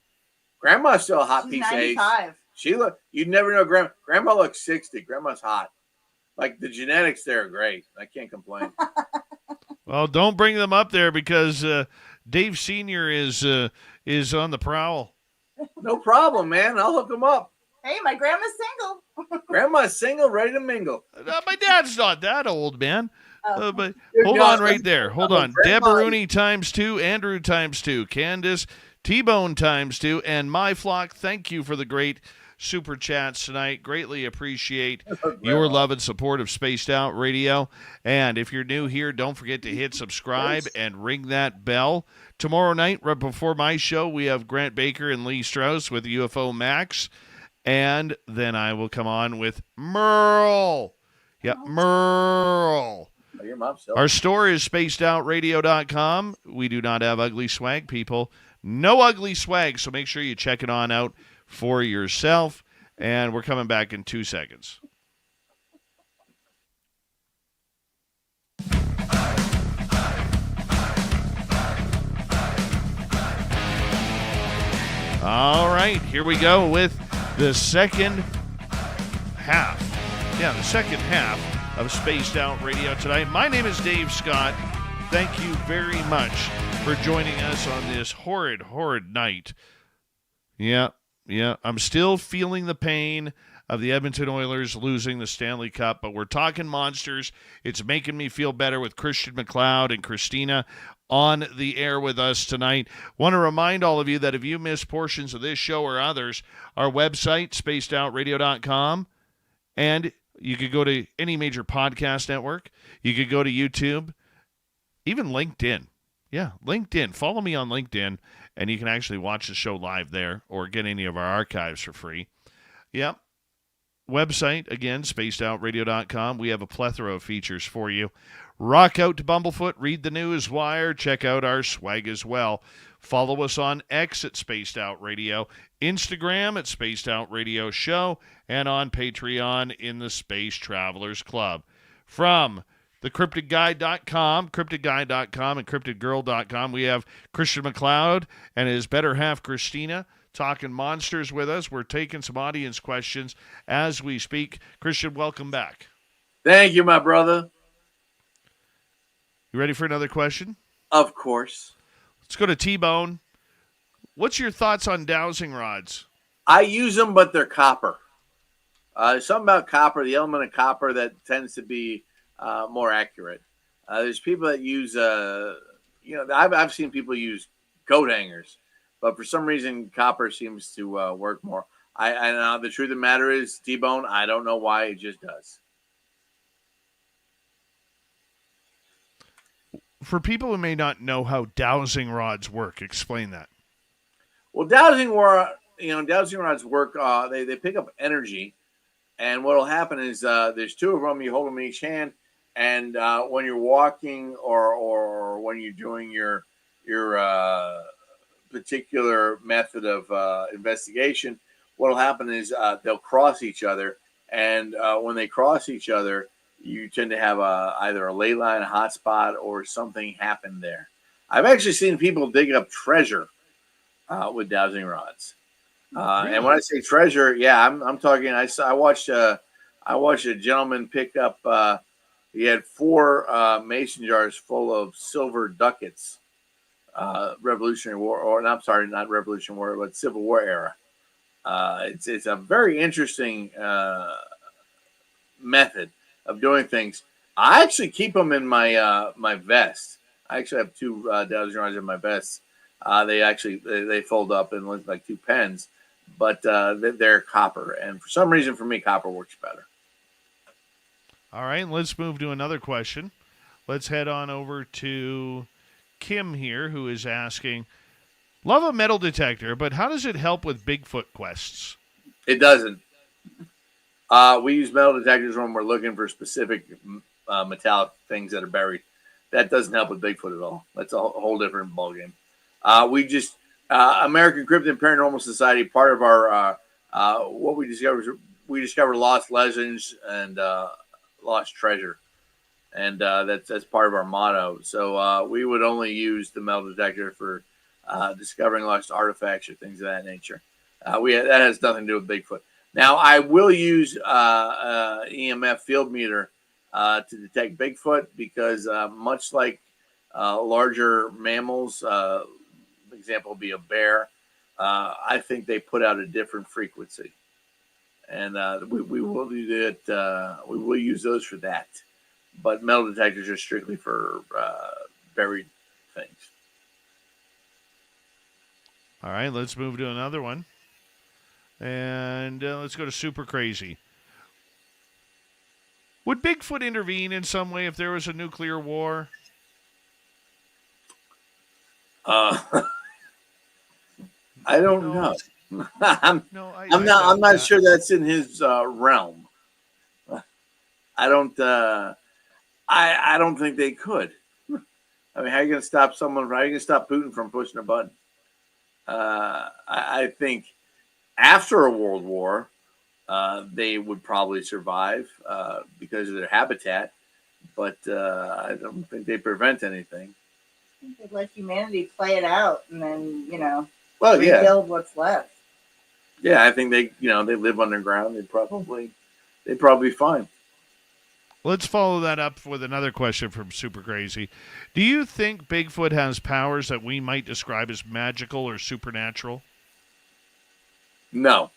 Grandma's still a hot she's piece 95. of ace. You'd never know. Grandma looks 60. Grandma's hot. Like, the genetics there are great. I can't complain. Well, don't bring them up there because Dave Sr. is on the prowl. No problem, man. I'll hook him up. Hey, my grandma's single. Grandma's single, ready to mingle. My dad's not that old, man. But You're hold not. on right there. Hold on. Deb Rooney ×2, Andrew ×2, Candace, T-Bone ×2, and My Flock. Thank you for the great super chats tonight. Greatly appreciate your love and support of Spaced Out Radio. And if you're new here, don't forget to hit subscribe and ring that bell. Tomorrow night, right before my show, we have Grant Baker and Lee Strauss with UFO Max. And then I will come on with Merle. Yep, Merle. Our store is spacedoutradio.com. We do not have ugly swag, people. No ugly swag, so make sure you check it on out for yourself. And we're coming back in 2 seconds. All right, here we go with the second half. Yeah, the second half of Spaced Out Radio tonight. My name is Dave Scott. Thank you very much for joining us on this horrid, horrid night. Yeah. I'm still feeling the pain of the Edmonton Oilers losing the Stanley Cup, but we're talking monsters. It's making me feel better with Christian McCloud and Christina on the air with us tonight. Want to remind all of you that if you miss portions of this show or others, our website, spacedoutradio.com, and you could go to any major podcast network. You could go to YouTube, even LinkedIn. Yeah, LinkedIn. Follow me on LinkedIn, and you can actually watch the show live there or get any of our archives for free. Yep. Website, again, spacedoutradio.com. We have a plethora of features for you. Rock out to Bumblefoot, read the news wire, check out our swag as well. Follow us on X at Spaced Out Radio, Instagram at Spaced Out Radio Show, and on Patreon in the Space Travelers Club. From the cryptidguide.com, and cryptidgirl.com, we have Christian McCloud and his better half, Christina, talking monsters with us. We're taking some audience questions as we speak. Christian, welcome back. Thank you, my brother. You ready for another question? Of course. Let's go to T-Bone. What's your thoughts on dowsing rods? I use them, but they're copper. Something about copper, the element of copper, that tends to be more accurate. There's people that use, I've seen people use coat hangers, but for some reason, copper seems to work more. I know the truth of the matter is, T-Bone, I don't know why, it just does. For people who may not know how dowsing rods work, explain that. Well, dowsing rods work. They pick up energy, and what'll happen is there's two of them. You hold them in each hand, and when you're walking or when you're doing your particular method of investigation, what'll happen is they'll cross each other, and when they cross each other, you tend to have either a ley line, a hotspot, or something happen there. I've actually seen people dig up treasure with dowsing rods. Really? And when I say treasure, yeah, I'm talking. I watched a gentleman pick up. He had 4 mason jars full of silver ducats, Revolutionary War, or I'm sorry, not Revolutionary War, but Civil War era. It's a very interesting method of doing things. I actually keep them in my my vest. I actually have 2 dowsing rods in my vest. They fold up and look like 2 pens, but they're copper. And for some reason, for me, copper works better. All right, let's move to another question. Let's head on over to Kim here, who is asking, love a metal detector, but how does it help with Bigfoot quests? It doesn't. We use metal detectors when we're looking for specific metallic things that are buried. That doesn't help with Bigfoot at all. That's a whole different ballgame. We just American Cryptid and Paranormal Society. Part of our what we discover lost legends and lost treasure, and that's part of our motto. So we would only use the metal detector for discovering lost artifacts or things of that nature. That has nothing to do with Bigfoot. Now, I will use EMF field meter to detect Bigfoot because much like larger mammals, example would be a bear, I think they put out a different frequency. And we will do that. We will use those for that. But metal detectors are strictly for buried things. All right, let's move to another one. And let's go to super crazy. Would Bigfoot intervene in some way if there was a nuclear war? I don't know. I'm I not. doubt I'm not that. sure that's in his realm. I don't. I don't think they could. I mean, how are you going to stop someone? How are you going to stop Putin from pushing a button? I think after a world war, they would probably survive because of their habitat, but I don't think they prevent anything. I think they'd let humanity play it out and then, Well, yeah, rebuild what's left. yeah. I think they live underground. They'd probably be fine. Let's follow that up with another question from Super Crazy. Do you think Bigfoot has powers that we might describe as magical or supernatural? No.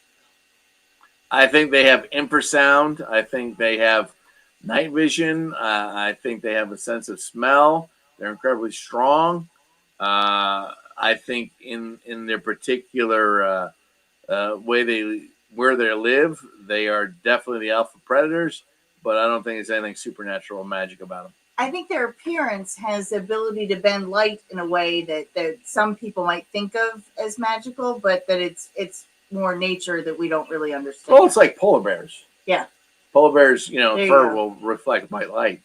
I think they have infrasound. I think they have night vision. I think they have a sense of smell. They're incredibly strong. I think in their particular where they live, they are definitely the alpha predators. But I don't think there's anything supernatural or magic about them. I think their appearance has the ability to bend light in a way that some people might think of as magical, but that it's more nature that we don't really understand. Well, it's like polar bears. Yeah. Polar bears, There you fur go. will reflect white light.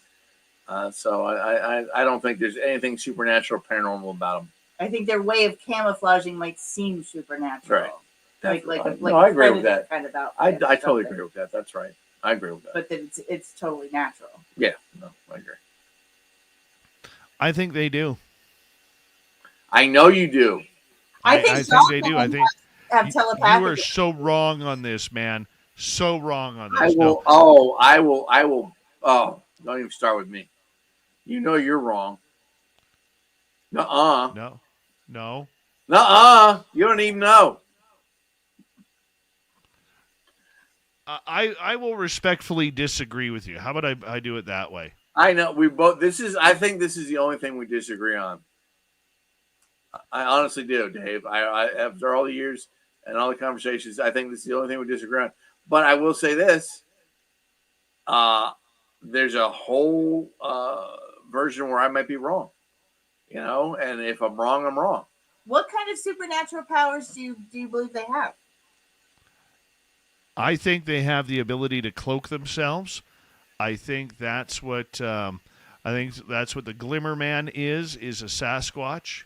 So I don't think there's anything supernatural or paranormal about them. I think their way of camouflaging might seem supernatural. Right. Like I agree with that. Kind of I outfit or totally something. agree with that. That's right. I agree with that. But that it's totally natural. Yeah, no, I agree. I think they do. I know you do. I think they do. I think have telepathic. you are so wrong on this, man. So wrong on this. I will. No. Oh, I will. Oh, don't even start with me. You know you're wrong. Nuh-uh. No. Nuh-uh. You don't even know. I will respectfully disagree with you. How about I do it that way? I know we both. I think this is the only thing we disagree on. I honestly do, Dave. I after all the years and all the conversations, I think this is the only thing we disagree on. But I will say this: there's a whole version where I might be wrong, and if I'm wrong, I'm wrong. What kind of supernatural powers do you believe they have? I think they have the ability to cloak themselves. I think that's what the Glimmer Man is a Sasquatch.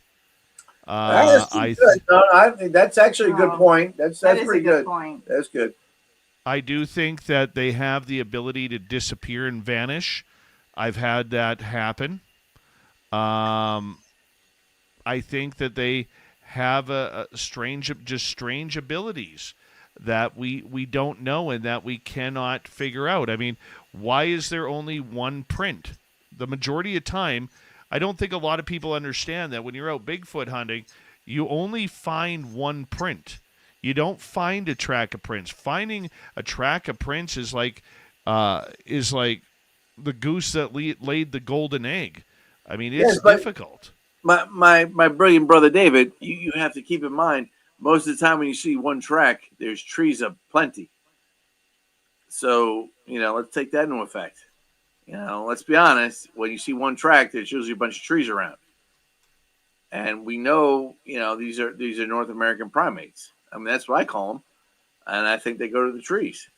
Good. No, I think that's actually a good point. That's That is pretty a good good. point. That's good. I do think that they have the ability to disappear and vanish. I've had that happen. I think that they have a strange abilities that we don't know and that we cannot figure out. I mean, why is there only one print? The majority of time, I don't think a lot of people understand that when you're out Bigfoot hunting, you only find one print. You don't find a track of prints. Finding a track of prints is like the goose that laid the golden egg. I mean, it's difficult. My brilliant brother David, you have to keep in mind, most of the time when you see one track, there's trees aplenty. So, let's take that into effect. Let's be honest. When you see one track, there's usually a bunch of trees around. And we know, these are North American primates. I mean, that's what I call them. And I think they go to the trees.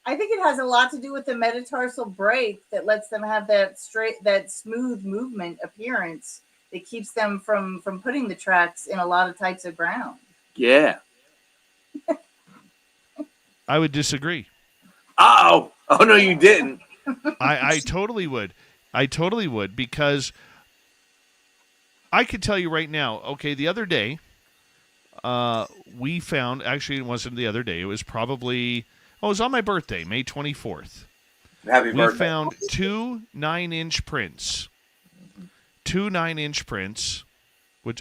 I think it has a lot to do with the metatarsal break that lets them have that smooth movement appearance that keeps them from putting the tracks in a lot of types of ground. Yeah. I would disagree. Oh no, you didn't. I totally would. I totally would, because I could tell you right now, okay, the other day, we found, actually it wasn't the other day, it was probably, it was on my birthday, May 24th. Happy birthday. We found 2 9-inch prints. 2 9-inch prints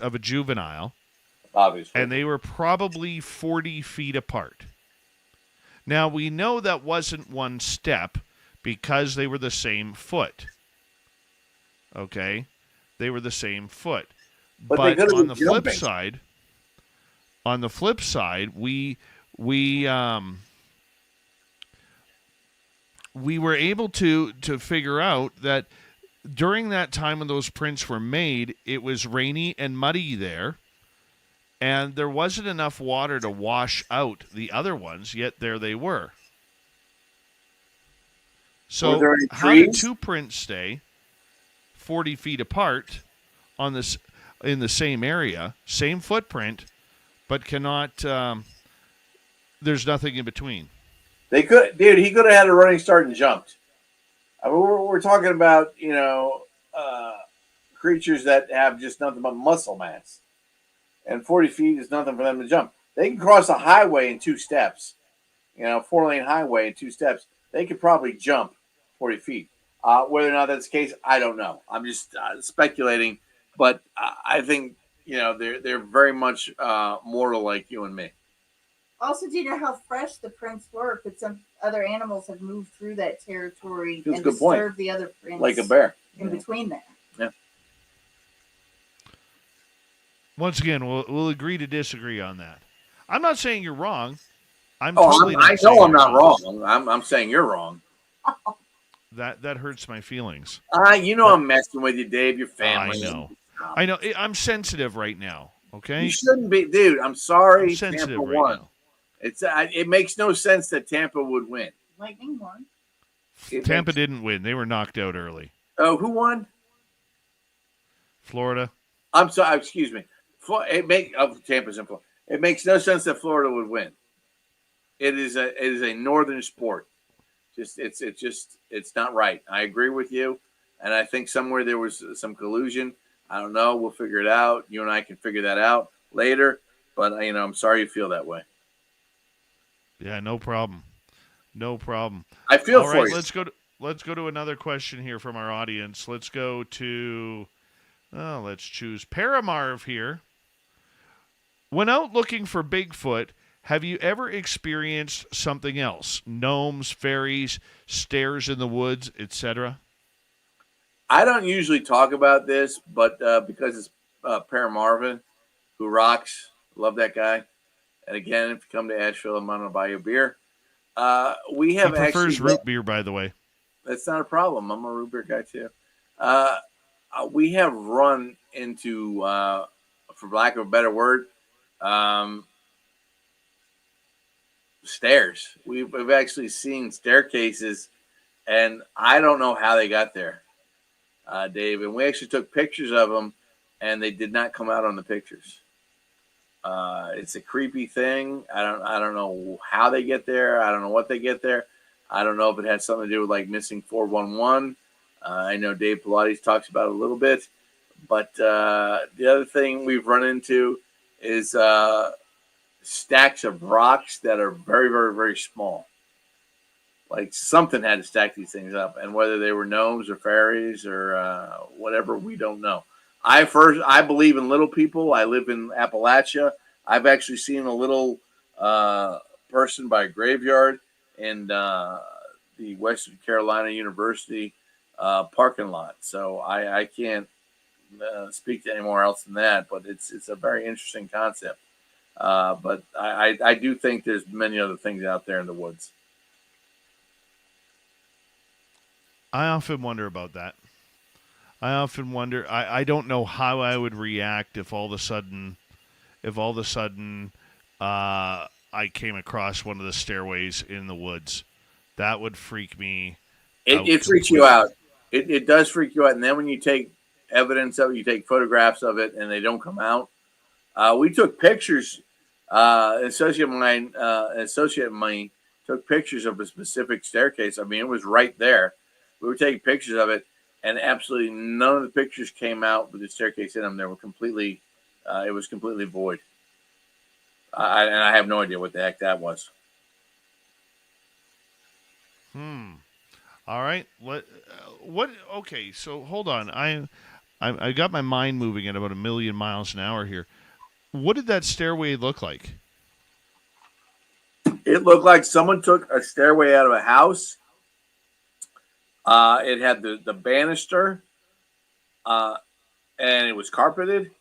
of a juvenile. Obviously. And they were probably 40 feet apart. Now, we know that wasn't one step because they were the same foot. Okay? They were the same foot. But on the flip side, on the flip side, we were able to figure out that during that time when those prints were made, it was rainy and muddy there, and there wasn't enough water to wash out the other ones, yet there they were. So Were there any how did trees? 2 prints stay 40 feet apart on this in the same area, same footprint, but cannot? There's nothing in between. He could have had a running start and jumped. I mean, we're talking about, creatures that have just nothing but muscle mass, and 40 feet is nothing for them to jump. They can cross a highway in 2 steps, 4-lane highway in 2 steps. They could probably jump 40 feet. Whether or not that's the case, I don't know. I'm just speculating, but I think they're very much mortal like you and me. Also, do you know how fresh the prints were? Could some other animals have moved through that territory and disturbed the other prints? Like a bear. In between there. Yeah. Once again, we'll agree to disagree on that. I'm not saying you're wrong. I know I'm not wrong. I'm saying you're wrong. That hurts my feelings. I'm messing with you, Dave. Your family. I know. I'm sensitive right now. Okay. You shouldn't be, dude. I'm sorry. I'm sensitive Tampa right won. now. It makes no sense that Tampa would win. Lightning won. Tampa didn't win. They were knocked out early. Oh, who won? Florida. I'm sorry. Excuse me. Tampa's in Florida. It makes no sense that Florida would win. It is a northern sport. It's not right. I agree with you, and I think somewhere there was some collusion. I don't know. We'll figure it out. You and I can figure that out later. But I'm sorry you feel that way. Yeah, no problem. No problem. I feel All for right, you. let's go to another question here from our audience. Let's go to let's choose Paramarv here. When out looking for Bigfoot, have you ever experienced something else? Gnomes, fairies, stairs in the woods, etc.? I don't usually talk about this, but because it's Paramarvin, who rocks. Love that guy. And again, if you come to Asheville, I'm going to buy you a beer. We have he prefers root beer, by the way. That's not a problem. I'm a root beer guy too. We have run into, for lack of a better word, stairs. We've actually seen staircases, and I don't know how they got there, Dave. And we actually took pictures of them, and they did not come out on the pictures. It's a creepy thing. I don't know how they get there. I don't know what they get there. I don't know if it has something to do with like missing 411. I know Dave Pilates talks about it a little bit, but the other thing we've run into is stacks of rocks that are very, very, very small. Like something had to stack these things up, and whether they were gnomes or fairies or whatever, we don't know. I believe in little people. I live in Appalachia. I've actually seen a little person by a graveyard in the Western Carolina University parking lot. So I can't speak to anywhere else than that, but it's a very interesting concept. But I do think there's many other things out there in the woods. I often wonder about that. I often wonder. I don't know how I would react if all of a sudden, I came across one of the stairways in the woods. That would freak me. It freaks you out. It does freak you out. And then when you take evidence of it, you take photographs of it, and they don't come out. We took pictures. An associate of mine took pictures of a specific staircase. I mean, it was right there. We were taking pictures of it, and absolutely none of the pictures came out with the staircase in them. They were completely, it was completely void. And I have no idea what the heck that was. All right. What? Okay. So hold on. I got my mind moving at about 1,000,000 miles an hour here. What did that stairway look like? It looked like someone took a stairway out of a house. It had the banister, and it was carpeted,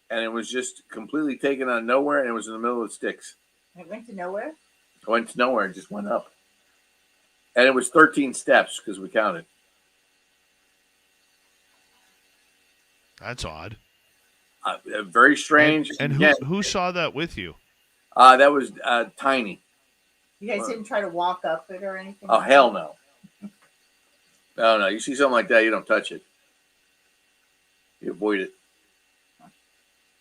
and it was just completely taken out of nowhere, and it was in the middle of the sticks. It went to nowhere. It went to nowhere and just went up. And it was 13 steps because we counted. That's odd. Very strange. And who saw that with you? That was Tiny. You guys didn't try to walk up it or anything? Oh, hell no. No. You see something like that, you don't touch it. You avoid it.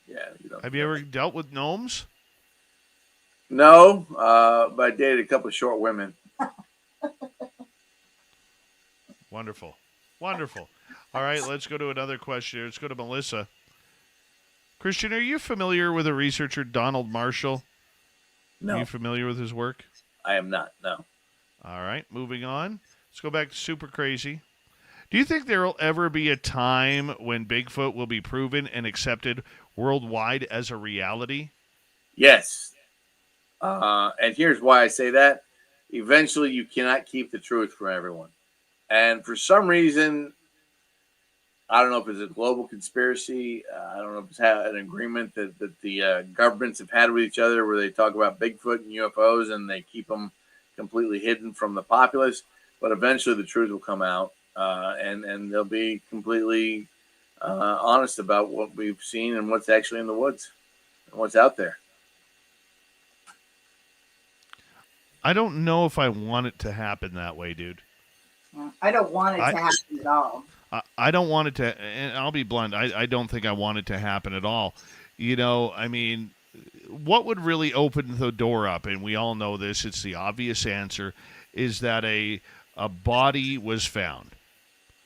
Yeah. You don't. Have you ever dealt with gnomes? No, but I dated a couple of short women. Wonderful. All right, let's go to another question. Let's go to Melissa. Christian, are you familiar with a researcher, Donald Marshall? No. Are you familiar with his work? I am not, no. All right, moving on. Let's go back to Super Crazy. Do you think there will ever be a time when Bigfoot will be proven and accepted worldwide as a reality? Yes. And here's why I say that. Eventually, you cannot keep the truth from everyone. And for some reason, I don't know if it's a global conspiracy. I don't know if it's an agreement that the governments have had with each other where they talk about Bigfoot and UFOs and they keep them completely hidden from the populace. But eventually the truth will come out and they'll be completely honest about what we've seen and what's actually in the woods and what's out there. I don't know if I want it to happen that way, dude. I don't want it to happen at all. I don't want it to, and I'll be blunt, I don't think I want it to happen at all. You know, I mean, what would really open the door up, and we all know this, it's the obvious answer, is that a body was found.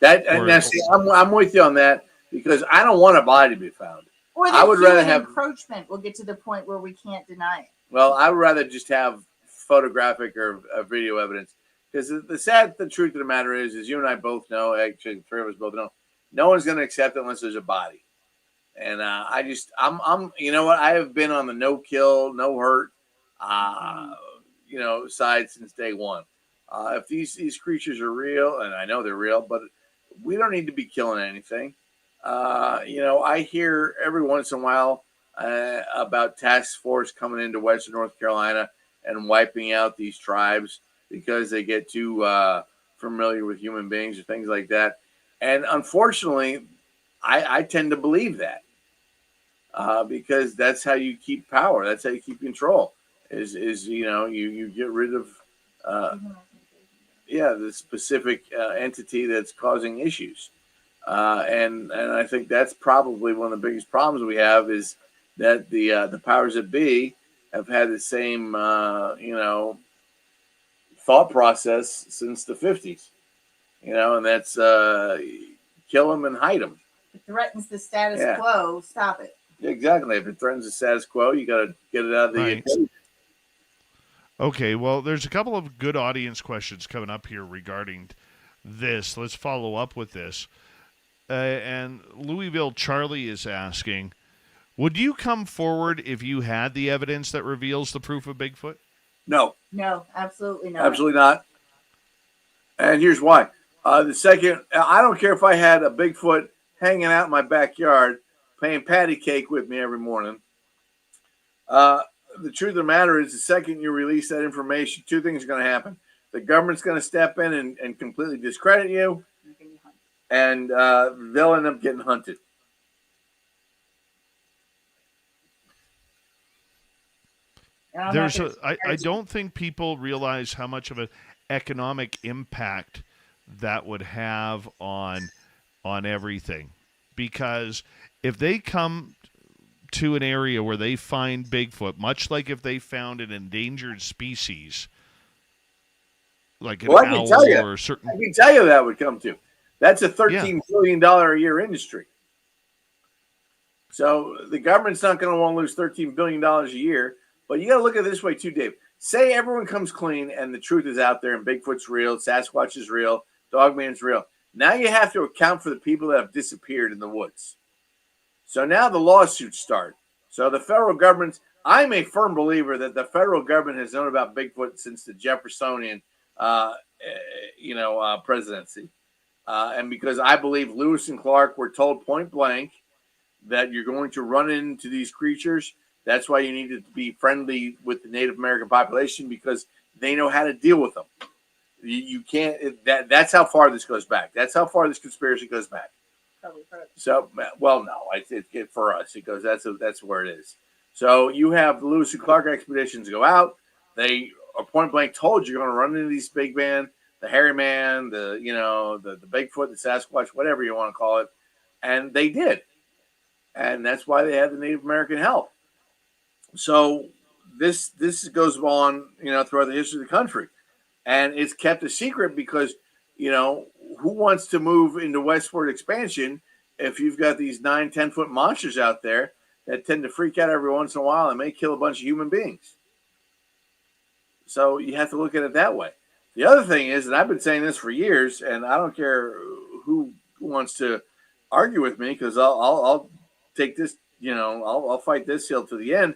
I'm with you on that because I don't want a body to be found. Or I would rather have encroachment. We'll get to the point where we can't deny it. Well, I would rather just have photographic or video evidence. Because the truth of the matter is you and I both know, actually the three of us both know, no one's going to accept it unless there's a body. And I'm you know what? I have been on the no kill, no hurt, side since day one. If these creatures are real, and I know they're real, but we don't need to be killing anything. I hear every once in a while about task force coming into Western North Carolina and wiping out these tribes because they get too familiar with human beings or things like that. And unfortunately, I tend to believe that because that's how you keep power. That's how you keep control is you get rid of, the specific entity that's causing issues. And I think that's probably one of the biggest problems we have is that the powers that be have had the same, thought process since the 50s, and that's kill them and hide them. If it threatens the status quo, stop it. Exactly. If it threatens the status quo, you got to get it out of the equation. Okay, well, there's a couple of good audience questions coming up here regarding this. Let's follow up with this. And Louisville Charlie is asking, would you come forward if you had the evidence that reveals the proof of Bigfoot? No. No, absolutely not. Absolutely not. And here's why. The second, I don't care if I had a Bigfoot hanging out in my backyard playing patty cake with me every morning. The truth of the matter is the second you release that information, two things are going to happen. The government's going to step in and completely discredit you, and they'll end up getting hunted. I don't think people realize how much of an economic impact that would have on everything. Because if they come to an area where they find Bigfoot, much like if they found an endangered species, like an owl or a certain... I can tell you that would come to. That's a $13 billion a year industry. So the government's not going to want to lose $13 billion a year. But you got to look at it this way too, Dave. Say everyone comes clean and the truth is out there and Bigfoot's real, Sasquatch is real, Dogman's real. Now you have to account for the people that have disappeared in the woods. So now the lawsuits start. So the federal government, I'm a firm believer that the federal government has known about Bigfoot since the Jeffersonian, presidency. And because I believe Lewis and Clark were told point blank that you're going to run into these creatures. That's why you need to be friendly with the Native American population, because they know how to deal with them. You can't. That's how far this goes back. That's how far this conspiracy goes back. So, well, no, it for us it goes. That's where it is. So you have the Lewis and Clark expeditions go out. They are point blank told you're going to run into these big man, the hairy man, the Bigfoot, the Sasquatch, whatever you want to call it, and they did, and that's why they had the Native American help. So this goes on, throughout the history of the country, and it's kept a secret because, who wants to move into westward expansion if you've got these 9-10 foot monsters out there that tend to freak out every once in a while and may kill a bunch of human beings. So you have to look at it that way. The other thing is, and I've been saying this for years, and I don't care who wants to argue with me, because I'll take this, I'll fight this hill to the end.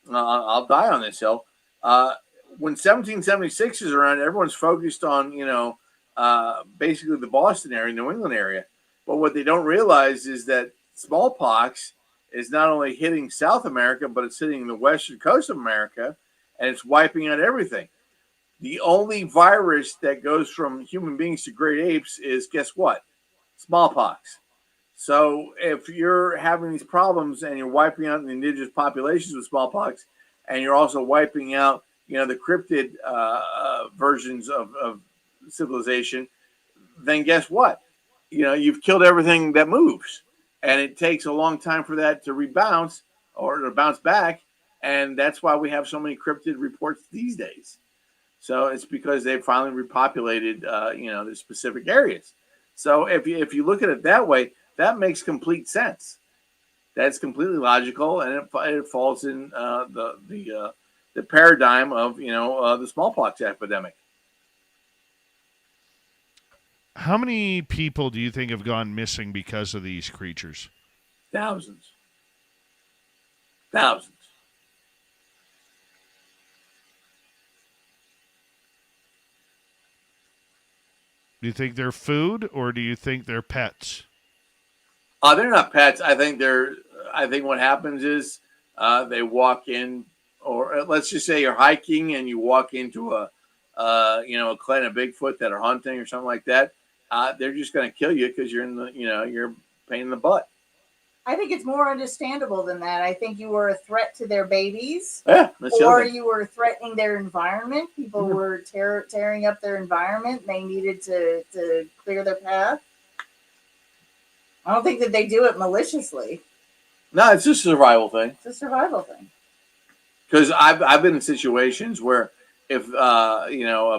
I'll die on this hill. When 1776 is around, everyone's focused on, basically the Boston area, New England area. But what they don't realize is that smallpox is not only hitting South America, but it's hitting the western coast of America, and it's wiping out everything. The only virus that goes from human beings to great apes is, guess what? Smallpox. So if you're having these problems and you're wiping out the indigenous populations with smallpox, and you're also wiping out, the cryptid versions of civilization, then guess what? You've killed everything that moves, and it takes a long time for that to rebound or to bounce back, and that's why we have so many cryptid reports these days. So it's because they've finally repopulated, the specific areas. So if you look at it that way, that makes complete sense. That's completely logical, and it falls in the paradigm of the smallpox epidemic. How many people do you think have gone missing because of these creatures? Thousands. Do you think they're food, or do you think they're pets? They're not pets. I think what happens is they walk in, or let's just say you're hiking and you walk into a clan of Bigfoot that are hunting or something like that. They're just going to kill you because you're you're a pain in the butt. I think it's more understandable than that. I think you were a threat to their babies, or you were threatening their environment. People were tearing up their environment. They needed to clear their path. I don't think that they do it maliciously. No, it's just a survival thing. It's a survival thing. Because I've been in situations where if a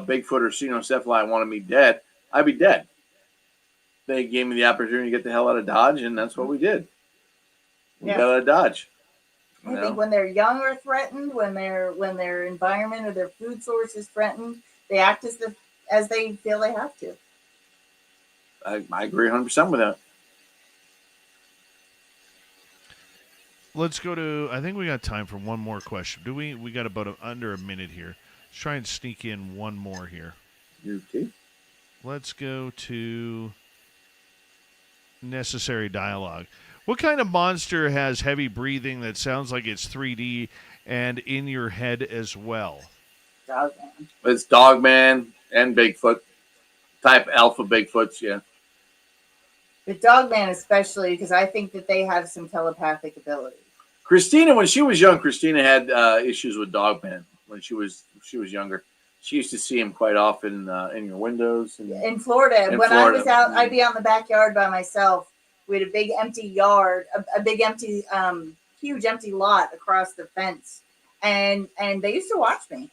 Bigfoot or cynocephaly wanted me dead, I'd be dead. They gave me the opportunity to get the hell out of Dodge, and that's what we did. We got out of Dodge. I think when they're young or threatened, when their environment or their food source is threatened, they act as they feel they have to. I agree 100% with that. Let's go to, I think we got time for one more question. Do we? We got about under a minute here. Let's try and sneak in one more here. Okay. Let's go to necessary dialogue. What kind of monster has heavy breathing that sounds like it's 3D and in your head as well? Dogman. It's Dogman and Bigfoot. Type alpha Bigfoots, yeah. The Dogman especially, because I think that they have some telepathic ability. Christina, when she was young, Christina had issues with Dogman when she was younger. She used to see him quite often in your windows. In Florida. I was out, I'd be out in the backyard by myself. We had a big empty yard, a big empty, huge empty lot across the fence. And they used to watch me.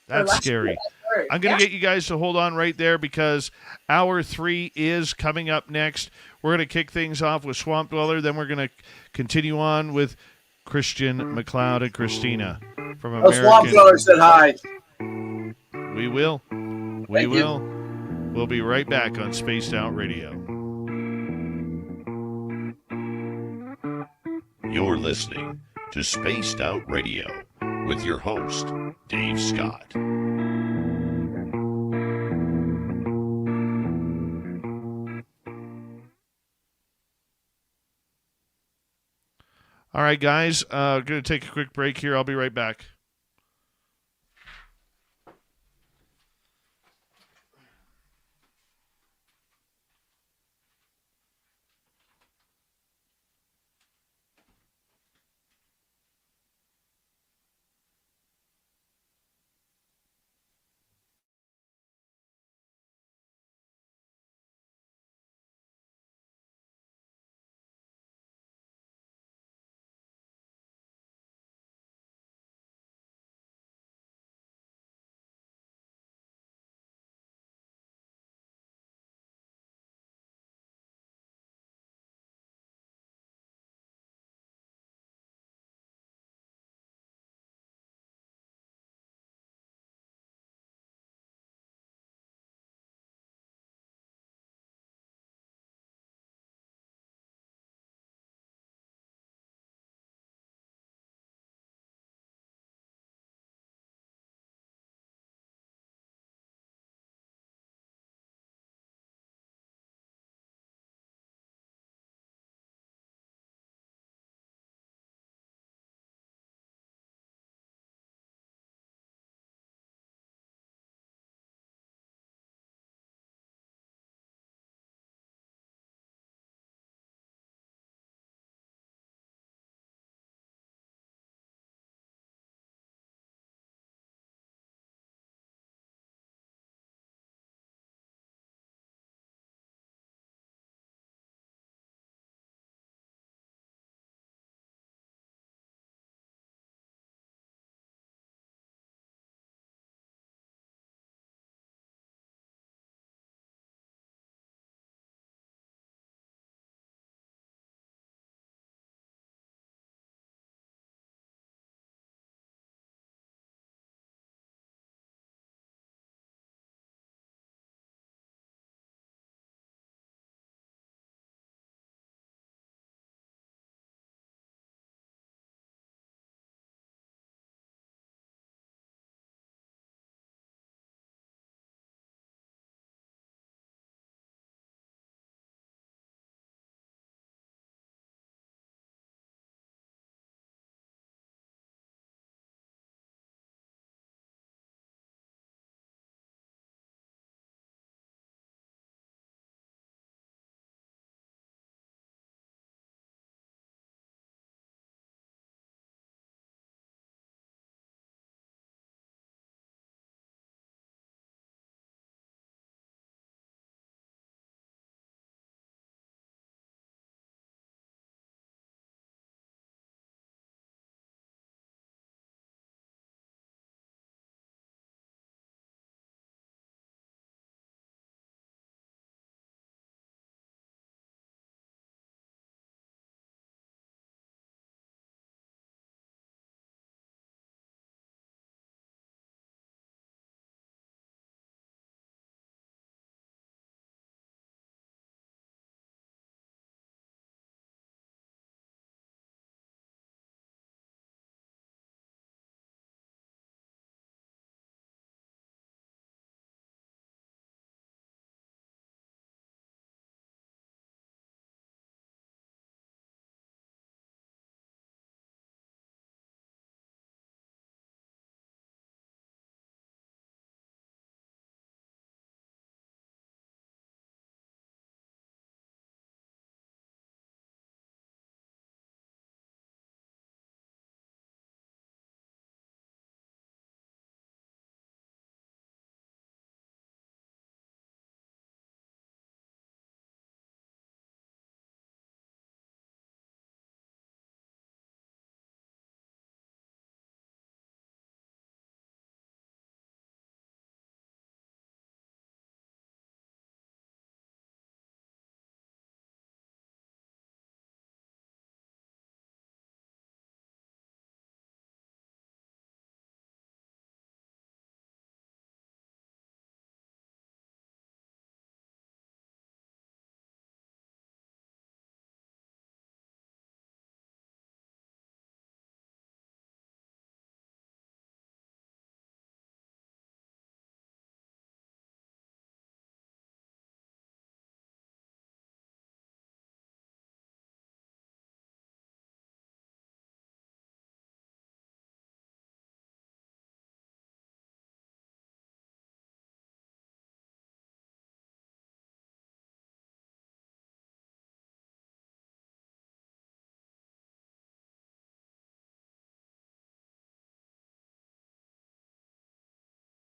That's scary. I'm going to get you guys to hold on right there because hour 3 is coming up next. We're going to kick things off with Swamp Dweller. Then we're going to continue on with Christian, McCloud, and Christina from American. Swamp Dweller said hi. We will. We will. We'll be right back on Spaced Out Radio. You're listening to Spaced Out Radio with your host, Dave Scott. All right, guys, going to take a quick break here. I'll be right back.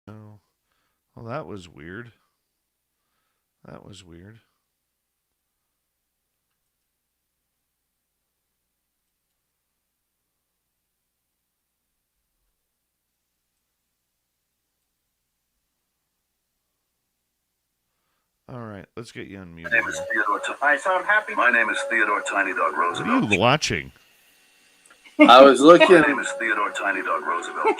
Oh, well, that was weird. That was weird. All right, let's get you unmuted. My name is Theodore. I sound happy. My name is Theodore Tiny Dog What Roosevelt. are you watching? I was looking. My name is Theodore Tiny Dog Roosevelt.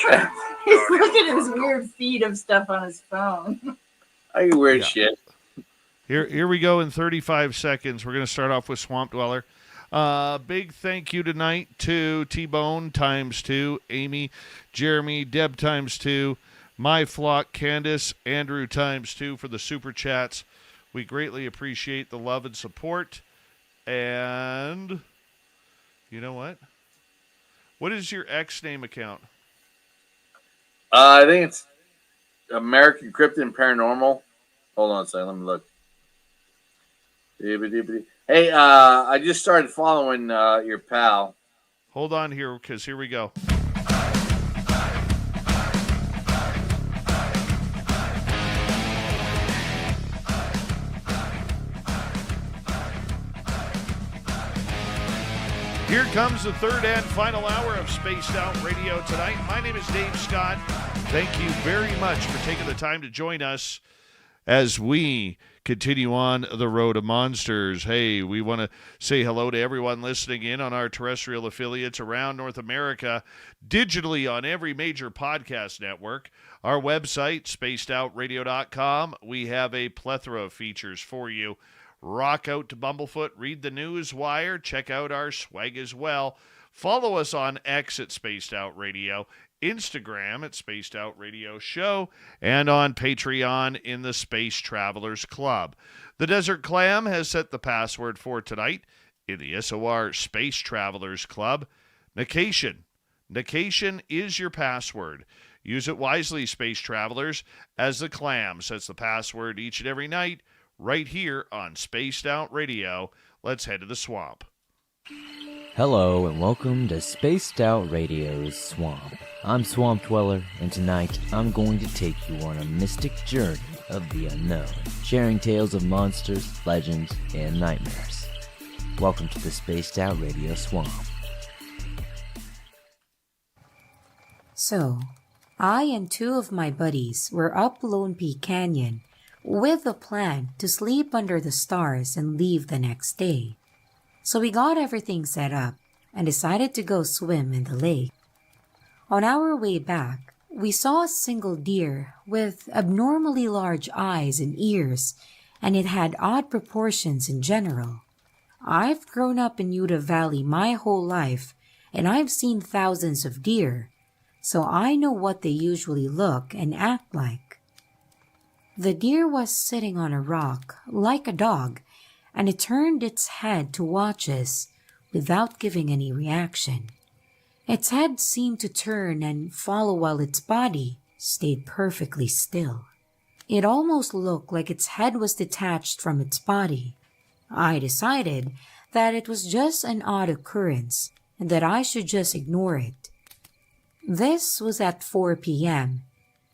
He's looking at his weird feed of stuff on his phone. I get weird shit. Here we go in 35 seconds. We're going to start off with Swamp Dweller. Big thank you tonight to T-Bone ×2, Amy, Jeremy, Deb ×2, My Flock, Candace, Andrew ×2 for the super chats. We greatly appreciate the love and support. And you know what? What is your X name account? I think it's American Cryptid and Paranormal. Hold on a second. Let me look. Hey, I just started following your pal. Hold on here, because here we go. Here comes the third and final hour of Spaced Out Radio tonight. My name is Dave Scott. Thank you very much for taking the time to join us as we continue on the road to monsters. Hey, we want to say hello to everyone listening in on our terrestrial affiliates around North America, digitally on every major podcast network. Our website, spacedoutradio.com. We have a plethora of features for you. Rock out to Bumblefoot, read the news wire, check out our swag as well. Follow us on X at Spaced Out Radio, Instagram at Spaced Out Radio Show, and on Patreon in the Space Travelers Club. The Desert Clam has set the password for tonight in the SOR Space Travelers Club. Nication. Nication is your password. Use it wisely, Space Travelers, as the Clam sets the password each and every night right here on Spaced Out Radio. Let's head to the swamp. Hello and welcome to Spaced Out Radio's Swamp. I'm Swamp Dweller, and tonight I'm going to take you on a mystic journey of the unknown, sharing tales of monsters, legends, and nightmares. Welcome to the Spaced Out Radio Swamp. So, I and two of my buddies were up Lone Peak Canyon with a plan to sleep under the stars and leave the next day. So we got everything set up and decided to go swim in the lake. On our way back, we saw a single deer with abnormally large eyes and ears, and it had odd proportions in general. I've grown up in Utah Valley my whole life, and I've seen thousands of deer, so I know what they usually look and act like. The deer was sitting on a rock like a dog, and it turned its head to watch us without giving any reaction. Its head seemed to turn and follow while its body stayed perfectly still. It almost looked like its head was detached from its body. I decided that it was just an odd occurrence and that I should just ignore it. This was at 4 p.m.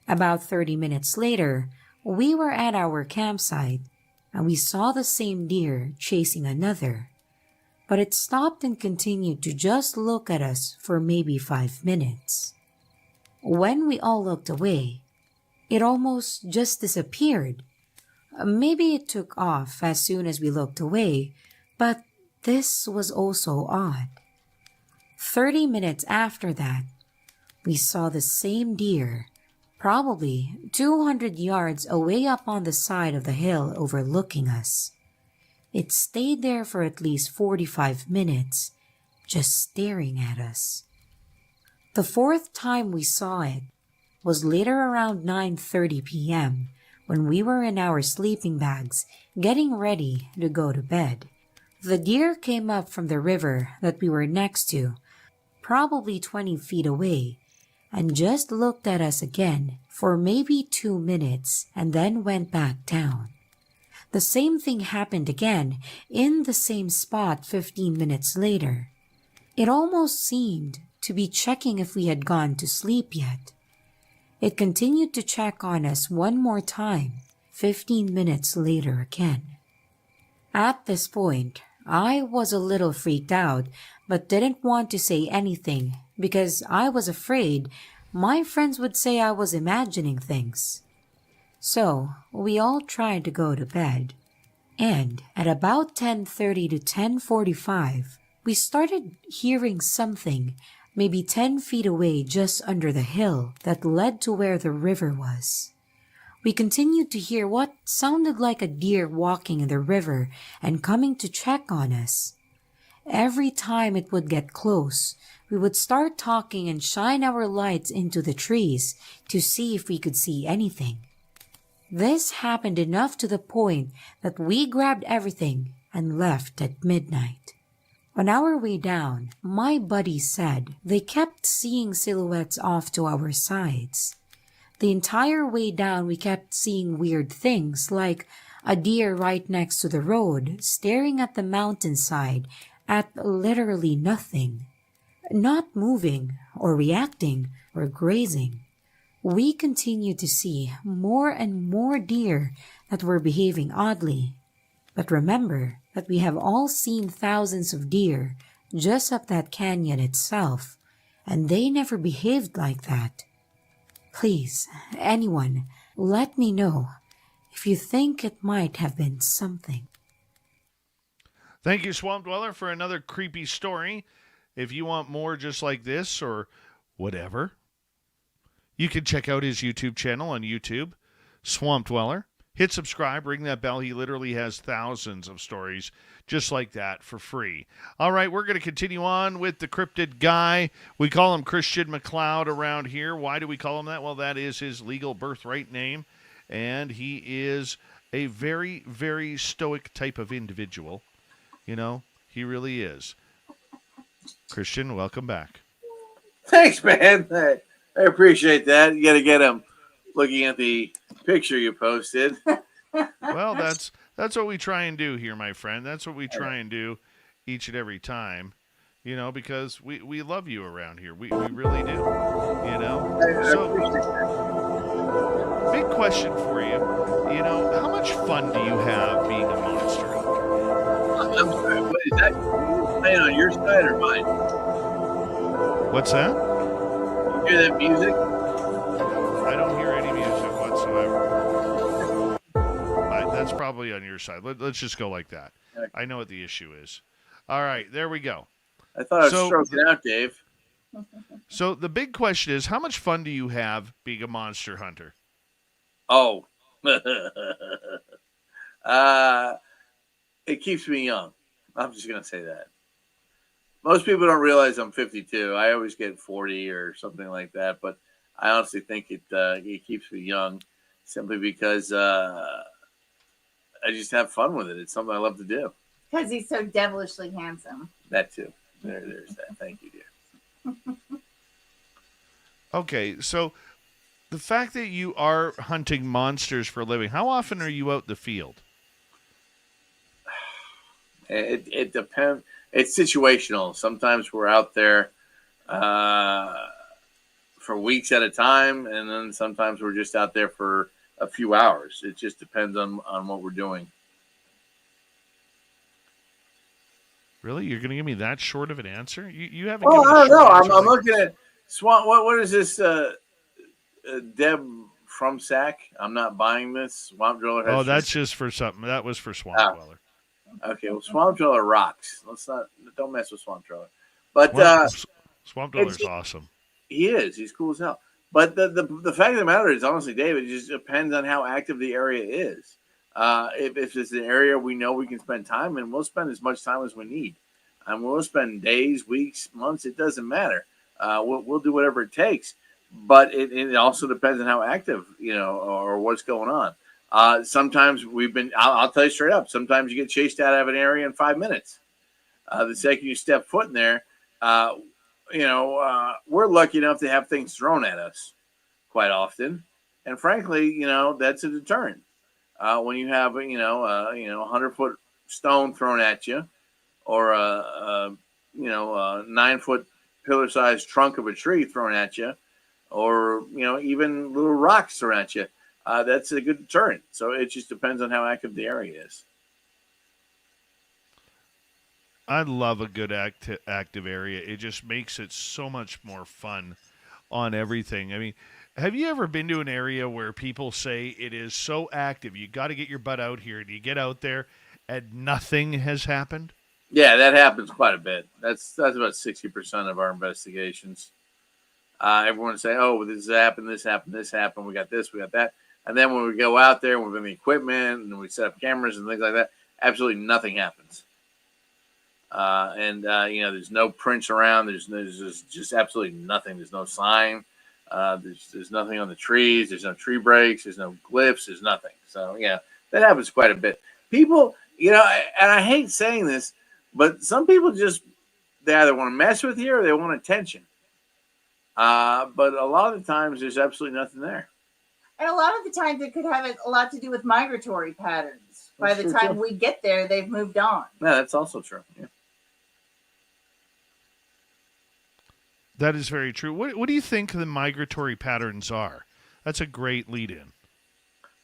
About 30 minutes later, we were at our campsite, and we saw the same deer chasing another, but it stopped and continued to just look at us for maybe 5 minutes. When we all looked away, it almost just disappeared. Maybe it took off as soon as we looked away, but this was also odd. 30 minutes after that, we saw the same deer, probably 200 yards away up on the side of the hill overlooking us. It stayed there for at least 45 minutes, just staring at us. The fourth time we saw it was later around 9:30 p.m. when we were in our sleeping bags getting ready to go to bed. The deer came up from the river that we were next to, probably 20 feet away, and just looked at us again for maybe 2 minutes and then went back down. The same thing happened again in the same spot 15 minutes later. It almost seemed to be checking if we had gone to sleep yet. It continued to check on us one more time, 15 minutes later again. At this point, I was a little freaked out, but didn't want to say anything because I was afraid my friends would say I was imagining things. So, we all tried to go to bed. And at about 10:30 to 10:45, we started hearing something maybe 10 feet away just under the hill that led to where the river was. We continued to hear what sounded like a deer walking in the river and coming to check on us. Every time it would get close, we would start talking and shine our lights into the trees to see if we could see anything. This happened enough to the point that we grabbed everything and left at midnight. On our way down, my buddy said they kept seeing silhouettes off to our sides. The entire way down, we kept seeing weird things like a deer right next to the road, staring at the mountainside at literally nothing, not moving or reacting or grazing. We continued to see more and more deer that were behaving oddly. But remember that we have all seen thousands of deer just up that canyon itself, and they never behaved like that. Please, anyone, let me know if you think it might have been something. Thank you, Swamp Dweller, for another creepy story. If you want more just like this or whatever, you can check out his YouTube channel on YouTube, Swamp Dweller. Hit subscribe, ring that bell. He literally has thousands of stories just like that for free. All right, we're going to continue on with the cryptid guy. We call him Christian McCloud around here. Why do we call him that? Well, that is his legal birthright name, and he is a very, very stoic type of individual. You know, he really is. Christian, welcome back. Thanks, man. I appreciate that. You got to get him looking at the picture you posted. Well, that's what we try and do here, my friend. That's what we try and do each and every time, you know, because we love you around here. We really do, you know. So, big question for you. You know, how much fun do you have being a monster hunter? I'm sorry, what is that playing on your side or mine? What's that? You hear that music? I don't hear any music whatsoever. That's probably on your side. Let's just go like that. Okay. I know what the issue is. All right, there we go. I thought I was stroking out, Dave. So the big question is, how much fun do you have being a monster hunter? Oh. It keeps me young. I'm just going to say that. Most people don't realize I'm 52. I always get 40 or something like that, but I honestly think it keeps me young simply because I just have fun with it. It's something I love to do. Because he's so devilishly handsome. That too. There's that. Thank you, dear. Okay, so the fact that you are hunting monsters for a living, how often are you out in the field? It depends. It's situational. Sometimes we're out there for weeks at a time, and then sometimes we're just out there for a few hours. It just depends on what we're doing. Really? You're going to give me that short of an answer? You haven't Well, given I a don't know. short I'm answer looking at Swamp. What is this? Deb from SAC. I'm not buying this. Swamp Driller has. Oh, that's just for something. That was for Swamp Dweller. Okay, well, Swamp Driller rocks. Don't mess with Swamp Driller. But Swamp Dweller's awesome. He is. He's cool as hell. But the fact of the matter is, honestly, David, it just depends on how active the area is. If it's an area we know we can spend time in, we'll spend as much time as we need. And we'll spend days, weeks, months. It doesn't matter. We'll do whatever it takes. But it also depends on how active, or what's going on. Sometimes I'll tell you straight up, sometimes you get chased out of an area in 5 minutes. The second you step foot in there, we're lucky enough to have things thrown at us quite often. And frankly, that's a deterrent. When you have, 100-foot stone thrown at you, or a 9-foot pillar-sized trunk of a tree thrown at you, or even little rocks thrown at you, that's a good deterrent. So it just depends on how active the area is. I love a good active area. It just makes it so much more fun on everything. I mean, have you ever been to an area where people say it is so active, you got to get your butt out here, and you get out there and nothing has happened? Yeah, that happens quite a bit. That's about 60% of our investigations. Everyone say, "Oh, this happened, this happened, this happened. We got this, we got that," and then when we go out there with the equipment and we set up cameras and things like that, absolutely nothing happens. There's no prints around. There's just absolutely nothing. There's no sign. There's nothing on the trees. There's no tree breaks. There's no glyphs. There's nothing. So yeah, that happens quite a bit. People, and I hate saying this, but some people they either want to mess with you or they want attention. But a lot of the times there's absolutely nothing there. And a lot of the times it could have a lot to do with migratory patterns. By the time we get there, they've moved on. Yeah, that's also true. Yeah. That is very true. What do you think the migratory patterns are? That's a great lead-in.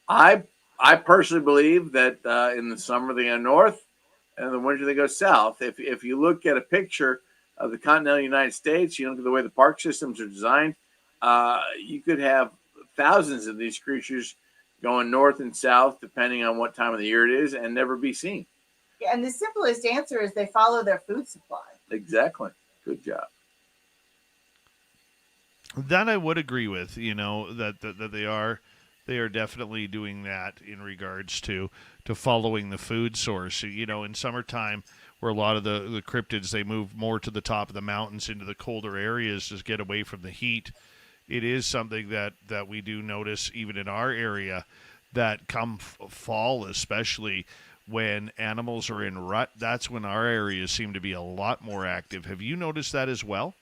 I personally believe that in the summer they go north, and in the winter they go south. If you look at a picture of the continental United States, you look at the way the park systems are designed, you could have thousands of these creatures going north and south, depending on what time of the year it is, and never be seen. Yeah, and the simplest answer is they follow their food supply. Exactly. Good job. That I would agree with, that they are definitely doing that in regards to following the food source. In summertime, where a lot of the cryptids, they move more to the top of the mountains into the colder areas to get away from the heat. It is something that we do notice even in our area, that come fall, especially when animals are in rut, that's when our areas seem to be a lot more active. Have you noticed that as well?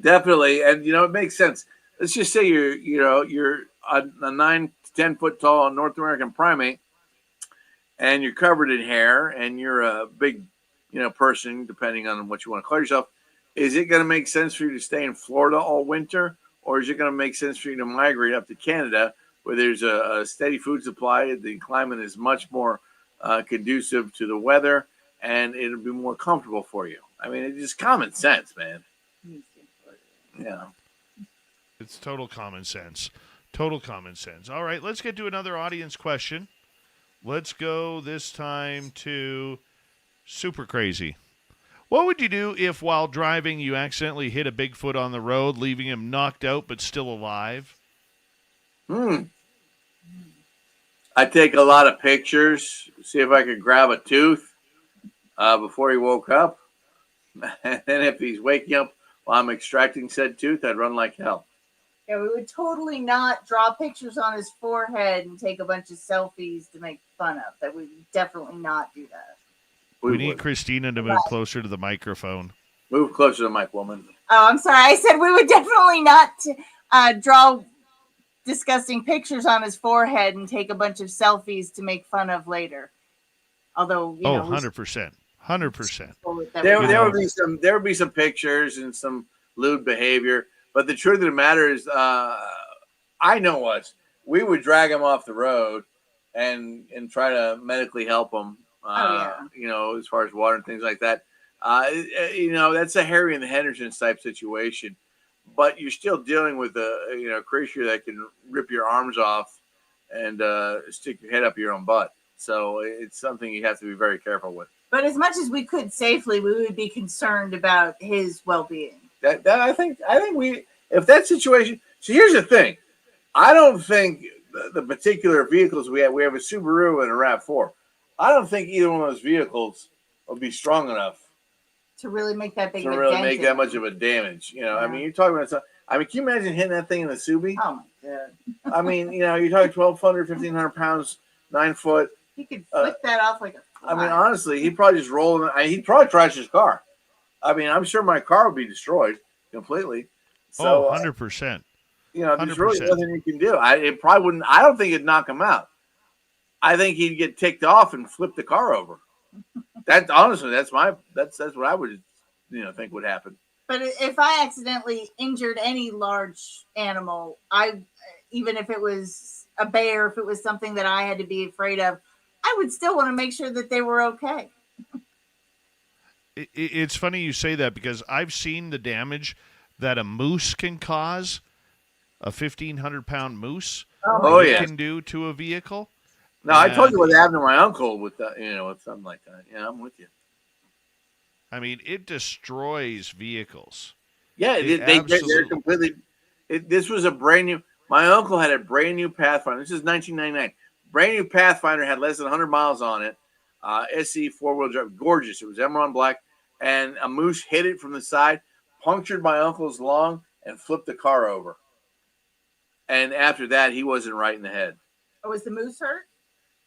Definitely, and it makes sense. Let's just say you're a 9 to 10 foot tall North American primate, and you're covered in hair, and you're a big, person, depending on what you want to call yourself. Is it going to make sense for you to stay in Florida all winter, or is it going to make sense for you to migrate up to Canada, where there's a steady food supply? The climate is much more conducive to the weather, and it'll be more comfortable for you. I mean, it's just common sense, man. Yeah. It's total common sense. Total common sense. All right, let's get to another audience question. Let's go this time to Super Crazy. What would you do if while driving you accidentally hit a Bigfoot on the road, leaving him knocked out but still alive? I take a lot of pictures, see if I could grab a tooth before he woke up. And then if he's waking up while I'm extracting said tooth, I'd run like hell. Yeah, we would totally not draw pictures on his forehead and take a bunch of selfies to make fun of. That we would definitely not do that. We need Christina to move closer to the microphone. Move closer to the mic, woman. Oh, I'm sorry. I said we would definitely not draw disgusting pictures on his forehead and take a bunch of selfies to make fun of later. Although, 100%. 100%. There would be some pictures and some lewd behavior, but the truth of the matter is, I know us. We would drag him off the road and try to medically help him. As far as water and things like that. That's a Harry and the Hendersons type situation, but you're still dealing with a creature that can rip your arms off and stick your head up your own butt. So it's something you have to be very careful with. But as much as we could safely, we would be concerned about his well-being. That I think if that situation. So here's the thing, I don't think the particular vehicles we have a Subaru and a RAV4. I don't think either one of those vehicles will be strong enough to really make that big. To really make that much of a damage. Yeah. I mean, you're talking about something. I mean, can you imagine hitting that thing in the Subi? Oh my god. I mean, you're talking 1,200, 1,500 pounds, 9 foot. He could flip that off like a fly. I mean, honestly, he'd probably just roll. He'd probably trash his car. I mean, I'm sure my car would be destroyed completely. So, 100%. There's really nothing you can do. It probably wouldn't. I don't think it'd knock him out. I think he'd get ticked off and flip the car over. That's what I would, think would happen. But if I accidentally injured any large animal, even if it was a bear, if it was something that I had to be afraid of, I would still want to make sure that they were okay. It's funny you say that because I've seen the damage that a moose can cause, a 1,500-pound moose can do to a vehicle. No, I told you what happened to my uncle with with something like that. Yeah, I'm with you. I mean, it destroys vehicles. Yeah, they're completely. This was a brand new. My uncle had a brand new Pathfinder. This is 1999. Brand new Pathfinder, had less than 100 miles on it. SE 4-wheel drive, gorgeous. It was emerald black, and a moose hit it from the side, punctured my uncle's lung, and flipped the car over. And after that, he wasn't right in the head. Oh, was the moose hurt?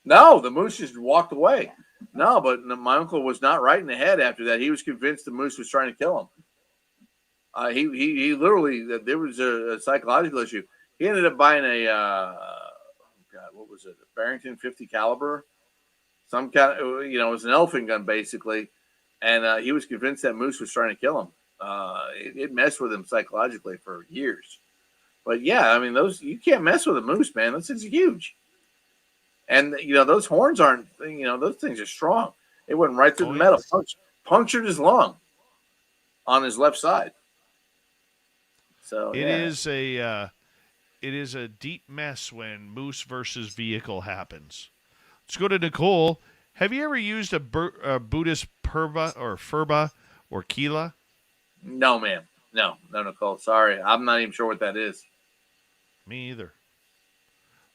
No, the moose just walked away. No, but my uncle was not right in the head after that. He was convinced the moose was trying to kill him. He literally, there was a psychological issue. He ended up buying a, what was it? A Barrington 50 caliber. Some kind of, it was an elephant gun basically. And he was convinced that moose was trying to kill him. It messed with him psychologically for years. But yeah, I mean, you can't mess with a moose, man. Those things are huge. And, those horns aren't, those things are strong. It went right through the metal, punctured his lung on his left side. So it is a deep mess when moose versus vehicle happens. Let's go to Nicole. Have you ever used a Buddhist Furba or Kila? No, ma'am. No, Nicole. Sorry. I'm not even sure what that is. Me either.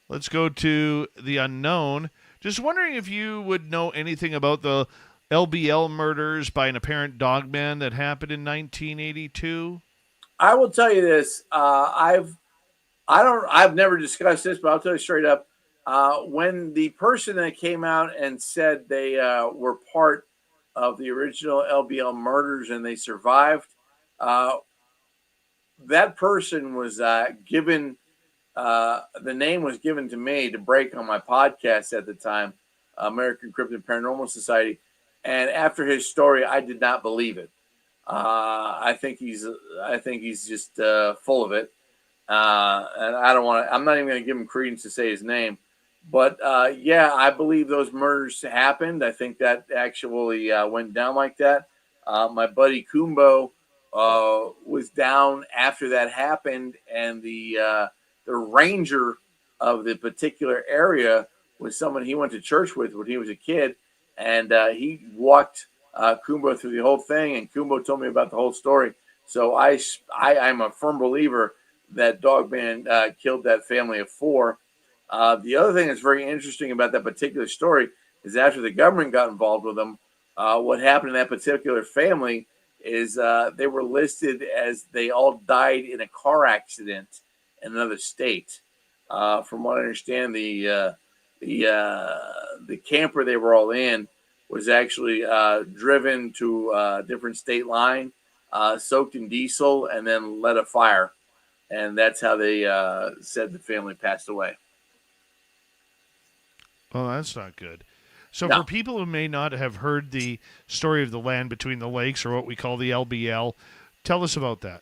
Let's go to the unknown. Just wondering if you would know anything about the LBL murders by an apparent dogman that happened in 1982. I will tell you this. I've never discussed this, but I'll tell you straight up. When the person that came out and said they were part of the original LBL murders and they survived, that person was given. The name was given to me to break on my podcast at the time, American Cryptid and Paranormal Society. And after his story, I did not believe it. I think he's just full of it. And I'm not even going to give him credence to say his name. But yeah, I believe those murders happened. I think that actually went down like that. My buddy Kumbo was down after that happened, and the ranger of the particular area was someone he went to church with when he was a kid, and he walked Kumbo through the whole thing, and Kumbo told me about the whole story. So I'm a firm believer that Dogman killed that family of 4. The other thing that's very interesting about that particular story is after the government got involved with them, what happened in that particular family is they were listed as they all died in a car accident in another state. From what I understand, the camper they were all in was actually driven to a different state line, soaked in diesel, and then lit a fire. And that's how they said the family passed away. Oh, that's not good. So for people who may not have heard the story of the land between the lakes, or what we call the LBL, tell us about that.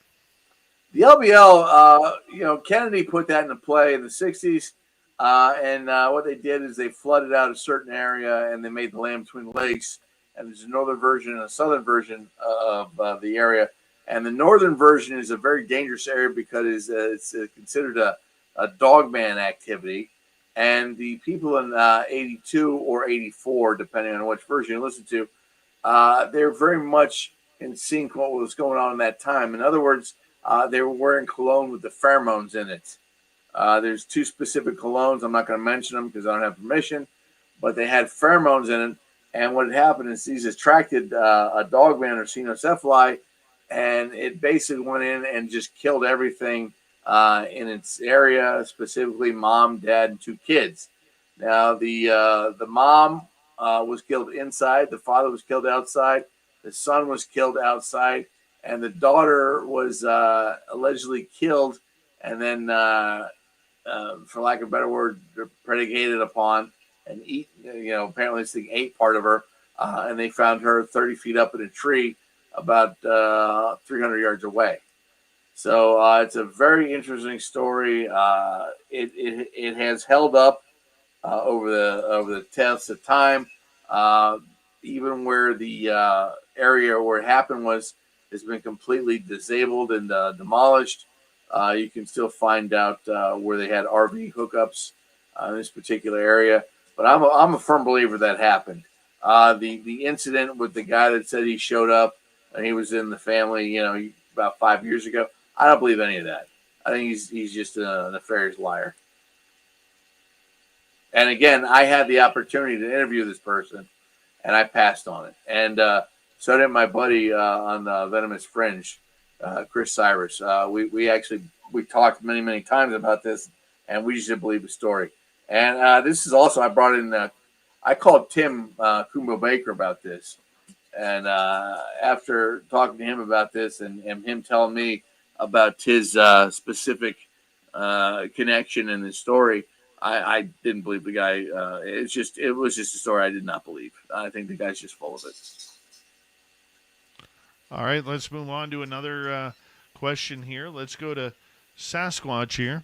The LBL, Kennedy put that into play in the 60s. And what they did is they flooded out a certain area and they made the land between the lakes. And there's a northern version and a southern version of the area. And the northern version is a very dangerous area because it's considered a dogman activity. And the people in 82 or 84, depending on which version you listen to, they're very much in sync with what was going on in that time. In other words, they were wearing cologne with the pheromones in it. There's 2 specific colognes. I'm not going to mention them because I don't have permission, but they had pheromones in it. And what had happened is these attracted a dogman or cynocephali, and it basically went in and just killed everything in its area, specifically mom, dad, and 2 kids. Now, the mom was killed inside. The father was killed outside. The son was killed outside. And the daughter was allegedly killed and then, for lack of a better word, predicated upon and eat. Apparently this thing ate part of her. And they found her 30 feet up in a tree about 300 yards away. So it's a very interesting story. It has held up over the test of time. Even where the area where it happened has been completely disabled and demolished. You can still find out where they had RV hookups in this particular area. But I'm a firm believer that happened. The incident with the guy that said he showed up and he was in the family, about 5 years ago. I don't believe any of that. I think he's just a nefarious liar. And again, I had the opportunity to interview this person, and I passed on it. And so did my buddy on Venomous Fringe, Chris Cyrus. We talked many times about this, and we just didn't believe the story. And this is also, I brought in, I called Tim Kumbo Baker about this. And after talking to him about this and him telling me about his specific connection in the story, I didn't believe the guy. It was just a story I did not believe. I think the guy's just full of it. All right, let's move on to another question here. Let's go to Sasquatch here.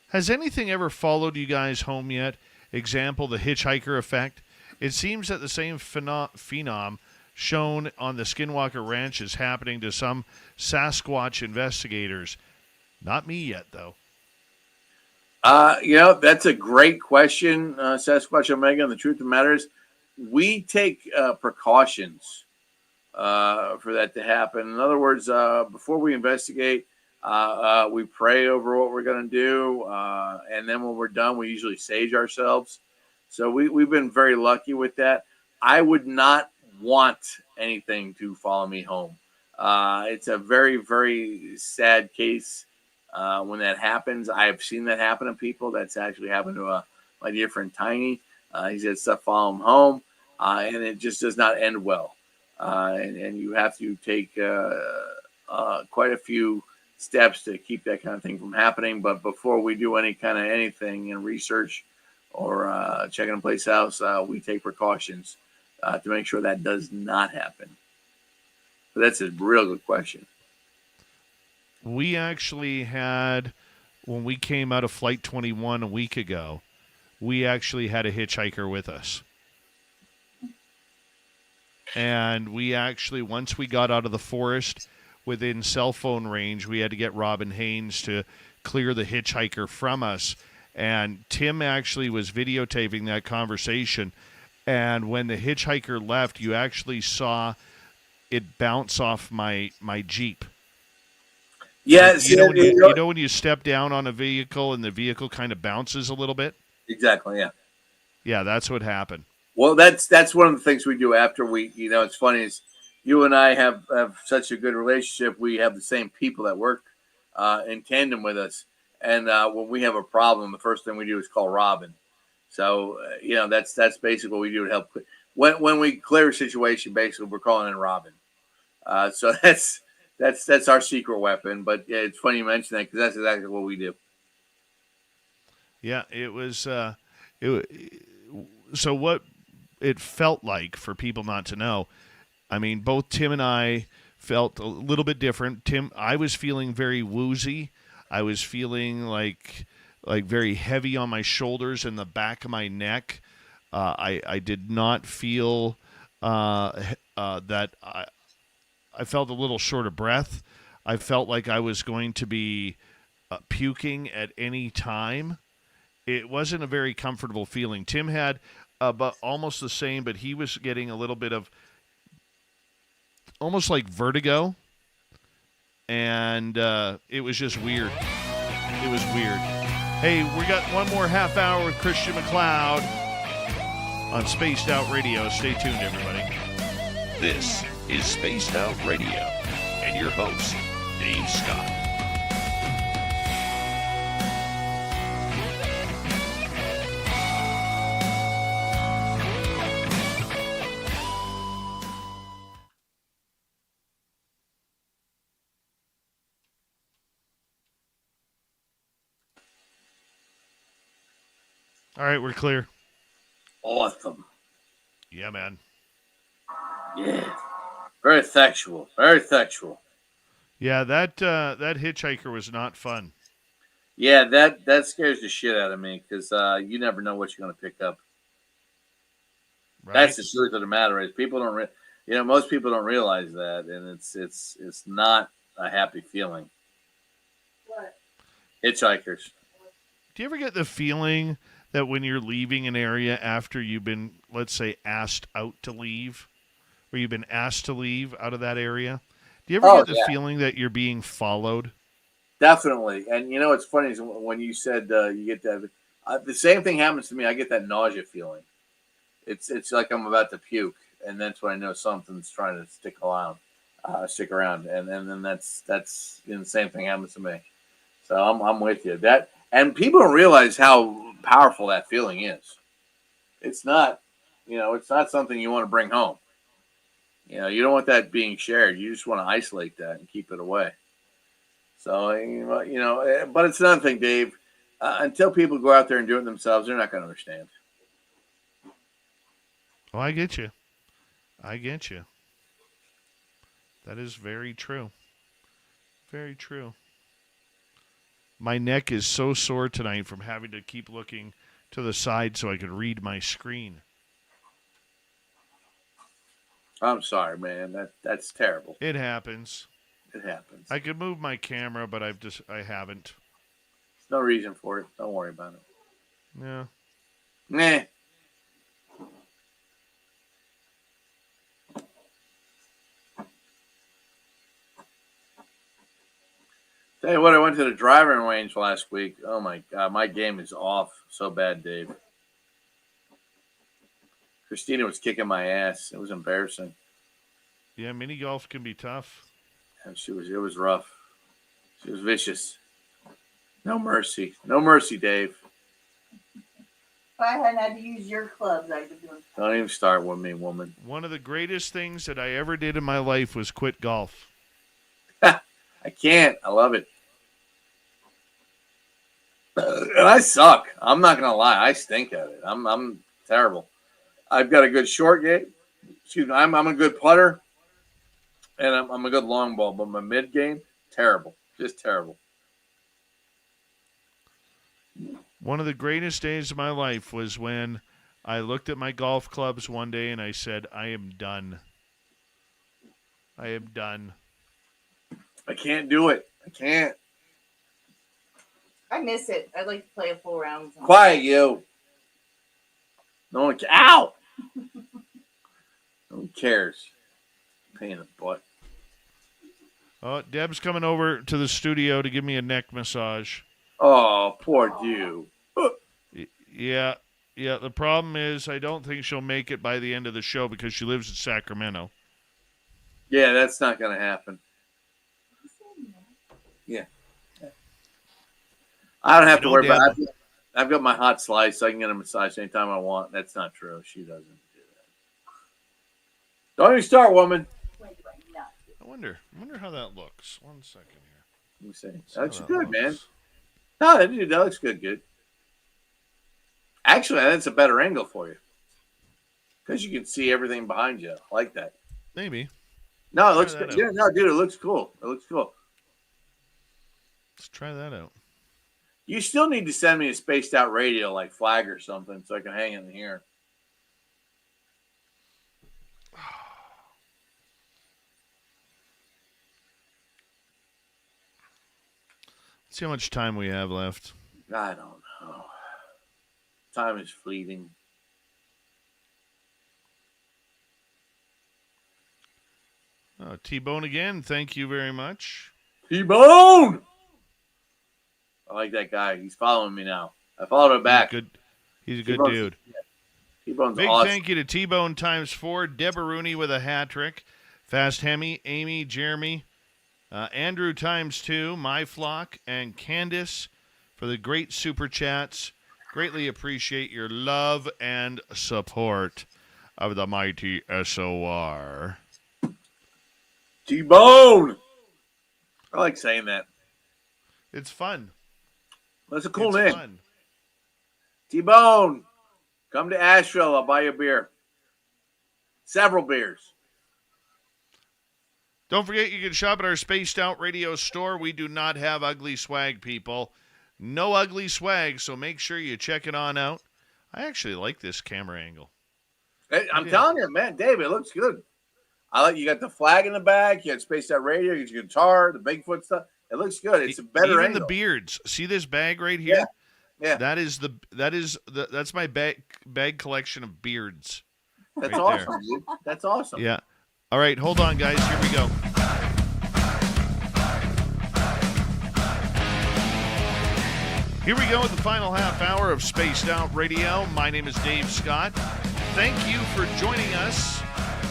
Has anything ever followed you guys home yet? Example, the hitchhiker effect. It seems that the same phenom shown on the Skinwalker Ranch is happening to some Sasquatch investigators. Not me yet, though. That's a great question, Sasquatch Omega. And the truth of the matter is, we take precautions for that to happen. In other words, before we investigate, we pray over what we're going to do. And then when we're done, we usually sage ourselves. So we've been very lucky with that. I would not want anything to follow me home. It's a very, very sad case when that happens. I've seen that happen to people. That's actually happened to my dear friend Tiny. He's had stuff follow him home, and it just does not end well. And you have to take quite a few steps to keep that kind of thing from happening. But before we do any kind of anything in research or checking a place out, we take precautions to make sure that does not happen. But that's a real good question. We actually had, when we came out of Flight 21 a week ago, we actually had a hitchhiker with us. And we actually, once we got out of the forest within cell phone range, we had to get Robin Haynes to clear the hitchhiker from us. And Tim actually was videotaping that conversation. And when the hitchhiker left, you actually saw it bounce off my Jeep. Yes, you know when you step down on a vehicle and the vehicle kind of bounces a little bit? Exactly, yeah. Yeah, that's what happened. Well, that's one of the things we do after we, it's funny is you and I have such a good relationship. We have the same people that work in tandem with us. And when we have a problem, the first thing we do is call Robin. So, that's basically what we do to help. When we clear a situation, basically, we're calling in Robin. So that's our secret weapon. But yeah, it's funny you mention that because that's exactly what we do. Yeah, it was. So what it felt like for people not to know. I mean, both Tim and I felt a little bit different. Tim, I was feeling very woozy. I was feeling like very heavy on my shoulders and the back of my neck. I did not feel that I felt a little short of breath. I felt like I was going to be puking at any time. It wasn't a very comfortable feeling. Tim had but almost the same, but he was getting a little bit of almost like vertigo. And it was just weird. It was weird. Hey, we got one more half hour with Christian McCloud on Spaced Out Radio. Stay tuned, everybody. This is Spaced Out Radio and your host, Dave Scott. All right, we're clear. Awesome. Yeah, man. Yeah. Very sexual. Very sexual. Yeah, that hitchhiker was not fun. Yeah, that scares the shit out of me because you never know what you're going to pick up. Right? That's the truth of the matter. Is people don't, most people don't realize that, and it's not a happy feeling. What? Hitchhikers. Do you ever get the feeling that when you're leaving an area after you've been, let's say, asked out to leave, or you've been asked to leave out of that area, do you ever get the feeling that you're being followed? Definitely. And what's funny is when you said you get that, the same thing happens to me. I get that nausea feeling. It's like I'm about to puke, and that's when I know something's trying to stick around, and then that's the same thing happens to me. So I'm with you. And people don't realize how powerful that feeling is. It's not, it's not something you want to bring home. You don't want that being shared. You just want to isolate that and keep it away. So, but it's another thing, Dave. Until people go out there and do it themselves, they're not going to understand. Oh, I get you. That is very true. Very true. My neck is so sore tonight from having to keep looking to the side so I could read my screen. I'm sorry, man. That's terrible. It happens. It happens. I could move my camera, but I haven't. There's no reason for it. Don't worry about it. Yeah. Nah. Tell you what, I went to the driving range last week. Oh my God, my game is off so bad, Dave. Christina was kicking my ass. It was embarrassing. Yeah, mini golf can be tough. And it was rough. She was vicious. No mercy. No mercy, Dave. If I hadn't had to use your clubs, I'd be doing. Don't even start with me, woman. One of the greatest things that I ever did in my life was quit golf. I can't. I love it. And I suck. I'm not gonna lie. I stink at it. I'm terrible. I've got a good short game. Excuse me. I'm a good putter, and I'm a good long ball. But my mid game, terrible. Just terrible. One of the greatest days of my life was when I looked at my golf clubs one day and I said, "I am done. I am done." I can't do it. I can't. I miss it. I'd like to play a full round. Quiet, you. No one cares. Ow! No one cares. Pain in the butt. Oh, Deb's coming over to the studio to give me a neck massage. Oh, poor you. Yeah. The problem is I don't think she'll make it by the end of the show because she lives in Sacramento. Yeah, that's not going to happen. Yeah. I don't have to worry about it. I've got my hot slice, so I can get a massage anytime I want. That's not true. She doesn't do that. Don't even start, woman. I wonder how that looks. 1 second here. Let me see. That looks good, man. No, that looks good. Actually, that's a better angle for you. Because you can see everything behind you. I like that. Maybe. No, it looks good. Yeah, no, dude, it looks cool. Let's try that out. You still need to send me a spaced out radio like flag or something so I can hang it in here. Let's see how much time we have left. I don't know. Time is fleeting. T-Bone again. Thank you very much. T-Bone! I like that guy. He's following me now. I followed him back. He's a good dude. Yeah. T-Bone's Big awesome. thank you to T-Bone ×4, Deborah Rooney with a hat trick, Fast Hemi, Amy, Jeremy, Andrew ×2, My Flock, and Candace for the great super chats. Greatly appreciate your love and support of the mighty SOR. T-Bone! I like saying that. It's fun. That's a cool name. Fun. T-Bone, come to Asheville. I'll buy you a beer. Several beers. Don't forget you can shop at our Spaced Out Radio store. We do not have ugly swag, people. No ugly swag, so make sure you check it on out. I actually like this camera angle. Hey, I'm telling you, man, Dave, it looks good. I like you got the flag in the back. You got Spaced Out Radio. You got your guitar, the Bigfoot stuff. It looks good. It's a better Even angle. the beards. See this bag right here? Yeah. That's my bag collection of beards. That's right awesome, there. dude. That's awesome. Yeah. All right, hold on, guys. Here we go. Here we go with the final half hour of Spaced Out Radio. My name is Dave Scott. Thank you for joining us.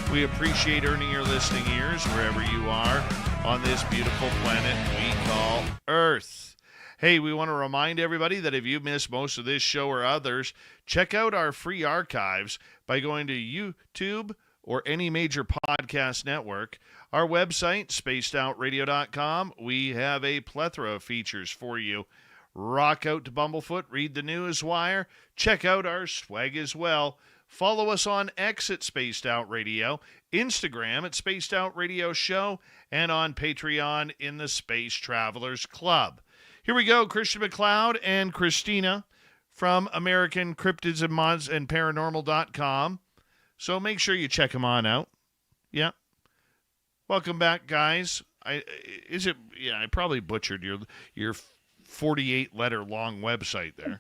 We appreciate earning your listening ears wherever you are on this beautiful planet we call Earth. Hey, we want to remind everybody that if you missed most of this show or others, check out our free archives by going to YouTube or any major podcast network. Our website, spacedoutradio.com, we have a plethora of features for you. Rock out to Bumblefoot, read the Newswire, check out our swag as well. Follow us on X at Spaced Out Radio, Instagram at Spaced Out Radio Show, and on Patreon in the Space Travelers Club. Here we go, Christian McCloud and Christina from American Cryptids and Mods and Paranormal.com. So make sure you check them on out. Yeah. Welcome back, guys. I probably butchered your 48-letter long website there.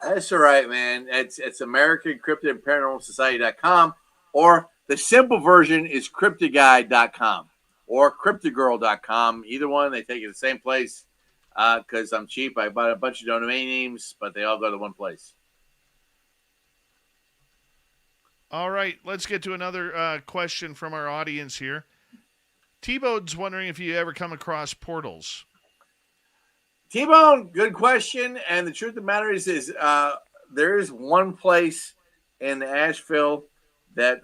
That's all right, man. It's American Cryptid and Paranormal Society.com, or the simple version is cryptoguide.com or cryptogirl.com. Either one, they take you to the same place because I'm cheap. I bought a bunch of domain names, but they all go to one place. All right, let's get to another question from our audience here. T-Bone's wondering if you ever come across portals. T-Bone, good question. And the truth of the matter is there is one place in Asheville that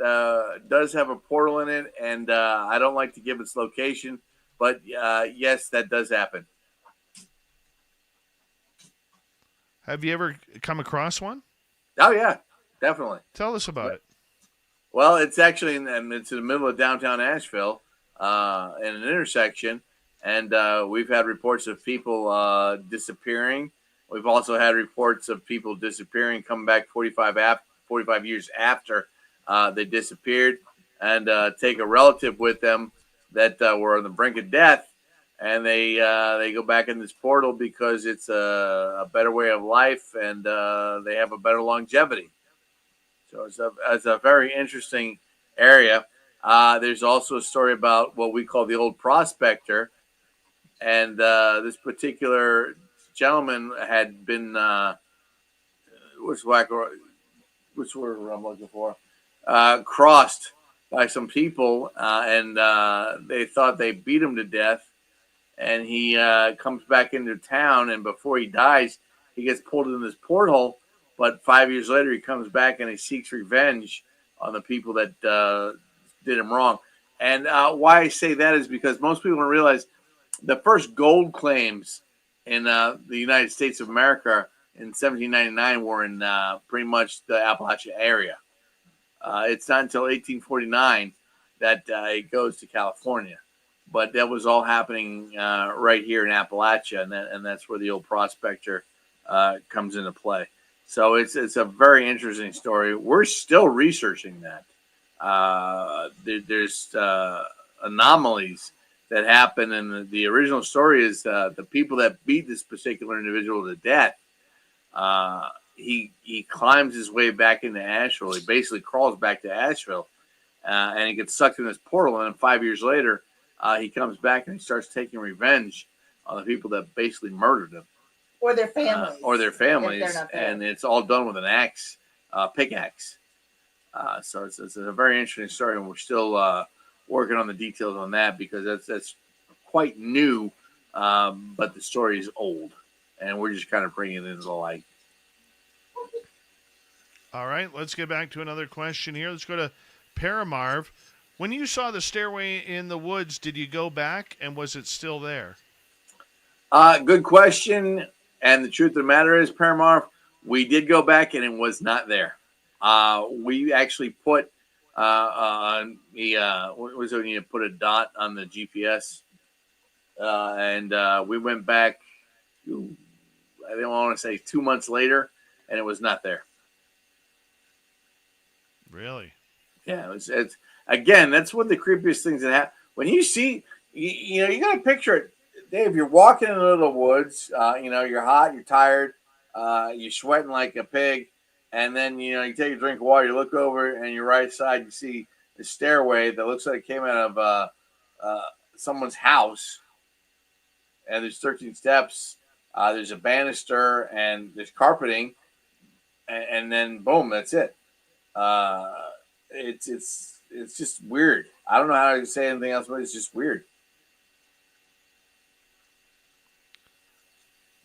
does have a portal in it, and I don't like to give its location, but yes, that does happen. Have you ever come across one? Oh, yeah, definitely. Tell us about it. Well, it's actually it's in the middle of downtown Asheville in an intersection. And we've had reports of people disappearing. We've also had reports of people disappearing, coming back 45 years after they disappeared, and take a relative with them that were on the brink of death, and they go back in this portal because it's a better way of life, and they have a better longevity. So it's a very interesting area. There's also a story about what we call the old prospector. And this particular gentleman had been, which word I'm looking for, crossed by some people, and they thought they beat him to death. And he comes back into town, and before he dies, he gets pulled in this porthole. But 5 years later, he comes back and he seeks revenge on the people that did him wrong. And why I say that is because most people don't realize the first gold claims in the United States of America in 1799 were in pretty much the Appalachia area. It's not until 1849 that it goes to California. But that was all happening right here in Appalachia, and that's where the old prospector comes into play. So it's a very interesting story. We're still researching that. There's anomalies that happen, and the original story is the people that beat this particular individual to death. He climbs his way back into Asheville. He basically crawls back to Asheville, and he gets sucked in this portal. And then 5 years later, he comes back and he starts taking revenge on the people that basically murdered him, or their families, and it's all done with an axe, pickaxe. So it's a very interesting story, and we're still working on the details on that because that's quite new, but the story is old, and we're just kind of bringing it into the light. All right, let's get back to another question here. Let's go to Paramarv. When you saw the stairway in the woods, did you go back, and was it still there? Good question, and the truth of the matter is, Paramarv, we did go back, and it was not there. We actually put What was it when you put a dot on the GPS? And we went back, I don't want to say 2 months later, and it was not there. Really? Yeah, it's again, that's one of the creepiest things that happen. When you see, you got to picture it, Dave. You're walking in the little woods. You're hot, you're tired, you're sweating like a pig, and then you take a drink of water. You look over, and your right side, you see the stairway that looks like it came out of someone's house. And there's 13 steps. There's a banister, and there's carpeting, and then boom, that's it. It's just weird. I don't know how to say anything else, but it's just weird.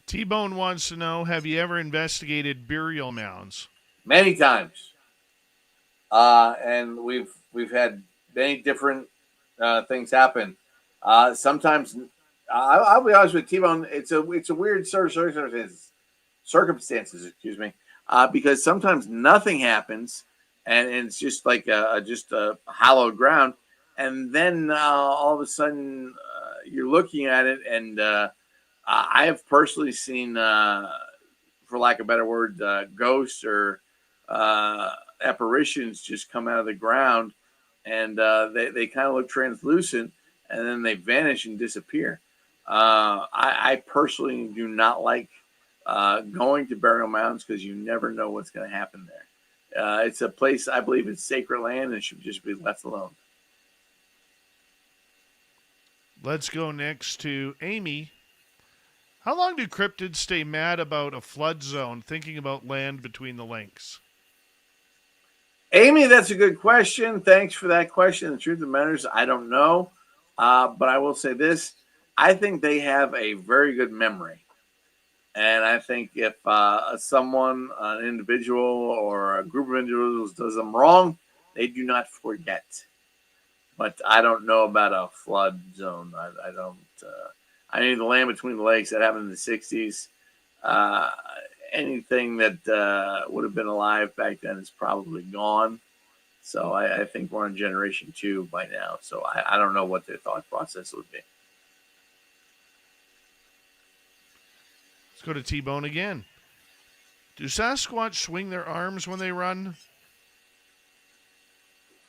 T-Bone wants to know, have you ever investigated burial mounds? Many times. And we've had many different things happen. Sometimes, I'll be honest with T-Bone, it's a weird circumstances, excuse me, because sometimes nothing happens, and it's just like just a hallowed ground, and then all of a sudden you're looking at it, and I have personally seen, for lack of a better word, ghosts or apparitions just come out of the ground, and they kind of look translucent, and then they vanish and disappear. I personally do not like going to burial mounds because you never know what's going to happen there. It's a place, I believe it's sacred land and should just be left alone. Let's go next to Amy. How long do cryptids stay mad about a flood zone, thinking about land between the links? Amy, that's a good question. Thanks for that question. The truth of the matter is, I don't know. But I will say this. I think they have a very good memory. And I think if someone, an individual or a group of individuals does them wrong, they do not forget. But I don't know about a flood zone. I don't. I need the land between the lakes. That happened in the 60s. Anything that would have been alive back then is probably gone. So I think we're on generation 2 by now. So I don't know what their thought process would be. Let's go to T-Bone again. Do Sasquatch swing their arms when they run?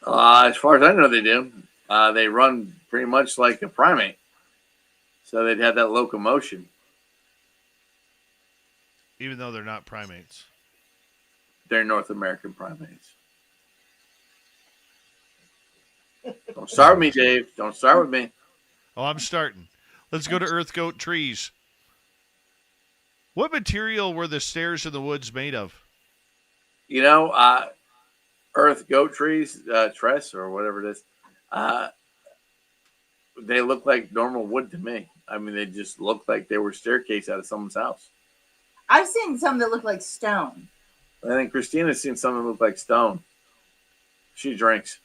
As far as I know, they do. They run pretty much like a primate. So they'd have that locomotion. Even though they're not primates. They're North American primates. Don't start with me, Dave. Don't start with me. Oh, I'm starting. Let's go to Earth Goat Trees. What material were the stairs in the woods made of? Earth Goat Trees, tress or whatever it is, they look like normal wood to me. I mean, they just look like they were staircase out of someone's house. I've seen some that look like stone. I think Christina's seen some that look like stone. She drinks.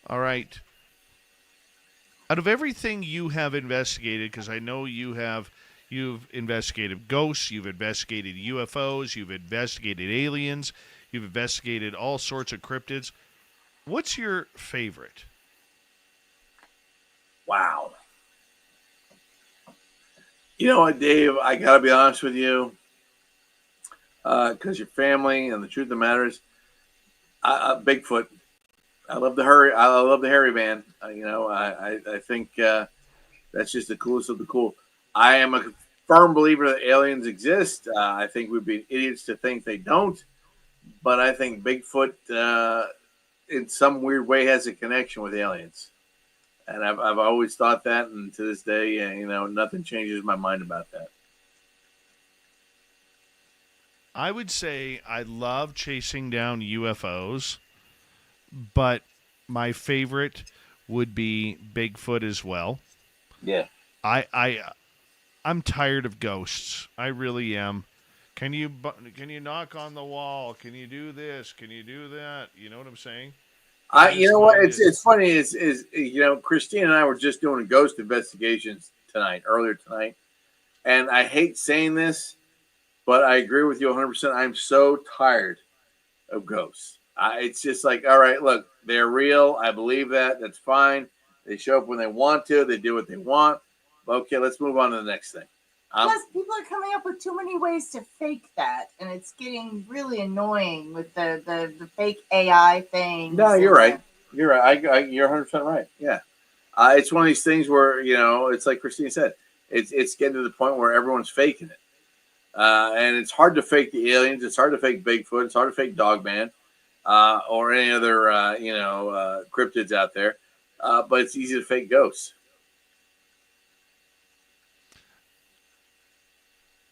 All right. Out of everything you have investigated, because I know you've investigated ghosts, you've investigated UFOs, you've investigated aliens, you've investigated all sorts of cryptids. What's your favorite? Wow. You know what, Dave? I got to be honest with you, because your family and the truth of the matter is, Bigfoot. I love the hairy man. I think that's just the coolest of the cool. I am a firm believer that aliens exist. I think we'd be idiots to think they don't. But I think Bigfoot, in some weird way, has a connection with aliens. And I've always thought that, and to this day, nothing changes my mind about that. I would say I love chasing down UFOs, but my favorite would be Bigfoot as well. Yeah. I'm tired of ghosts. I really am. Can you knock on the wall? Can you do this? Can you do that? You know what I'm saying? You know what? It's funny is Christine and I were just doing ghost investigations earlier tonight, and I hate saying this, but I agree with you 100%. I'm so tired of ghosts. It's just like, all right, look, they're real. I believe that. That's fine. They show up when they want to. They do what they want. Okay, let's move on to the next thing. Plus, people are coming up with too many ways to fake that, and it's getting really annoying with the fake AI thing. No, you're right. You're right. You're 100% right. Yeah. It's one of these things where, it's like Christine said, it's getting to the point where everyone's faking it. And it's hard to fake the aliens. It's hard to fake Bigfoot. It's hard to fake Dogman or any other, cryptids out there. But it's easy to fake ghosts.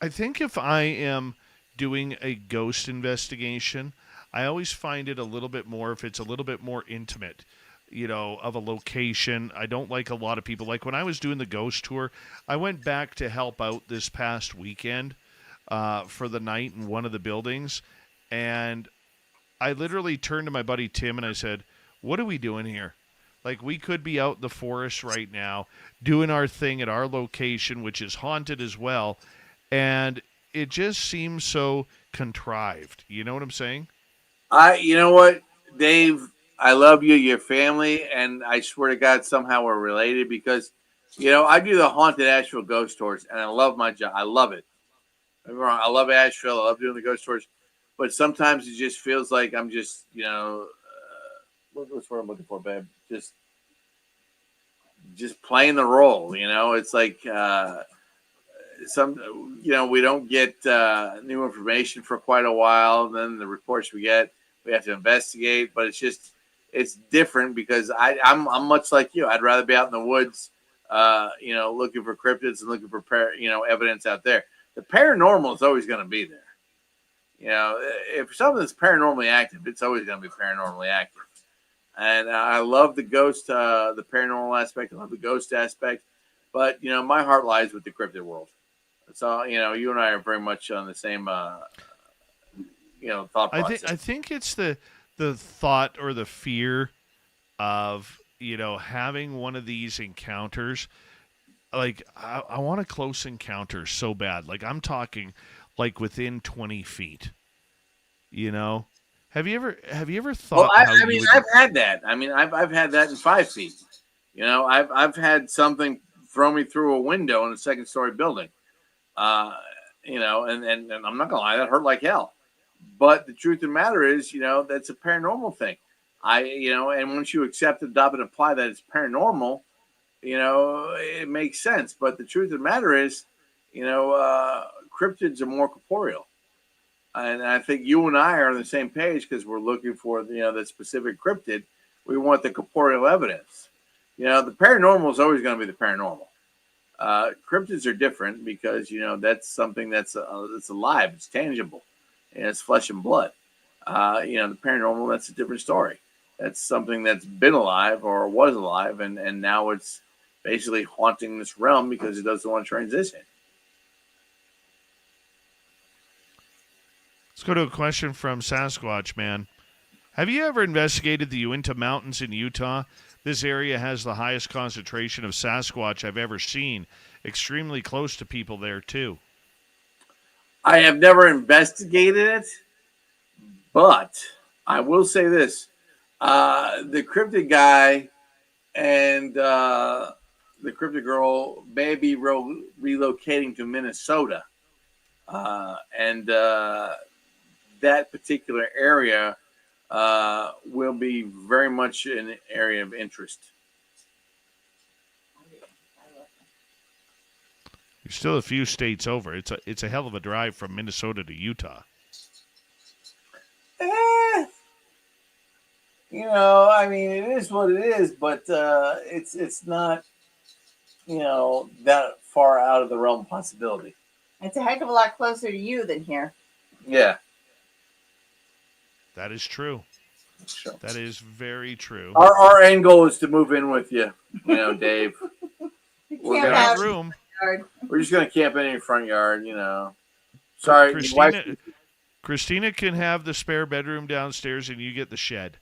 I think if I am doing a ghost investigation, I always find it a little bit more, if it's a little bit more intimate, of a location. I don't like a lot of people. Like when I was doing the ghost tour, I went back to help out this past weekend for the night in one of the buildings. And I literally turned to my buddy Tim and I said, what are we doing here? Like, we could be out in the forest right now doing our thing at our location, which is haunted as well. And it just seems so contrived. You know what I'm saying? You know what, Dave? I love you, your family, and I swear to God, somehow we're related because, I do the haunted Asheville ghost tours, and I love my job. I love it. Don't get me wrong, I love Asheville. I love doing the ghost tours, but sometimes it just feels like I'm just, what's what I'm looking for, babe? Just playing the role. It's like. We don't get new information for quite a while. And then the reports we get, we have to investigate. But it's different because I'm much like you. I'd rather be out in the woods, looking for cryptids and looking for evidence out there. The paranormal is always going to be there. If something's paranormally active, it's always going to be paranormally active. And I love the ghost, the paranormal aspect. I love the ghost aspect. But my heart lies with the cryptid world. So, you and I are very much on the same, thought process. I think it's the thought or the fear of, having one of these encounters. Like, I want a close encounter so bad. Like, I'm talking, like, within 20 feet. Have you ever thought? Well, I've had that. I've had that in 5 feet. I've had something throw me through a window in a second-story building. And I'm not gonna lie, that hurt like hell. But the truth of the matter is, that's a paranormal thing. And once you accept, adopt, and apply that it's paranormal, it makes sense. But the truth of the matter is, cryptids are more corporeal. And I think you and I are on the same page because we're looking for, the specific cryptid. We want the corporeal evidence. The paranormal is always going to be the paranormal. Cryptids are different because that's something that's alive, it's tangible, and it's flesh and blood. The paranormal, that's a different story. That's something that's been alive or was alive, and now it's basically haunting this realm because it doesn't want to transition. Let's go to a question from Sasquatch Man. Have you ever investigated the Uinta Mountains in Utah? This area has the highest concentration of Sasquatch I've ever seen. Extremely close to people there, too. I have never investigated it, but I will say this. The cryptid guy and the cryptid girl may be relocating to Minnesota. And that particular area will be very much an area of interest. You're still a few states over. It's a hell of a drive from Minnesota to Utah. It is what it is, but it's not, that far out of the realm of possibility. It's a heck of a lot closer to you than here. Yeah. That is true. That is very true. Our end goal is to move in with you, Dave. We're gonna have room. We're just gonna camp in your front yard, Sorry, Christina can have the spare bedroom downstairs, and you get the shed.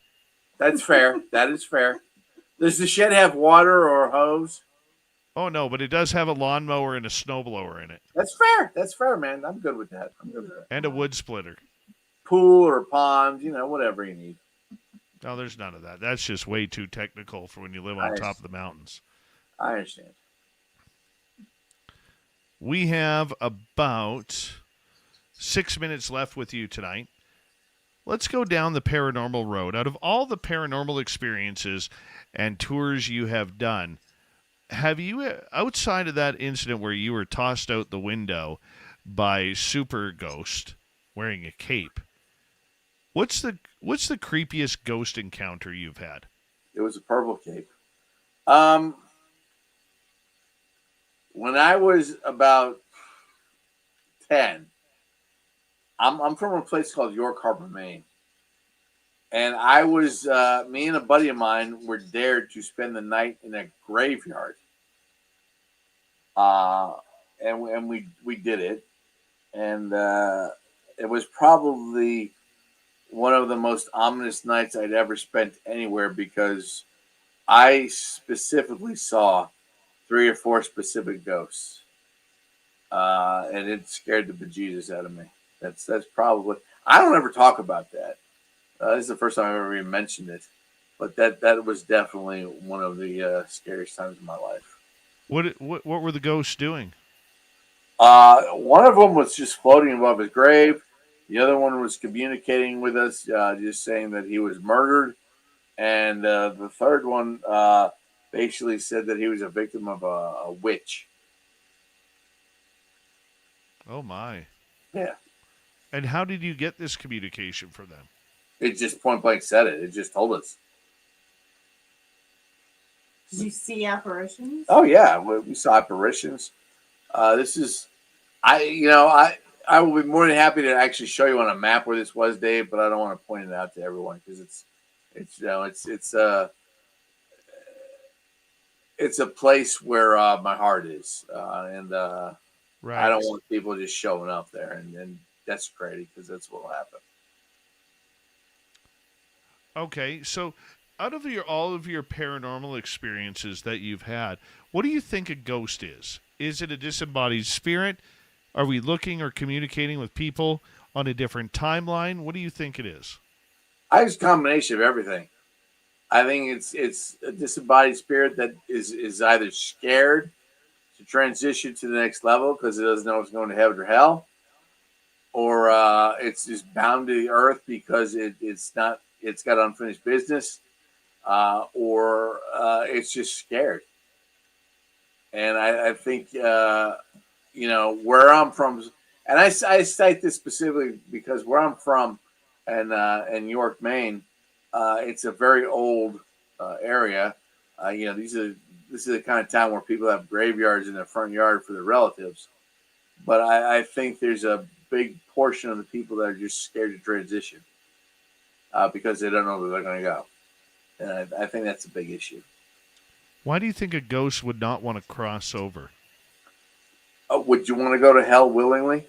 That's fair. That is fair. Does the shed have water or hose? Oh no, but it does have a lawnmower and a snowblower in it. That's fair. That's fair, man. I'm good with that. And a wood splitter. pool or pond, whatever you need. No, there's none of that. That's just way too technical for when you live I on top of the mountains. I understand. We have about 6 minutes left with you tonight. Let's go down the paranormal road. Out of all the paranormal experiences and tours you have done, have you, outside of that incident where you were tossed out the window by Super Ghost wearing a cape, what's the creepiest ghost encounter you've had? It was a purple cape. When I was about 10, I'm from a place called York Harbor, Maine. And I was, me and a buddy of mine were dared to spend the night in a graveyard. And we did it. And it was probably one of the most ominous nights I'd ever spent anywhere, because I specifically saw 3 or 4 specific ghosts. And it scared the bejesus out of me. That's probably, I don't ever talk about that. This is the first time I've ever even mentioned it, but that was definitely one of the scariest times of my life. What were the ghosts doing? One of them was just floating above his grave. The other one was communicating with us, just saying that he was murdered. And the third one basically said that he was a victim of a witch. Oh, my. Yeah. And how did you get this communication from them? It just point blank said it. It just told us. Did you see apparitions? Oh, yeah. We saw apparitions. This is, I will be more than happy to actually show you on a map where this was, Dave, but I don't want to point it out to everyone because it's a place where my heart is, and right. I don't want people just showing up there and desecrating, because that's what will happen. Okay, so out of all of your paranormal experiences that you've had, what do you think a ghost is? Is it a disembodied spirit? Are we looking or communicating with people on a different timeline? What do you think it is? I think it's a combination of everything. I think it's a disembodied spirit that is either scared to transition to the next level because it doesn't know if it's going to heaven or hell, or it's just bound to the earth because it's got unfinished business, or it's just scared. And I think where I'm from, and I cite this specifically because where I'm from, in York, Maine, it's a very old area. This is the kind of town where people have graveyards in their front yard for their relatives. But I think there's a big portion of the people that are just scared to transition because they don't know where they're going to go. And I think that's a big issue. Why do you think a ghost would not want to cross over? Would you want to go to hell willingly?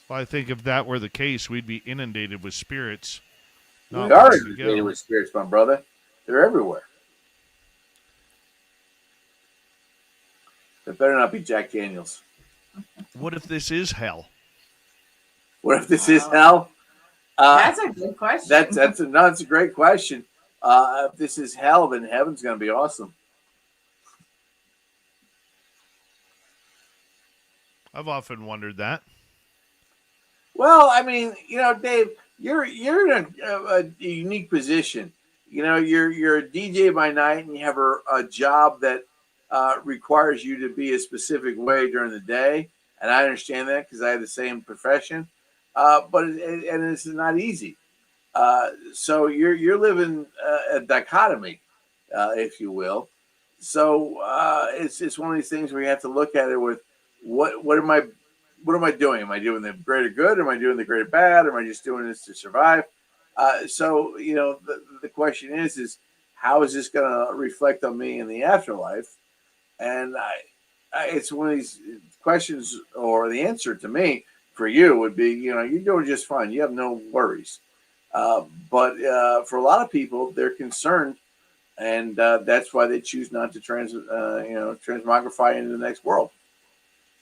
Well, I think if that were the case, we'd be inundated with spirits. We are inundated with spirits, my brother. They're everywhere. It better not be Jack Daniels. What if this is hell? What if this is hell? That's a good question. That's a great question. If this is hell, then heaven's going to be awesome. I've often wondered that. Well, I mean, Dave, you're in a unique position. You're a DJ by night, and you have a job that requires you to be a specific way during the day. And I understand that because I have the same profession. But it's not easy. So you're living a dichotomy, if you will. So it's one of these things where you have to look at it with what am I doing? Am I doing the greater good? Am I doing the greater bad? Or am I just doing this to survive? So the question is how is this going to reflect on me in the afterlife? And it's one of these questions, or the answer to me for you would be, you're doing just fine. You have no worries. But for a lot of people, they're concerned, and that's why they choose not to transmogrify into the next world.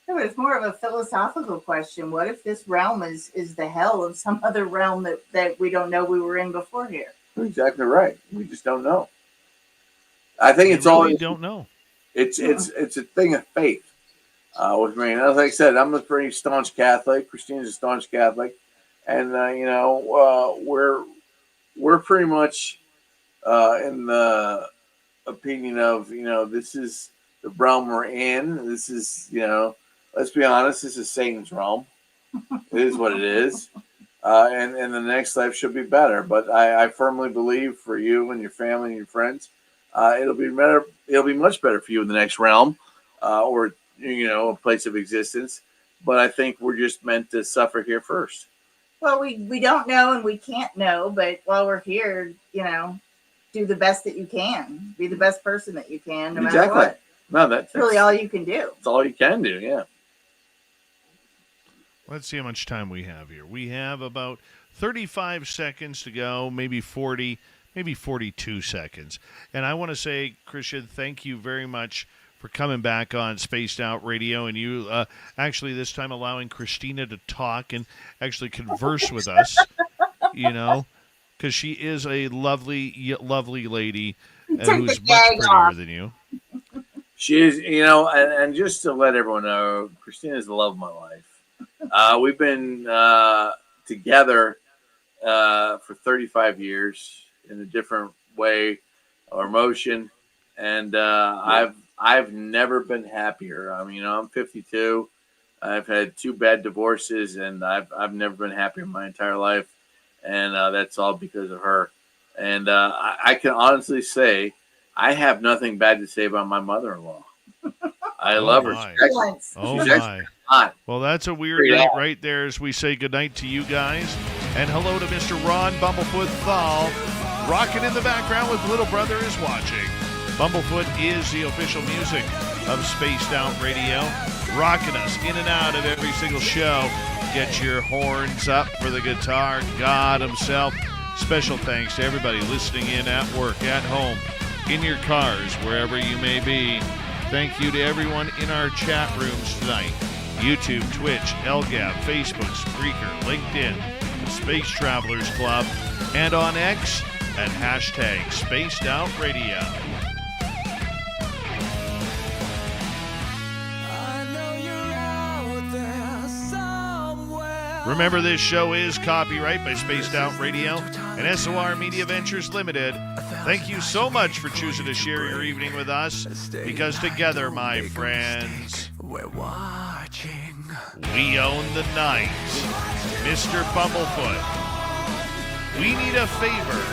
No, but it's more of a philosophical question. What if this realm is the hell of some other realm that we don't know we were in before here? You're exactly right. We just don't know. I think it's really all don't know. It's a thing of faith with me. And as I said, I'm a pretty staunch Catholic. Christina's a staunch Catholic, and we're pretty much in the opinion of this is the realm we're in. This is let's be honest, this is Satan's realm. It is what it is. And the next life should be better. But I firmly believe for you and your family and your friends, it'll be better. It'll be much better for you in the next realm, or a place of existence. But I think we're just meant to suffer here first. Well, we don't know and we can't know. But while we're here, do the best that you can. Be the best person that you can, no matter what. No, that's really all you can do. That's all you can do. Yeah. Let's see how much time we have here. We have about 35 seconds to go, maybe 40, maybe 42 seconds. And I want to say, Christian, thank you very much for coming back on Spaced Out Radio, and you actually this time allowing Christina to talk and actually converse with us, because she is a lovely, lovely lady who's much prettier than you. She is, and just to let everyone know, Christina is the love of my life. We've been together for 35 years in a different way or motion, and I've never been happier. I mean, I'm 52. I've had 2 bad divorces, and I've never been happier in my entire life, and that's all because of her. And I can honestly say I have nothing bad to say about my mother-in-law. I love her. My. Well, that's a weird night right there as we say goodnight to you guys. And hello to Mr. Ron Bumblefoot Thal, rocking in the background with Little Brother is Watching. Bumblefoot is the official music of Spaced Out Radio, rocking us in and out of every single show. Get your horns up for the guitar god himself. Special thanks to everybody listening in at work, at home, in your cars, wherever you may be. Thank you to everyone in our chat rooms tonight. YouTube, Twitch, LGAB, Facebook, Spreaker, LinkedIn, the Space Travelers Club, and on X at hashtag Spaced Out Radio. Remember, this show is copyright by Spaced Out Radio and SOR Media Ventures Limited. Thank you so much for choosing to share your evening with us, because together, my friends, we're watching. We own the night. Mr. Bumblefoot, we need a favor.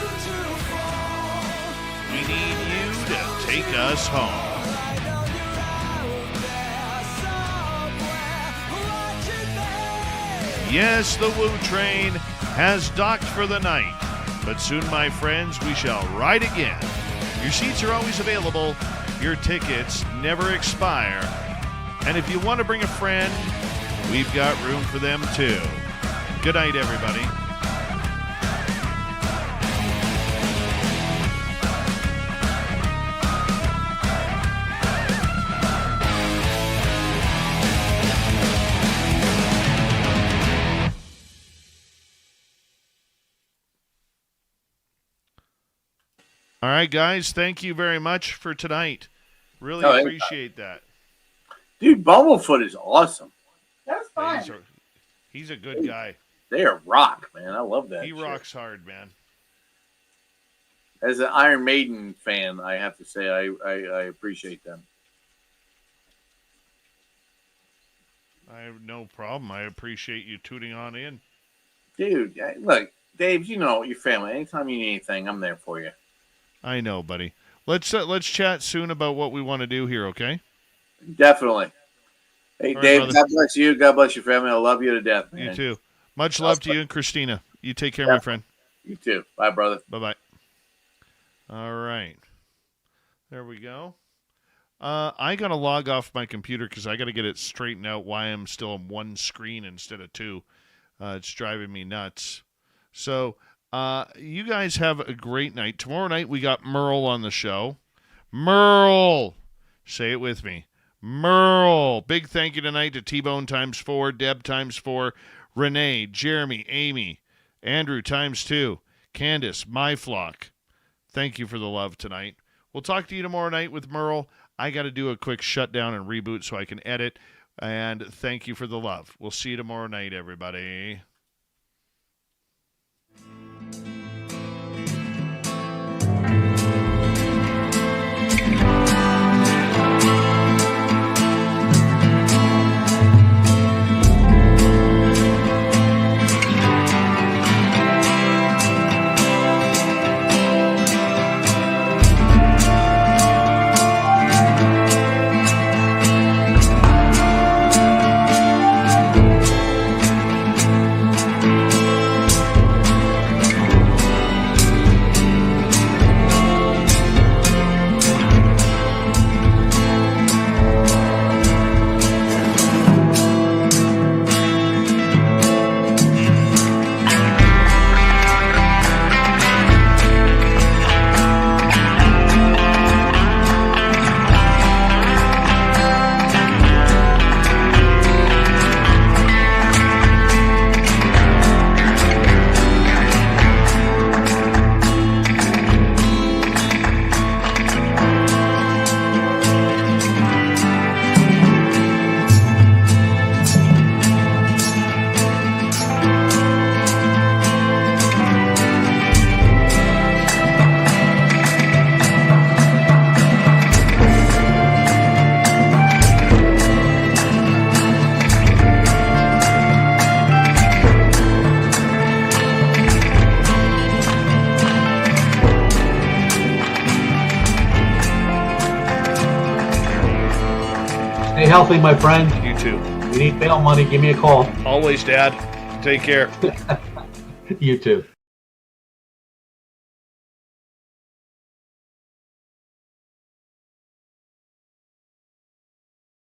We need you to take us home. Yes, the Woo Train has docked for the night, but soon, my friends, we shall ride again. Your seats are always available. Your tickets never expire. And if you want to bring a friend, we've got room for them too. Good night, everybody. All right, guys, thank you very much for tonight. Really appreciate that. Dude, Bumblefoot is awesome. That was fun. He's a good guy. They are rock, man. I love that. He rocks hard, man. As an Iron Maiden fan, I have to say I appreciate them. I have no problem. I appreciate you tuning on in. Dude, look, Dave, your family. Anytime you need anything, I'm there for you. I know, buddy. Let's chat soon about what we want to do here, okay? Definitely. Hey, all Dave, right, God bless you. God bless your family. I love you to death, man. You too. Much love to you and Christina. You take care, my friend. You too. Bye, brother. Bye-bye. All right. There we go. I got to log off my computer because I got to get it straightened out why I'm still on one screen instead of 2. It's driving me nuts. So... you guys have a great night. Tomorrow night we got Merle on the show. Merle! Say it with me. Merle. Big thank you tonight to T-Bone ×4, Deb ×4, Renee, Jeremy, Amy, Andrew ×2, Candace, My Flock. Thank you for the love tonight. We'll talk to you tomorrow night with Merle. I got to do a quick shutdown and reboot so I can edit. And thank you for the love. We'll see you tomorrow night, everybody. Stay healthy, my friend. You too. If you need bail money, give me a call. Always, Dad. Take care. You too.